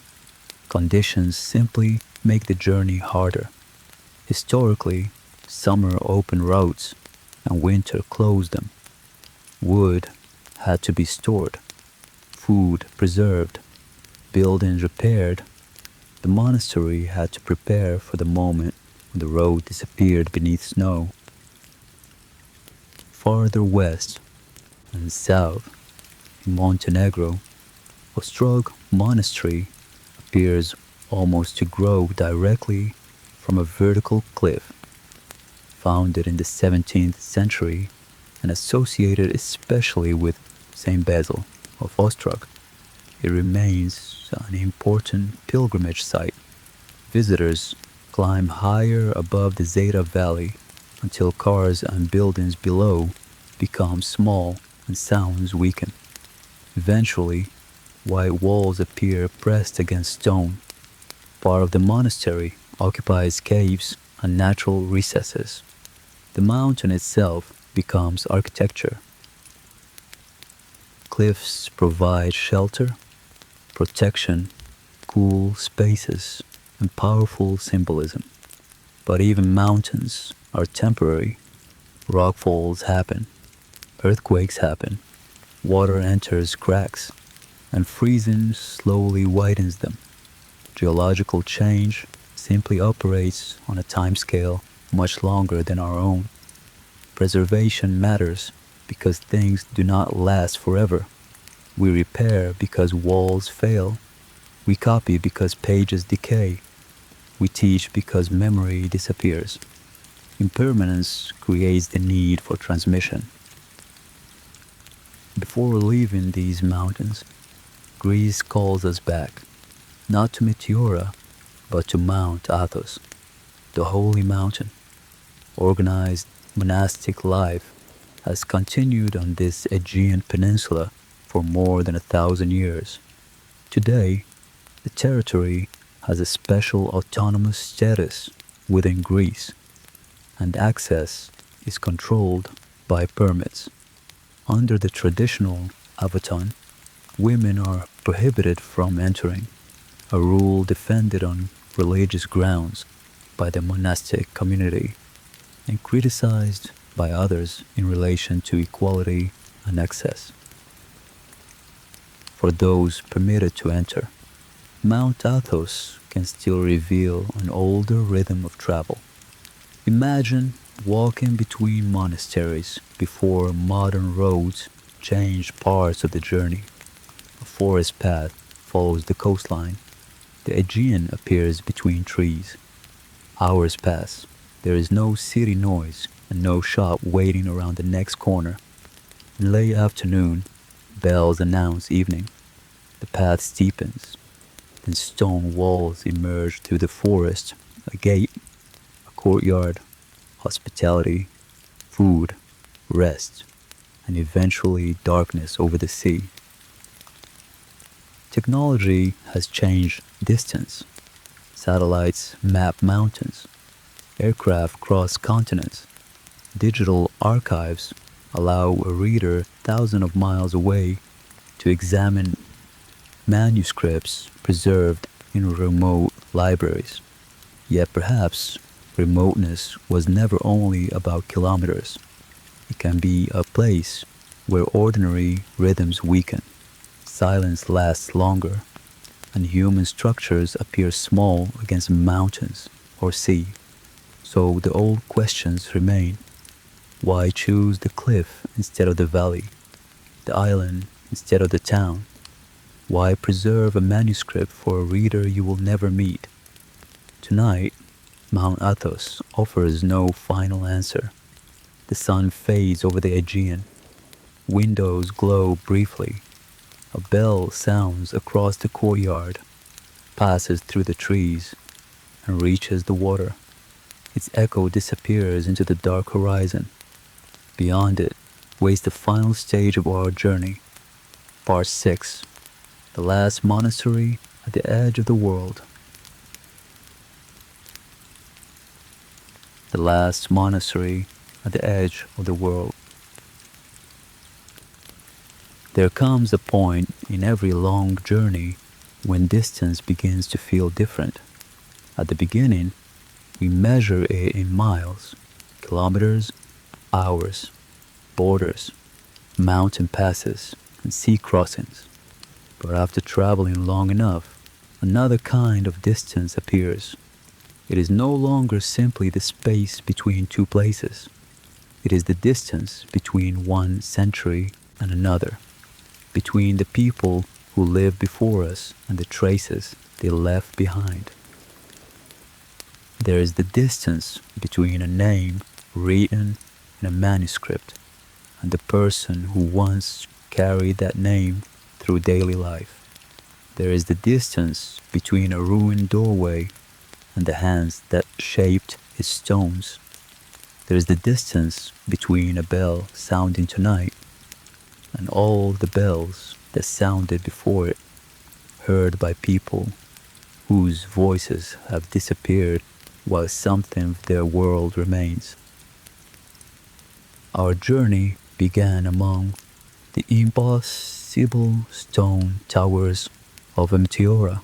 Conditions simply make the journey harder. Historically, summer opened roads and winter closed them. Wood had to be stored, food preserved, buildings repaired. The monastery had to prepare for the moment when the road disappeared beneath snow. Farther west and south, in Montenegro, Ostrog Monastery appears almost to grow directly from a vertical cliff. Founded in the 17th century and associated especially with St. Basil of Ostrog, it remains an important pilgrimage site. Visitors climb higher above the Zeta Valley until cars and buildings below become small and sounds weaken. Eventually, white walls appear pressed against stone. Part of the monastery occupies caves and natural recesses. The mountain itself becomes architecture. Cliffs provide shelter, protection, cool spaces, and powerful symbolism. But even mountains are temporary. Rockfalls happen, earthquakes happen, water enters cracks, and freezing slowly widens them. Geological change simply operates on a timescale much longer than our own. Preservation matters because things do not last forever. We repair because walls fail. We copy because pages decay. We teach because memory disappears. Impermanence creates the need for transmission. Before leaving these mountains, Greece calls us back, not to Meteora, but to Mount Athos, the holy mountain, organized monastic life has continued on this Aegean peninsula for more than 1,000 years. Today, the territory has a special autonomous status within Greece, and access is controlled by permits. Under the traditional avaton, women are prohibited from entering, a rule defended on religious grounds by the monastic community and criticized by others in relation to equality and access. For those permitted to enter, Mount Athos can still reveal an older rhythm of travel. Imagine walking between monasteries before modern roads changed parts of the journey. A forest path follows the coastline. The Aegean appears between trees. Hours pass. There is no city noise and no shop waiting around the next corner. In late afternoon, bells announce evening. The path steepens. Then stone walls emerge through the forest, a gate, a courtyard, hospitality, food, rest, and eventually darkness over the sea. Technology has changed distance. Satellites map mountains. Aircraft cross continents. Digital archives allow a reader thousands of miles away to examine manuscripts preserved in remote libraries. Yet perhaps remoteness was never only about kilometers. It can be a place where ordinary rhythms weaken, silence lasts longer, and human structures appear small against mountains or sea. So the old questions remain. Why choose the cliff instead of the valley, the island instead of the town? Why preserve a manuscript for a reader you will never meet? Tonight, Mount Athos offers no final answer. The sun fades over the Aegean. Windows glow briefly. A bell sounds across the courtyard, passes through the trees, and reaches the water. Its echo disappears into the dark horizon. Beyond it waits the final stage of our journey, Part 6, the last monastery at the edge of the world. The last monastery at the edge of the world. There comes a point in every long journey when distance begins to feel different. At the beginning, we measure it in miles, kilometers, hours, borders, mountain passes, and sea crossings. But after traveling long enough, another kind of distance appears. It is no longer simply the space between two places. It is the distance between one century and another, between the people who lived before us and the traces they left behind. There is the distance between a name written in a manuscript and the person who once carried that name through daily life. There is the distance between a ruined doorway and the hands that shaped its stones. There is the distance between a bell sounding tonight and all the bells that sounded before it, heard by people whose voices have disappeared while something of their world remains. Our journey began among the impossible stone towers of Meteora.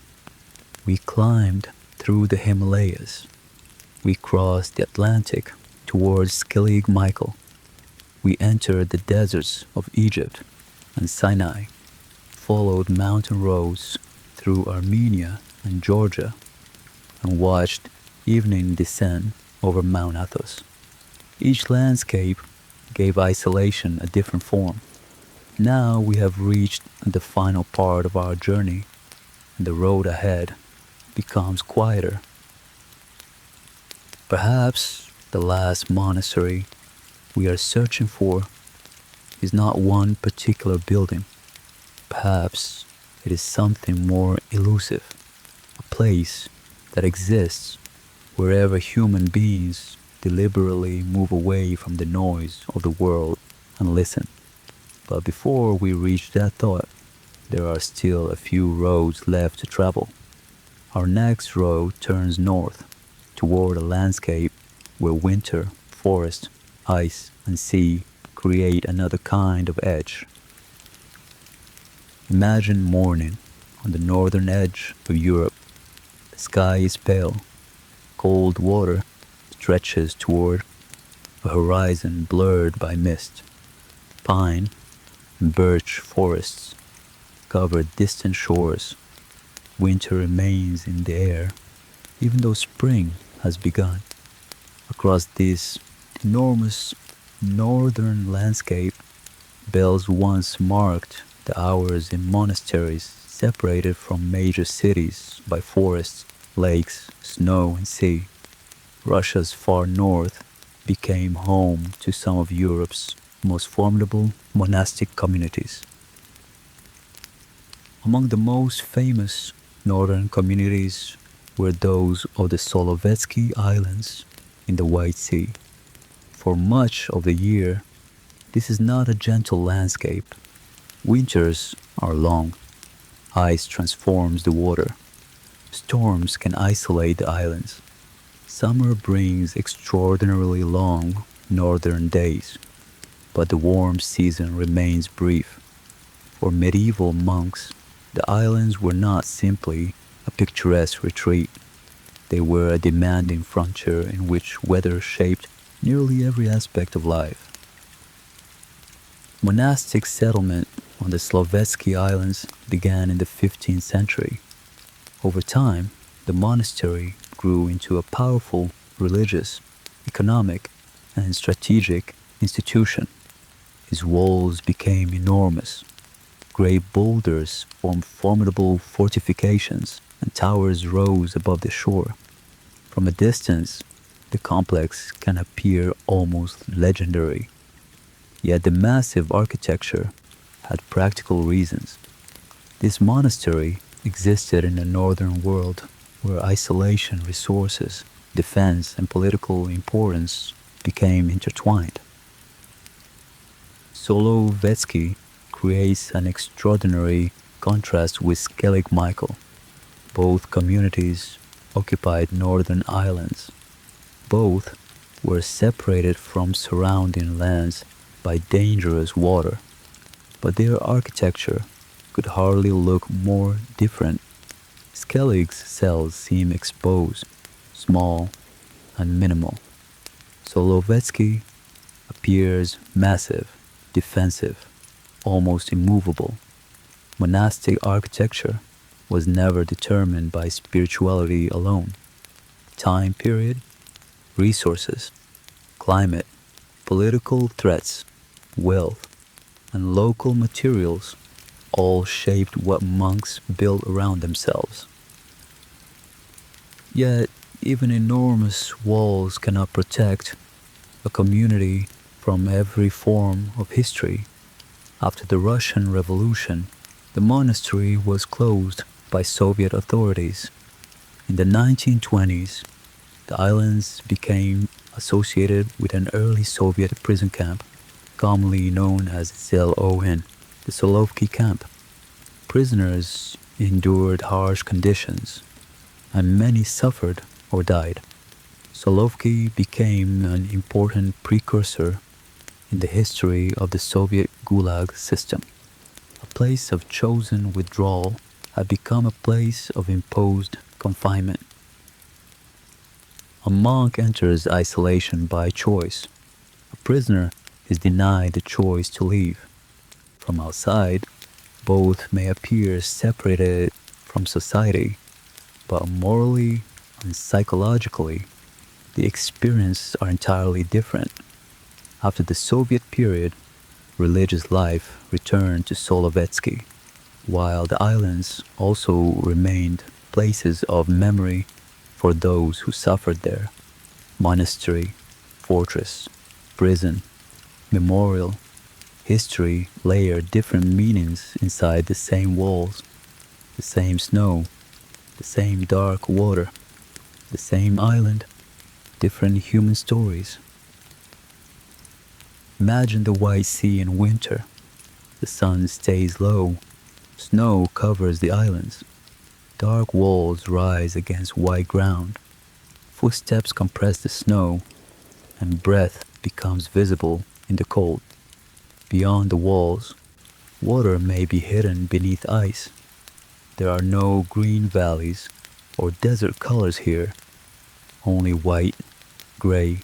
We climbed through the Himalayas. We crossed the Atlantic towards Skellig Michael. We entered the deserts of Egypt and Sinai, followed mountain roads through Armenia and Georgia, and watched evening descend over Mount Athos. Each landscape gave isolation a different form. Now we have reached the final part of our journey, and the road ahead becomes quieter. Perhaps the last monastery we are searching for is not one particular building. Perhaps it is something more elusive, a place that exists wherever human beings deliberately move away from the noise of the world and listen. But before we reach that thought, there are still a few roads left to travel. Our next road turns north, toward a landscape where winter, forest, ice, and sea create another kind of edge. Imagine morning on the northern edge of Europe. The sky is pale, cold water stretches toward a horizon blurred by mist. Pine and birch forests cover distant shores. Winter remains in the air, even though spring has begun. Across this enormous northern landscape, bells once marked the hours in monasteries separated from major cities by forests, lakes, snow, and sea. Russia's far north became home to some of Europe's most formidable monastic communities. Among the most famous northern communities were those of the Solovetsky Islands in the White Sea. For much of the year, this is not a gentle landscape. Winters are long. Ice transforms the water. Storms can isolate the islands. Summer brings extraordinarily long northern days, but the warm season remains brief. For medieval monks, the islands were not simply a picturesque retreat. They were a demanding frontier in which weather shaped nearly every aspect of life. Monastic settlement on the Slovetsky Islands began in the 15th century. Over time, the monastery grew into a powerful religious, economic, and strategic institution. Its walls became enormous. Great boulders formed formidable fortifications, and towers rose above the shore. From a distance, the complex can appear almost legendary. Yet the massive architecture had practical reasons. This monastery existed in the northern world where isolation, resources, defense, and political importance became intertwined. Solovetsky creates an extraordinary contrast with Skellig Michael. Both communities occupied northern islands. Both were separated from surrounding lands by dangerous water, but their architecture could hardly look more different. Skellig's cells seem exposed, small, and minimal. Solovetsky appears massive, defensive, almost immovable. Monastic architecture was never determined by spirituality alone. Time period, resources, climate, political threats, wealth, and local materials all shaped what monks built around themselves. Yet, even enormous walls cannot protect a community from every form of history. After the Russian Revolution, the monastery was closed by Soviet authorities. In the 1920s, the islands became associated with an early Soviet prison camp, commonly known as ZLON, the Solovki camp. Prisoners endured harsh conditions, and many suffered or died. Solovki became an important precursor in the history of the Soviet Gulag system. A place of chosen withdrawal had become a place of imposed confinement. A monk enters isolation by choice. A prisoner is denied the choice to leave. From outside, both may appear separated from society, but morally and psychologically, the experiences are entirely different. After the Soviet period, religious life returned to Solovetsky, while the islands also remained places of memory for those who suffered there. Monastery, fortress, prison, memorial, history layer different meanings inside the same walls, the same snow, the same dark water, the same island. different human stories. Imagine the white sea in winter. The sun stays low, snow covers the islands, dark walls rise against white ground, footsteps compress the snow, and breath becomes visible in the cold. Beyond the walls, water may be hidden beneath ice. There are no green valleys or desert colors here, only white, gray,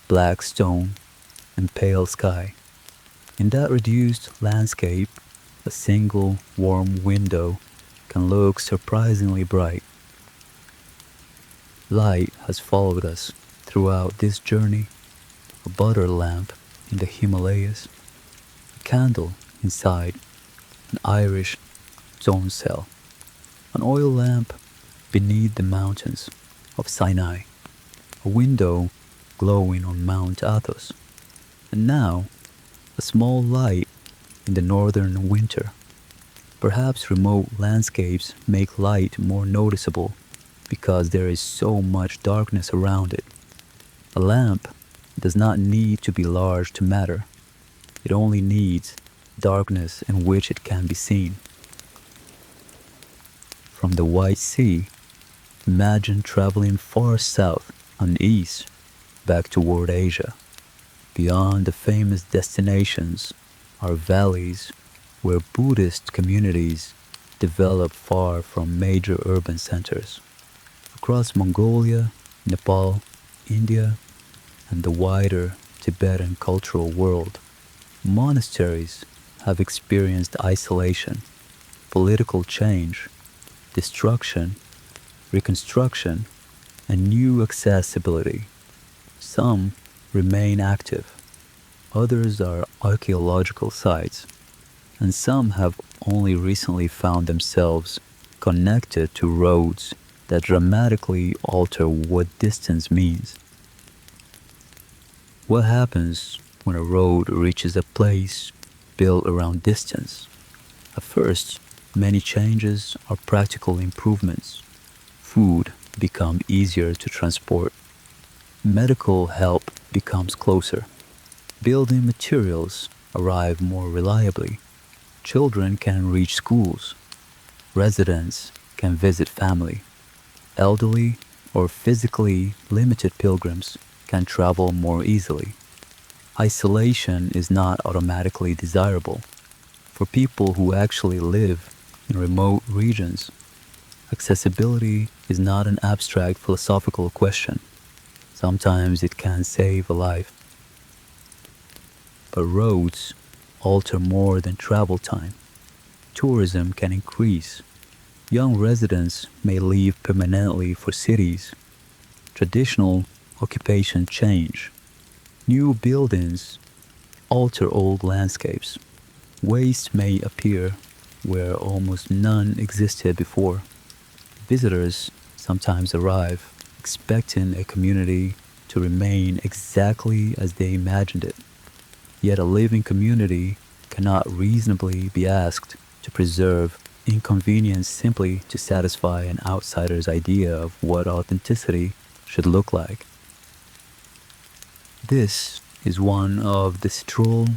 black stone, and pale sky. In that reduced landscape, a single warm window can look surprisingly bright. Light has followed us throughout this journey, a butter lamp in the Himalayas, a candle inside an Irish stone cell, an oil lamp beneath the mountains of Sinai, a window glowing on Mount Athos, and now a small light in the northern winter. Perhaps remote landscapes make light more noticeable because there is so much darkness around it. A lamp does not need to be large to matter. It only needs darkness in which it can be seen. From the White Sea, imagine traveling far south and east back toward Asia. Beyond the famous destinations are valleys where Buddhist communities develop far from major urban centers. Across Mongolia, Nepal, India, and the wider Tibetan cultural world, monasteries have experienced isolation, political change, destruction, reconstruction, and new accessibility. Some remain active, others are archaeological sites, and some have only recently found themselves connected to roads that dramatically alter what distance means. What happens when a road reaches a place built around distance? At first, many changes are practical improvements. Food becomes easier to transport. Medical help becomes closer. Building materials arrive more reliably. Children can reach schools. Residents can visit family. Elderly or physically limited pilgrims can travel more easily. Isolation is not automatically desirable. For people who actually live in remote regions, accessibility is not an abstract philosophical question. Sometimes it can save a life. But roads alter more than travel time. Tourism can increase. Young residents may leave permanently for cities. Traditional occupation change. New buildings alter old landscapes. Waste may appear where almost none existed before. Visitors sometimes arrive expecting a community to remain exactly as they imagined it. Yet a living community cannot reasonably be asked to preserve inconvenience simply to satisfy an outsider's idea of what authenticity should look like. This is one of the structural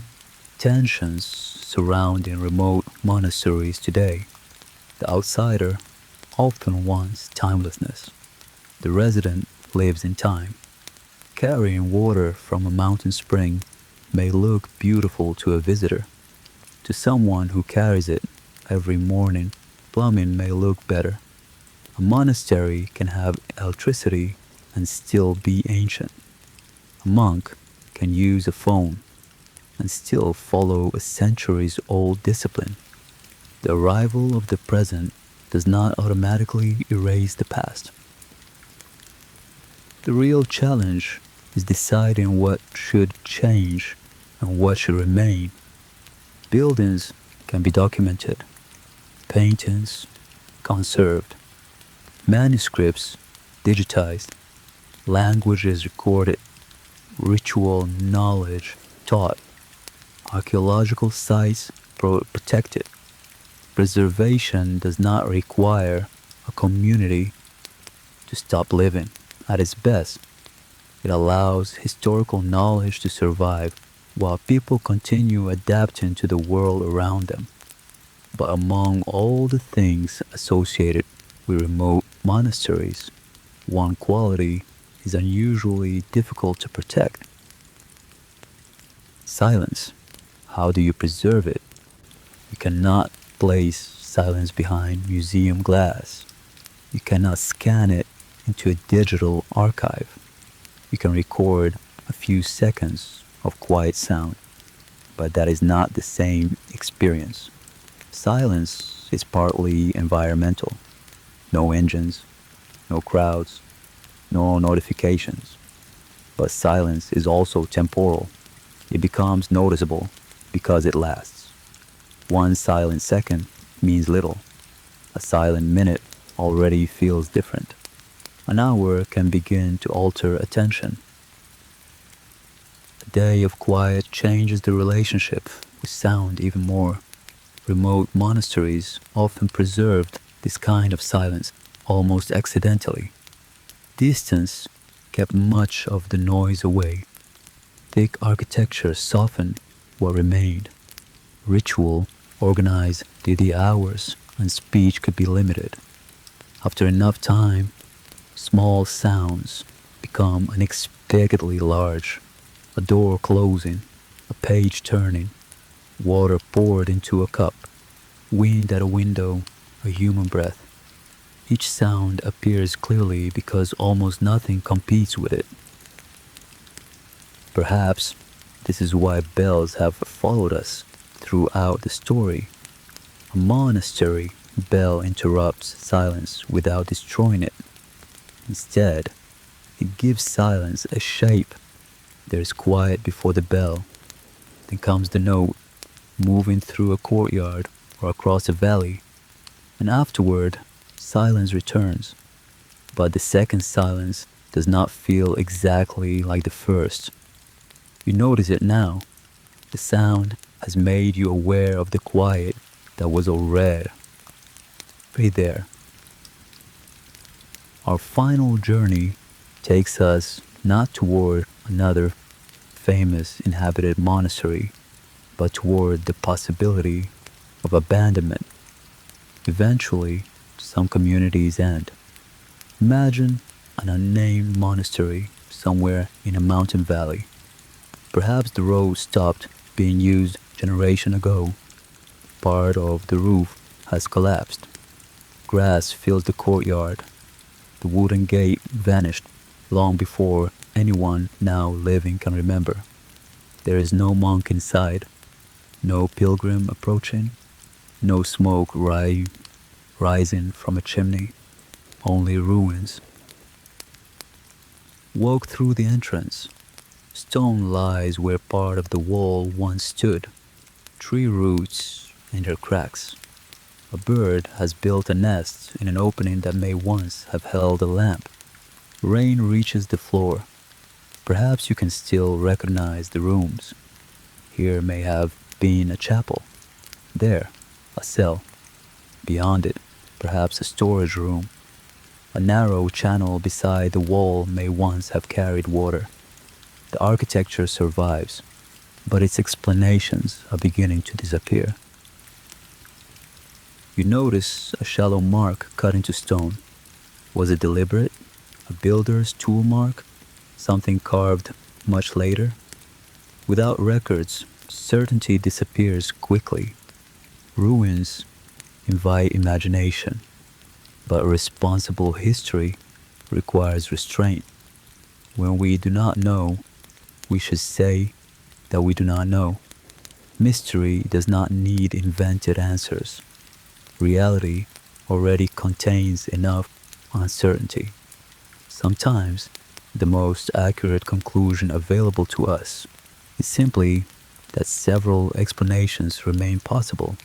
tensions surrounding remote monasteries today. The outsider often wants timelessness. The resident lives in time. Carrying water from a mountain spring may look beautiful to a visitor. To someone who carries it every morning, plumbing may look better. A monastery can have electricity and still be ancient. A monk can use a phone and still follow a centuries-old discipline. The arrival of the present does not automatically erase the past. The real challenge is deciding what should change and what should remain. Buildings can be documented, paintings conserved, manuscripts digitized, languages recorded, ritual knowledge taught, archaeological sites protected. Preservation does not require a community to stop living at its best. It allows historical knowledge to survive while people continue adapting to the world around them. But among all the things associated with remote monasteries, one quality is unusually difficult to protect: silence. How do you preserve it? You cannot place silence behind museum glass. You cannot scan it into a digital archive. You can record a few seconds of quiet sound, but that is not the same experience. Silence is partly environmental. No engines, no crowds, no notifications. But silence is also temporal. It becomes noticeable because it lasts. One silent second means little. A silent minute already feels different. An hour can begin to alter attention. A day of quiet changes the relationship with sound even more. Remote monasteries often preserved this kind of silence almost accidentally. Distance kept much of the noise away. Thick architecture softened what remained. Ritual organized the hours, and speech could be limited. After enough time, small sounds become unexpectedly large. A door closing, a page turning, water poured into a cup, wind at a window, a human breath. Each sound appears clearly because almost nothing competes with it. Perhaps this is why bells have followed us throughout the story. A monastery bell interrupts silence without destroying it. Instead, it gives silence a shape. There is quiet before the bell. Then comes the note, moving through a courtyard or across a valley. And afterward, silence returns. But the second silence does not feel exactly like the first. You notice it now. The sound has made you aware of the quiet that was already right there. Our final journey takes us not toward another famous inhabited monastery, but toward the possibility of abandonment. Eventually, some communities end. Imagine an unnamed monastery somewhere in a mountain valley. Perhaps the road stopped being used generation ago. Part of the roof has collapsed. Grass fills the courtyard. The wooden gate vanished long before anyone now living can remember. There is no monk inside, no pilgrim approaching, no smoke rising from a chimney, only ruins. Walk through the entrance. Stone lies where part of the wall once stood. Tree roots enter cracks. A bird has built a nest in an opening that may once have held a lamp. Rain reaches the floor. Perhaps you can still recognize the rooms. Here may have been a chapel. There, a cell. Beyond it, perhaps a storage room. A narrow channel beside the wall may once have carried water. The architecture survives, but its explanations are beginning to disappear. You notice a shallow mark cut into stone. Was it deliberate? A builder's tool mark? Something carved much later? Without records, certainty disappears quickly. Ruins invite imagination, but responsible history requires restraint. When we do not know, we should say that we do not know. Mystery does not need invented answers. Reality already contains enough uncertainty. Sometimes, the most accurate conclusion available to us is simply that several explanations remain possible.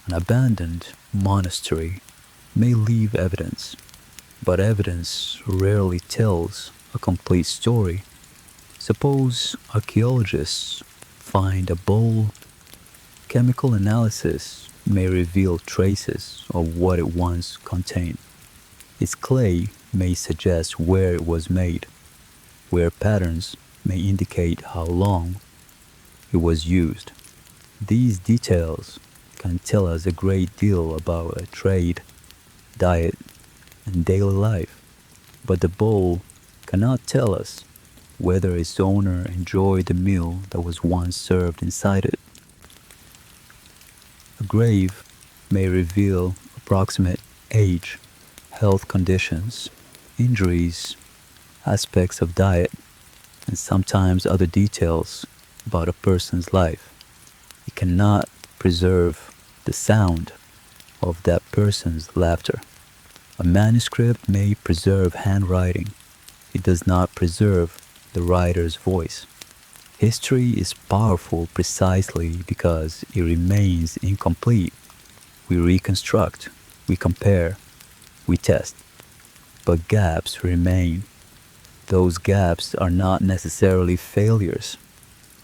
An abandoned monastery may leave evidence, but evidence rarely tells a complete story. Suppose archaeologists find a bowl. Chemical analysis may reveal traces of what it once contained. Its clay may suggest where it was made, where patterns may indicate how long it was used. These details can tell us a great deal about a trade, diet, and daily life, but the bowl cannot tell us whether its owner enjoyed the meal that was once served inside it. A grave may reveal approximate age, health conditions, injuries, aspects of diet, and sometimes other details about a person's life. It cannot preserve the sound of that person's laughter. A manuscript may preserve handwriting. It does not preserve the writer's voice. History is powerful precisely because it remains incomplete. We reconstruct, we compare, we test, but gaps remain. Those gaps are not necessarily failures.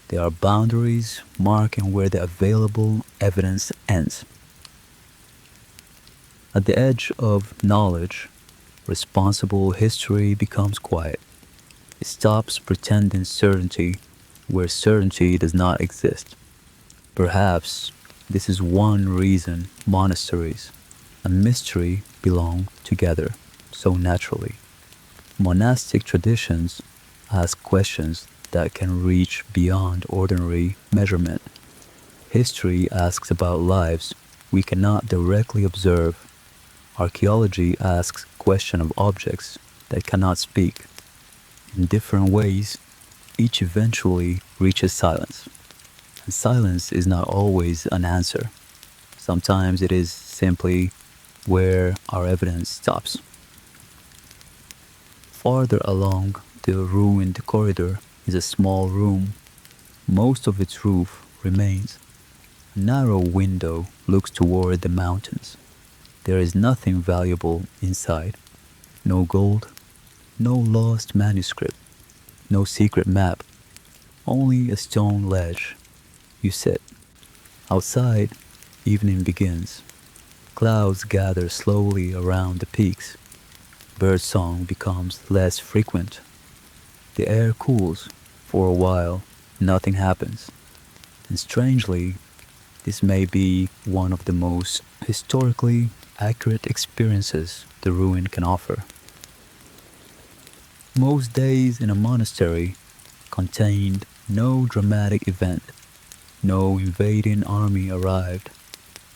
They are boundaries marking where the available evidence ends. At the edge of knowledge, responsible history becomes quiet. It stops pretending certainty where certainty does not exist. Perhaps this is one reason monasteries and mystery belong together so naturally. Monastic traditions ask questions that can reach beyond ordinary measurement. History asks about lives we cannot directly observe. Archaeology asks questions of objects that cannot speak. In different ways, each eventually reaches silence. And silence is not always an answer. Sometimes it is simply where our evidence stops. Farther along the ruined corridor is a small room. Most of its roof remains. A narrow window looks toward the mountains. There is nothing valuable inside. No gold, no lost manuscript, no secret map, only a stone ledge. You sit. Outside, evening begins. Clouds gather slowly around the peaks. Birdsong becomes less frequent. The air cools. For a while, nothing happens. And strangely, this may be one of the most historically accurate experiences the ruin can offer. Most days in a monastery contained no dramatic event. No invading army arrived.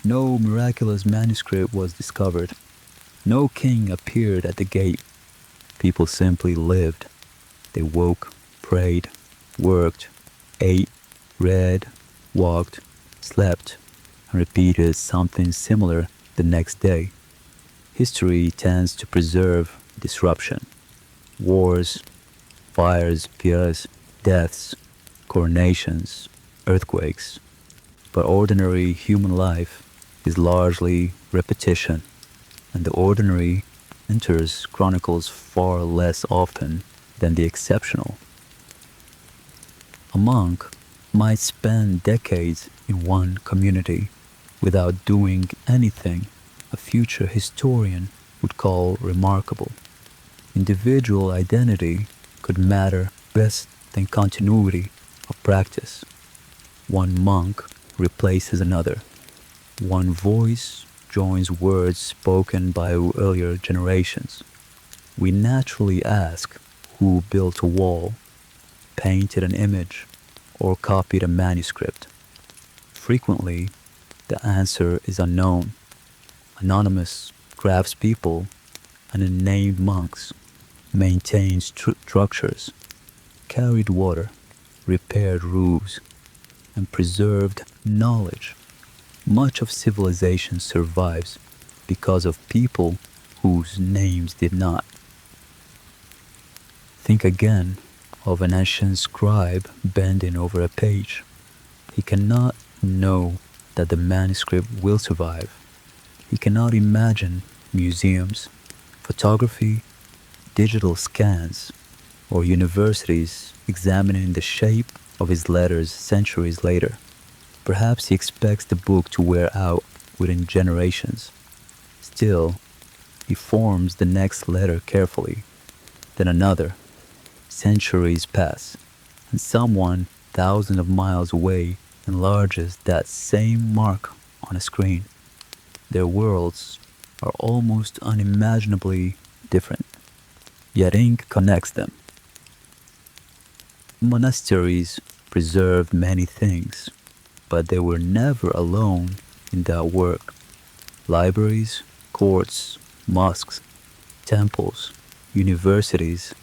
No miraculous manuscript was discovered. No king appeared at the gate. People simply lived. They woke, prayed, worked, ate, read, walked, slept, and repeated something similar the next day. History tends to preserve disruption. Wars, fires, fires, deaths, coronations, earthquakes. But ordinary human life is largely repetition, and the ordinary enters chronicles far less often than the exceptional. A monk might spend decades in one community without doing anything a future historian would call remarkable. Individual identity could matter less than continuity of practice. One monk replaces another. One voice joins words spoken by earlier generations. We naturally ask who built a wall, painted an image, or copied a manuscript. Frequently, the answer is unknown. Anonymous craftspeople and unnamed monks maintained structures, carried water, repaired roofs, and preserved knowledge. Much of civilization survives because of people whose names did not. Think again of an ancient scribe bending over a page. He cannot know that the manuscript will survive. He cannot imagine museums, photography, digital scans, or universities examining the shape of his letters centuries later. Perhaps he expects the book to wear out within generations. Still, He forms the next letter carefully, then another. Centuries pass, and someone thousands of miles away enlarges that same mark on a screen. Their worlds are almost unimaginably different, yet ink connects them. Monasteries preserved many things, but they were never alone in that work. Libraries, courts, mosques, temples, universities,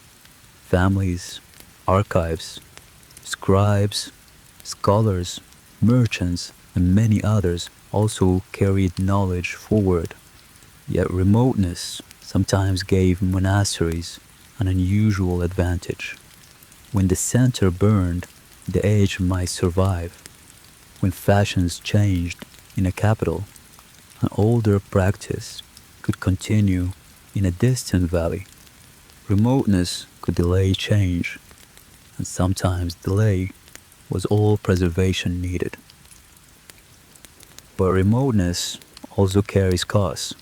families, archives, scribes, scholars, merchants, and many others also carried knowledge forward. Yet remoteness sometimes gave monasteries an unusual advantage. When the center burned, the age might survive. When fashions changed in a capital, an older practice could continue in a distant valley. Remoteness could delay change, and sometimes delay was all preservation needed. But remoteness also carries costs: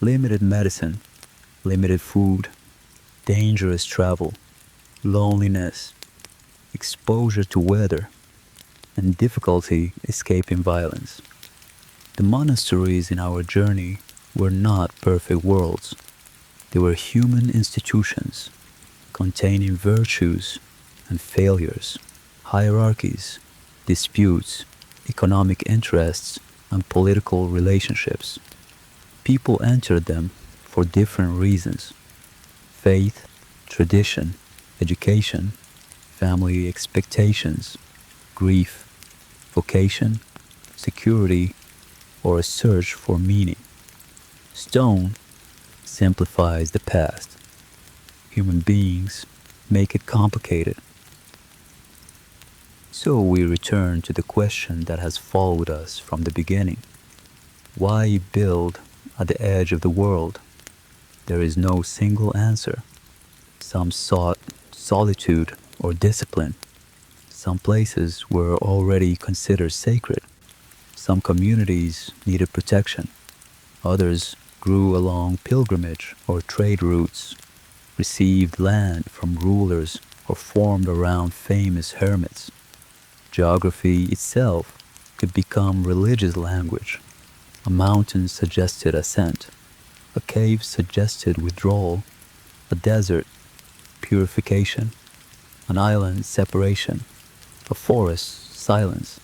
limited medicine, limited food, dangerous travel, loneliness, exposure to weather, and difficulty escaping violence. The monasteries in our journey were not perfect worlds. They were human institutions containing virtues and failures, hierarchies, disputes, economic interests, and political relationships. People entered them for different reasons: faith, tradition, education, family expectations, grief, vocation, security, or a search for meaning. Stone simplifies the past. Human beings make it complicated. So we return to the question that has followed us from the beginning. Why build at the edge of the world? There is no single answer. Some sought solitude or discipline. Some places were already considered sacred. Some communities needed protection. Others grew along pilgrimage or trade routes, received land from rulers, or formed around famous hermits. Geography itself could become religious language. A mountain suggested ascent, a cave suggested withdrawal, a desert purification, an island separation, a forest silence.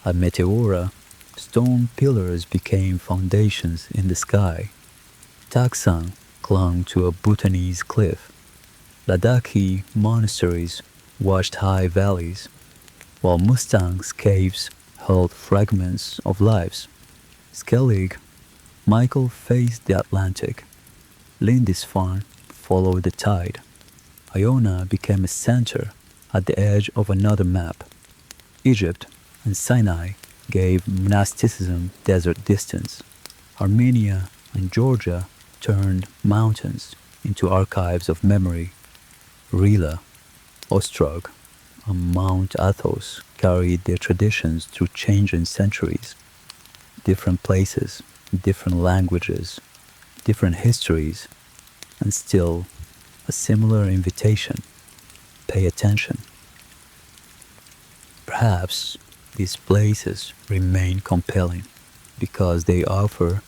At Meteora, stone pillars became foundations in the sky. Taksang clung to a Bhutanese cliff. Ladakhi monasteries washed high valleys, while Mustang's caves held fragments of lives. Skellig, Michael faced the Atlantic. Lindisfarne followed the tide. Iona became a center at the edge of another map. Egypt and Sinai gave monasticism desert distance. Armenia and Georgia turned mountains into archives of memory. Rila, Ostrog, and Mount Athos carried their traditions through changing centuries. Different places, different languages, different histories, and still a similar invitation: pay attention. Perhaps these places remain compelling because they offer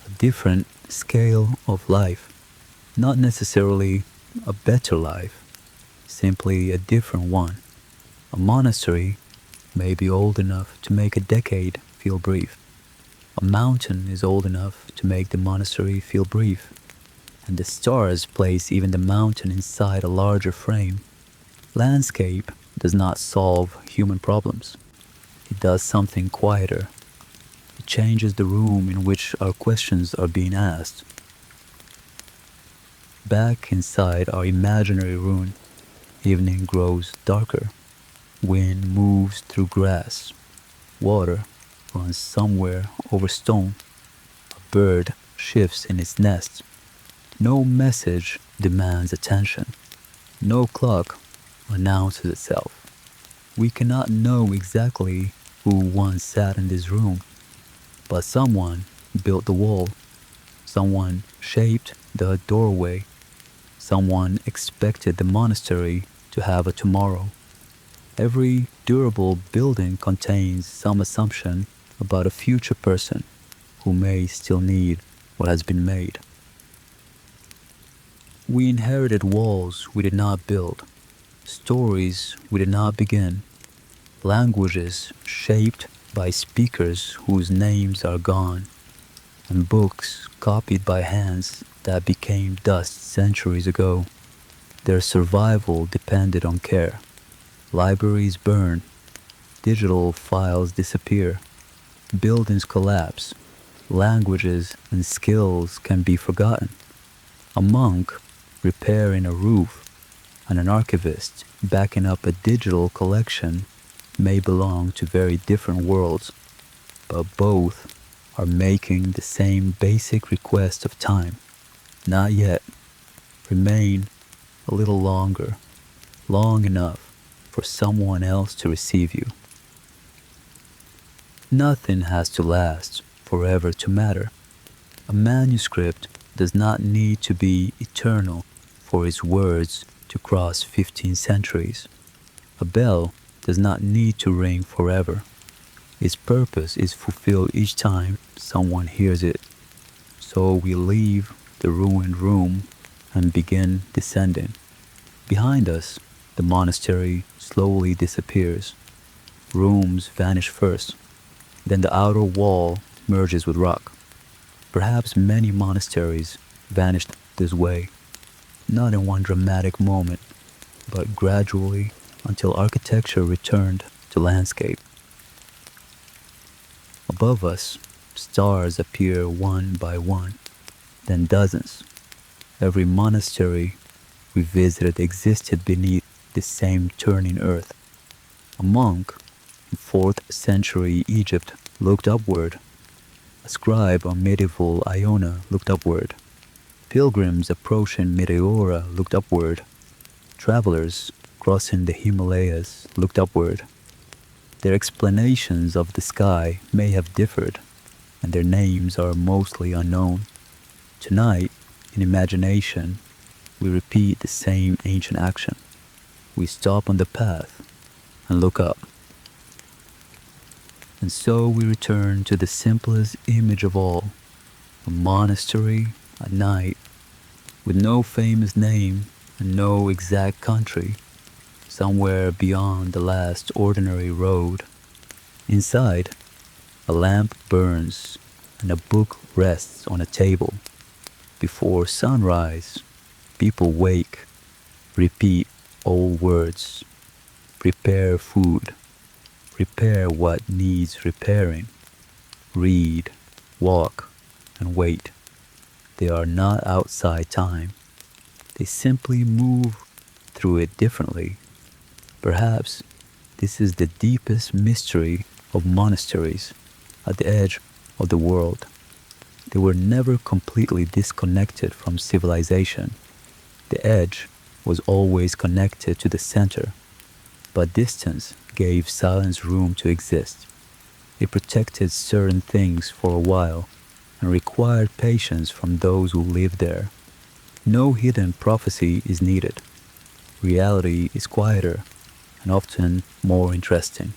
a different scale of life, not necessarily a better life, simply a different one. A monastery may be old enough to make a decade feel brief. A mountain is old enough to make the monastery feel brief, and the stars place even the mountain inside a larger frame. Landscape does not solve human problems. It does something quieter. It changes the room in which our questions are being asked. Back inside our imaginary ruin, evening grows darker. Wind moves through grass. Water runs somewhere over stone. A bird shifts in its nest. No message demands attention. No clock announces itself. We cannot know exactly who once sat in this room, but someone built the wall, Someone shaped the doorway. Someone expected the monastery to have a tomorrow. Every durable building contains some assumption about a future person who may still need what has been made. We inherited walls we did not build, stories we did not begin, languages shaped by speakers whose names are gone, and books copied by hands that became dust centuries ago. Their survival depended on care. Libraries burn, digital files disappear, buildings collapse, languages and skills can be forgotten. A monk repairing a roof and an archivist backing up a digital collection may belong to very different worlds, but both are making the same basic request of time. Not yet. Remain a little longer, long enough for someone else to receive you. Nothing has to last forever to matter. A manuscript does not need to be eternal for its words to cross 15 centuries. A bell does not need to ring forever. Its purpose is fulfilled each time someone hears it. So we leave the ruined room and begin descending. Behind us, the monastery slowly disappears. Rooms vanish first, then the outer wall merges with rock. Perhaps many monasteries vanished this way, not in one dramatic moment, but gradually until architecture returned to landscape. Above us, stars appear one by one, then dozens. Every monastery we visited existed beneath this same turning earth. A monk in 4th century Egypt looked upward. A scribe on medieval Iona looked upward. Pilgrims approaching Meteora looked upward. Travelers crossing the Himalayas looked upward. Their explanations of the sky may have differed, and their names are mostly unknown. Tonight, in imagination, we repeat the same ancient action. We stop on the path and look up. And so we return to the simplest image of all, a monastery at night, with no famous name and no exact country, somewhere beyond the last ordinary road. Inside, a lamp burns and a book rests on a table. Before sunrise, people wake, repeat old words, prepare food, repair what needs repairing, read, walk, and wait. They are not outside time. They simply move through it differently. Perhaps this is the deepest mystery of monasteries at the edge of the world. They were never completely disconnected from civilization. The edge was always connected to the center, but distance gave silence room to exist. It protected certain things for a while and required patience from those who lived there. No hidden prophecy is needed. Reality is quieter and often more interesting.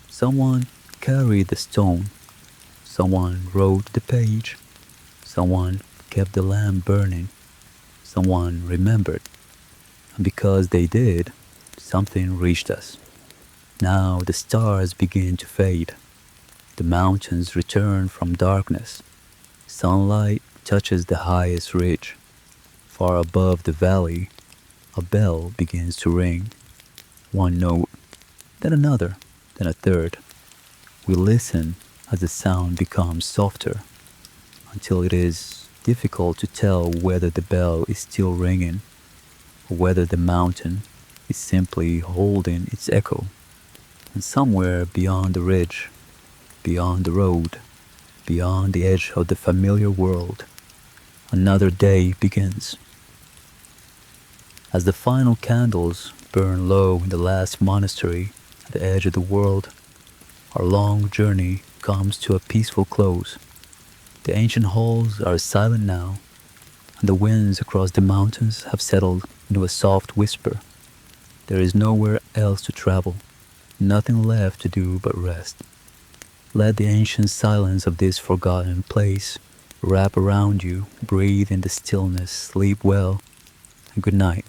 Someone carried the stone. Someone wrote the page. Someone kept the lamp burning. Someone remembered. And because they did, something reached us. Now the stars begin to fade. The mountains return from darkness. Sunlight touches the highest ridge. Far above the valley, a bell begins to ring. One note, then another, then a third. We listen as the sound becomes softer, until it is difficult to tell whether the bell is still ringing, or whether the mountain is simply holding its echo. And somewhere beyond the ridge, beyond the road, beyond the edge of the familiar world, another day begins. As the final candles burn low in the last monastery at the edge of the world, our long journey comes to a peaceful close. The ancient halls are silent now, and the winds across the mountains have settled into a soft whisper. There is nowhere else to travel, nothing left to do but rest. Let the ancient silence of this forgotten place wrap around you, breathe in the stillness, sleep well, and good night.